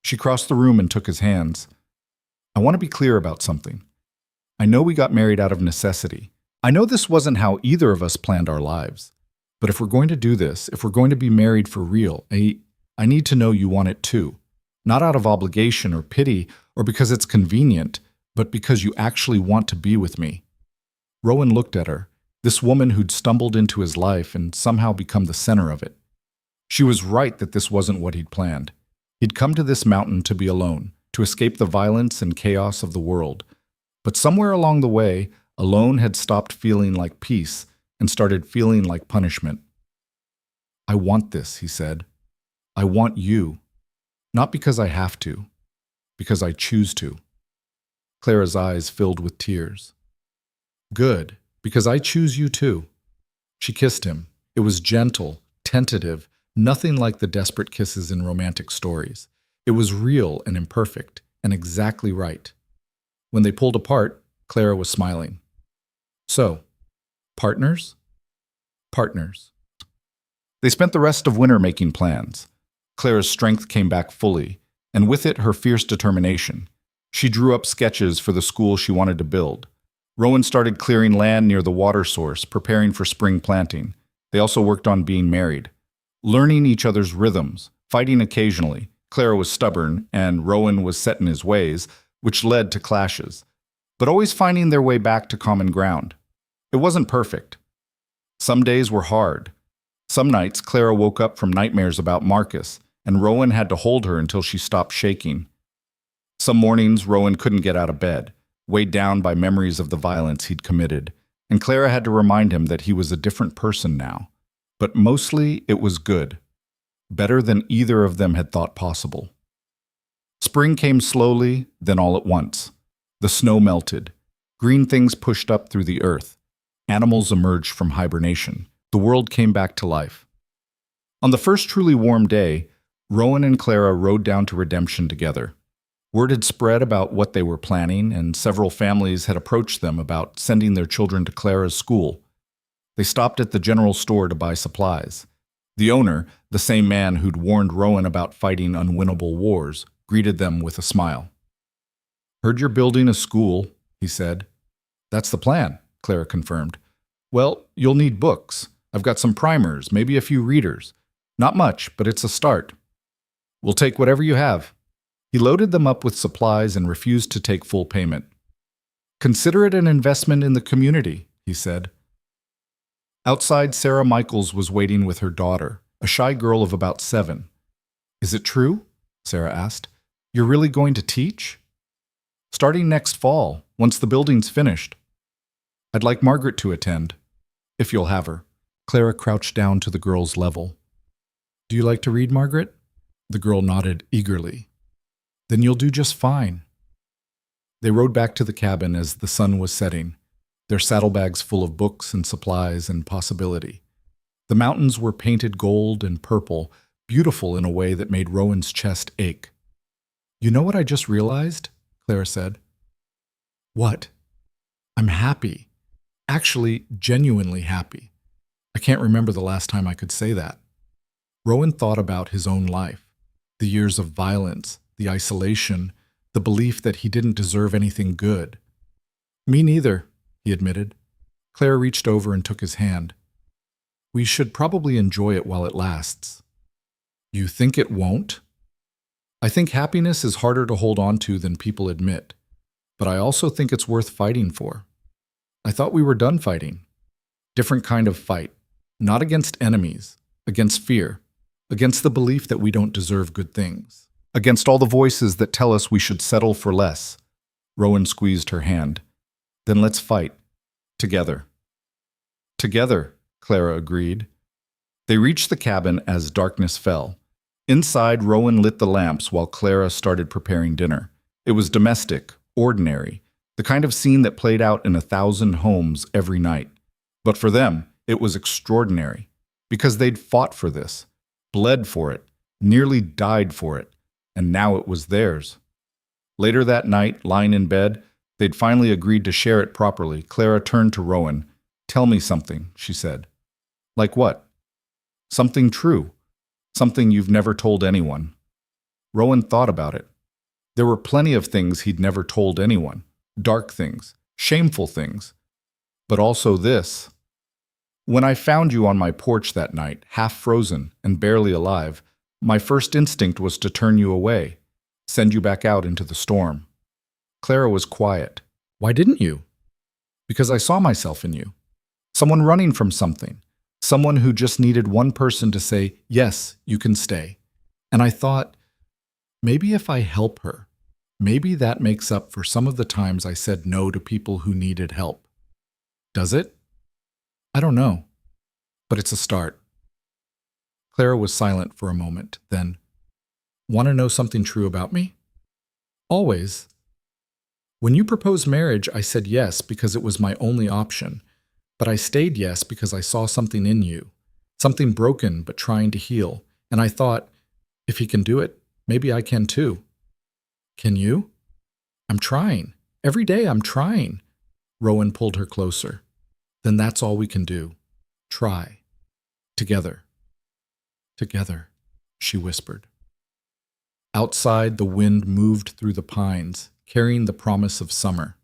She crossed the room and took his hands. I want to be clear about something. I know we got married out of necessity. I know this wasn't how either of us planned our lives. But if we're going to do this, if we're going to be married for real, I need to know you want it too. Not out of obligation or pity or because it's convenient, but because you actually want to be with me. Rowan looked at her, this woman who'd stumbled into his life and somehow become the center of it. She was right that this wasn't what he'd planned. He'd come to this mountain to be alone, to escape the violence and chaos of the world. But somewhere along the way, alone had stopped feeling like peace and started feeling like punishment. I want this, he said. I want you. Not because I have to, because I choose to. Clara's eyes filled with tears. Good, because I choose you too. She kissed him. It was gentle, tentative, nothing like the desperate kisses in romantic stories. It was real and imperfect, and exactly right. When they pulled apart, Clara was smiling. So, partners? Partners. They spent the rest of winter making plans. Clara's strength came back fully, and with it her fierce determination. She drew up sketches for the school she wanted to build. Rowan started clearing land near the water source, preparing for spring planting. They also worked on being married. Learning each other's rhythms, fighting occasionally. Clara was stubborn, and Rowan was set in his ways, which led to clashes, but always finding their way back to common ground. It wasn't perfect. Some days were hard. Some nights, Clara woke up from nightmares about Marcus, and Rowan had to hold her until she stopped shaking. Some mornings, Rowan couldn't get out of bed, weighed down by memories of the violence he'd committed, and Clara had to remind him that he was a different person now. But mostly, it was good. Better than either of them had thought possible. Spring came slowly, then all at once. The snow melted. Green things pushed up through the earth. Animals emerged from hibernation. The world came back to life. On the first truly warm day, Rowan and Clara rode down to Redemption together. Word had spread about what they were planning, and several families had approached them about sending their children to Clara's school. They stopped at the general store to buy supplies. The owner, the same man who'd warned Rowan about fighting unwinnable wars, greeted them with a smile. "Heard you're building a school," he said. "That's the plan," Clara confirmed. "Well, you'll need books. I've got some primers, maybe a few readers. Not much, but it's a start." "We'll take whatever you have." He loaded them up with supplies and refused to take full payment. "Consider it an investment in the community," he said. Outside, Sarah Michaels was waiting with her daughter, a shy girl of about 7. "Is it true?" Sarah asked. "You're really going to teach?" "Starting next fall, once the building's finished." "I'd like Margaret to attend, if you'll have her." Clara crouched down to the girl's level. "Do you like to read, Margaret?" The girl nodded eagerly. "Then you'll do just fine." They rode back to the cabin as the sun was setting, their saddlebags full of books and supplies and possibility. The mountains were painted gold and purple, beautiful in a way that made Rowan's chest ache. "You know what I just realized?" Clara said. "What?" "I'm happy. Actually, genuinely happy. I can't remember the last time I could say that." Rowan thought about his own life, the years of violence, the isolation, the belief that he didn't deserve anything good. "Me neither," he admitted. Clara reached over and took his hand. "We should probably enjoy it while it lasts." "You think it won't?" "I think happiness is harder to hold on to than people admit, but I also think it's worth fighting for. I thought we were done fighting. Different kind of fight, not against enemies, against fear, against the belief that we don't deserve good things, against all the voices that tell us we should settle for less." Rowan squeezed her hand. "Then let's fight. Together." "Together," Clara agreed. They reached the cabin as darkness fell. Inside, Rowan lit the lamps while Clara started preparing dinner. It was domestic, ordinary, the kind of scene that played out in 1,000 homes every night. But for them, it was extraordinary, because they'd fought for this, bled for it, nearly died for it, and now it was theirs. Later that night, lying in bed, they'd finally agreed to share it properly. Clara turned to Rowan. "Tell me something," she said. "Like what?" "Something true. Something you've never told anyone." Rowan thought about it. There were plenty of things he'd never told anyone. Dark things, shameful things. But also this. "When I found you on my porch that night, half frozen and barely alive, my first instinct was to turn you away, send you back out into the storm." Clara was quiet. "Why didn't you?" "Because I saw myself in you. Someone running from something. Someone who just needed one person to say, 'Yes, you can stay.' And I thought, maybe if I help her, maybe that makes up for some of the times I said no to people who needed help. Does it? I don't know. But it's a start." Clara was silent for a moment, then, "Want to know something true about me?" "Always. When you proposed marriage, I said yes because it was my only option. But I stayed yes because I saw something in you, something broken but trying to heal. And I thought, if he can do it, maybe I can too." "Can you?" "I'm trying. Every day I'm trying." Rowan pulled her closer. "Then that's all we can do. Try. Together." "Together," she whispered. Outside, the wind moved through the pines, carrying the promise of summer.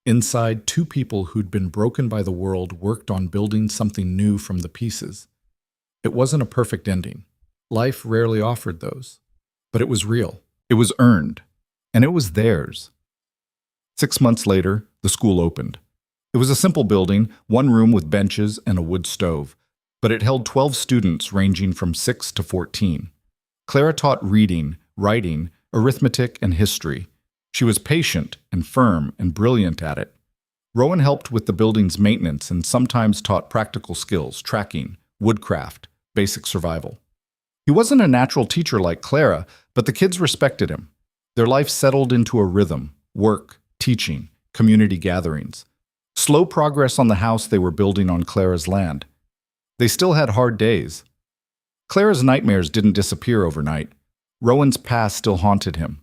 Inside, 2 people who'd been broken by the world worked on building something new from the pieces. It wasn't a perfect ending. Life rarely offered those. But it was real. It was earned. And it was theirs. 6 months later, the school opened. It was a simple building, 1 room with benches and a wood stove. But it held 12 students ranging from 6 to 14. Clara taught reading, writing, arithmetic, and history. She was patient and firm and brilliant at it. Rowan helped with the building's maintenance and sometimes taught practical skills, tracking, woodcraft, basic survival. He wasn't a natural teacher like Clara, but the kids respected him. Their life settled into a rhythm: work, teaching, community gatherings. Slow progress on the house they were building on Clara's land. They still had hard days. Clara's nightmares didn't disappear overnight. Rowan's past still haunted him.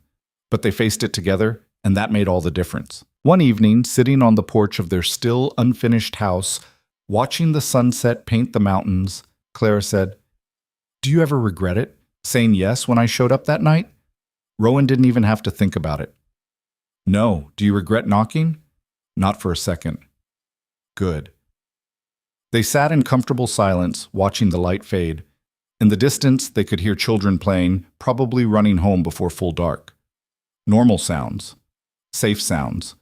But they faced it together, and that made all the difference. One evening, sitting on the porch of their still unfinished house, watching the sunset paint the mountains, Clara said, "Do you ever regret it, saying yes when I showed up that night?" Rowan didn't even have to think about it. "No. Do you regret knocking?" "Not for a second." "Good." They sat in comfortable silence, watching the light fade. In the distance, they could hear children playing, probably running home before full dark. Normal sounds. Safe sounds.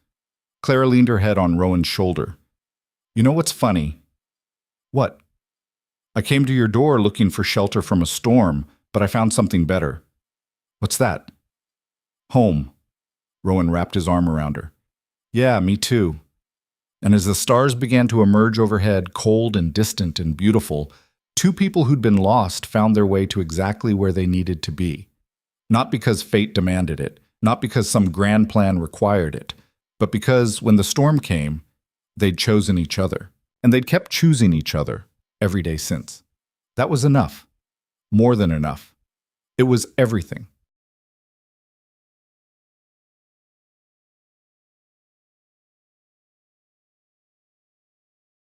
Clara leaned her head on Rowan's shoulder. "You know what's funny?" "What?" "I came to your door looking for shelter from a storm, but I found something better." "What's that?" "Home." Rowan wrapped his arm around her. "Yeah, me too." And as the stars began to emerge overhead, cold and distant and beautiful, two people who'd been lost found their way to exactly where they needed to be. Not because fate demanded it, not because some grand plan required it, but because, when the storm came, they'd chosen each other. And they'd kept choosing each other every day since. That was enough. More than enough. It was everything.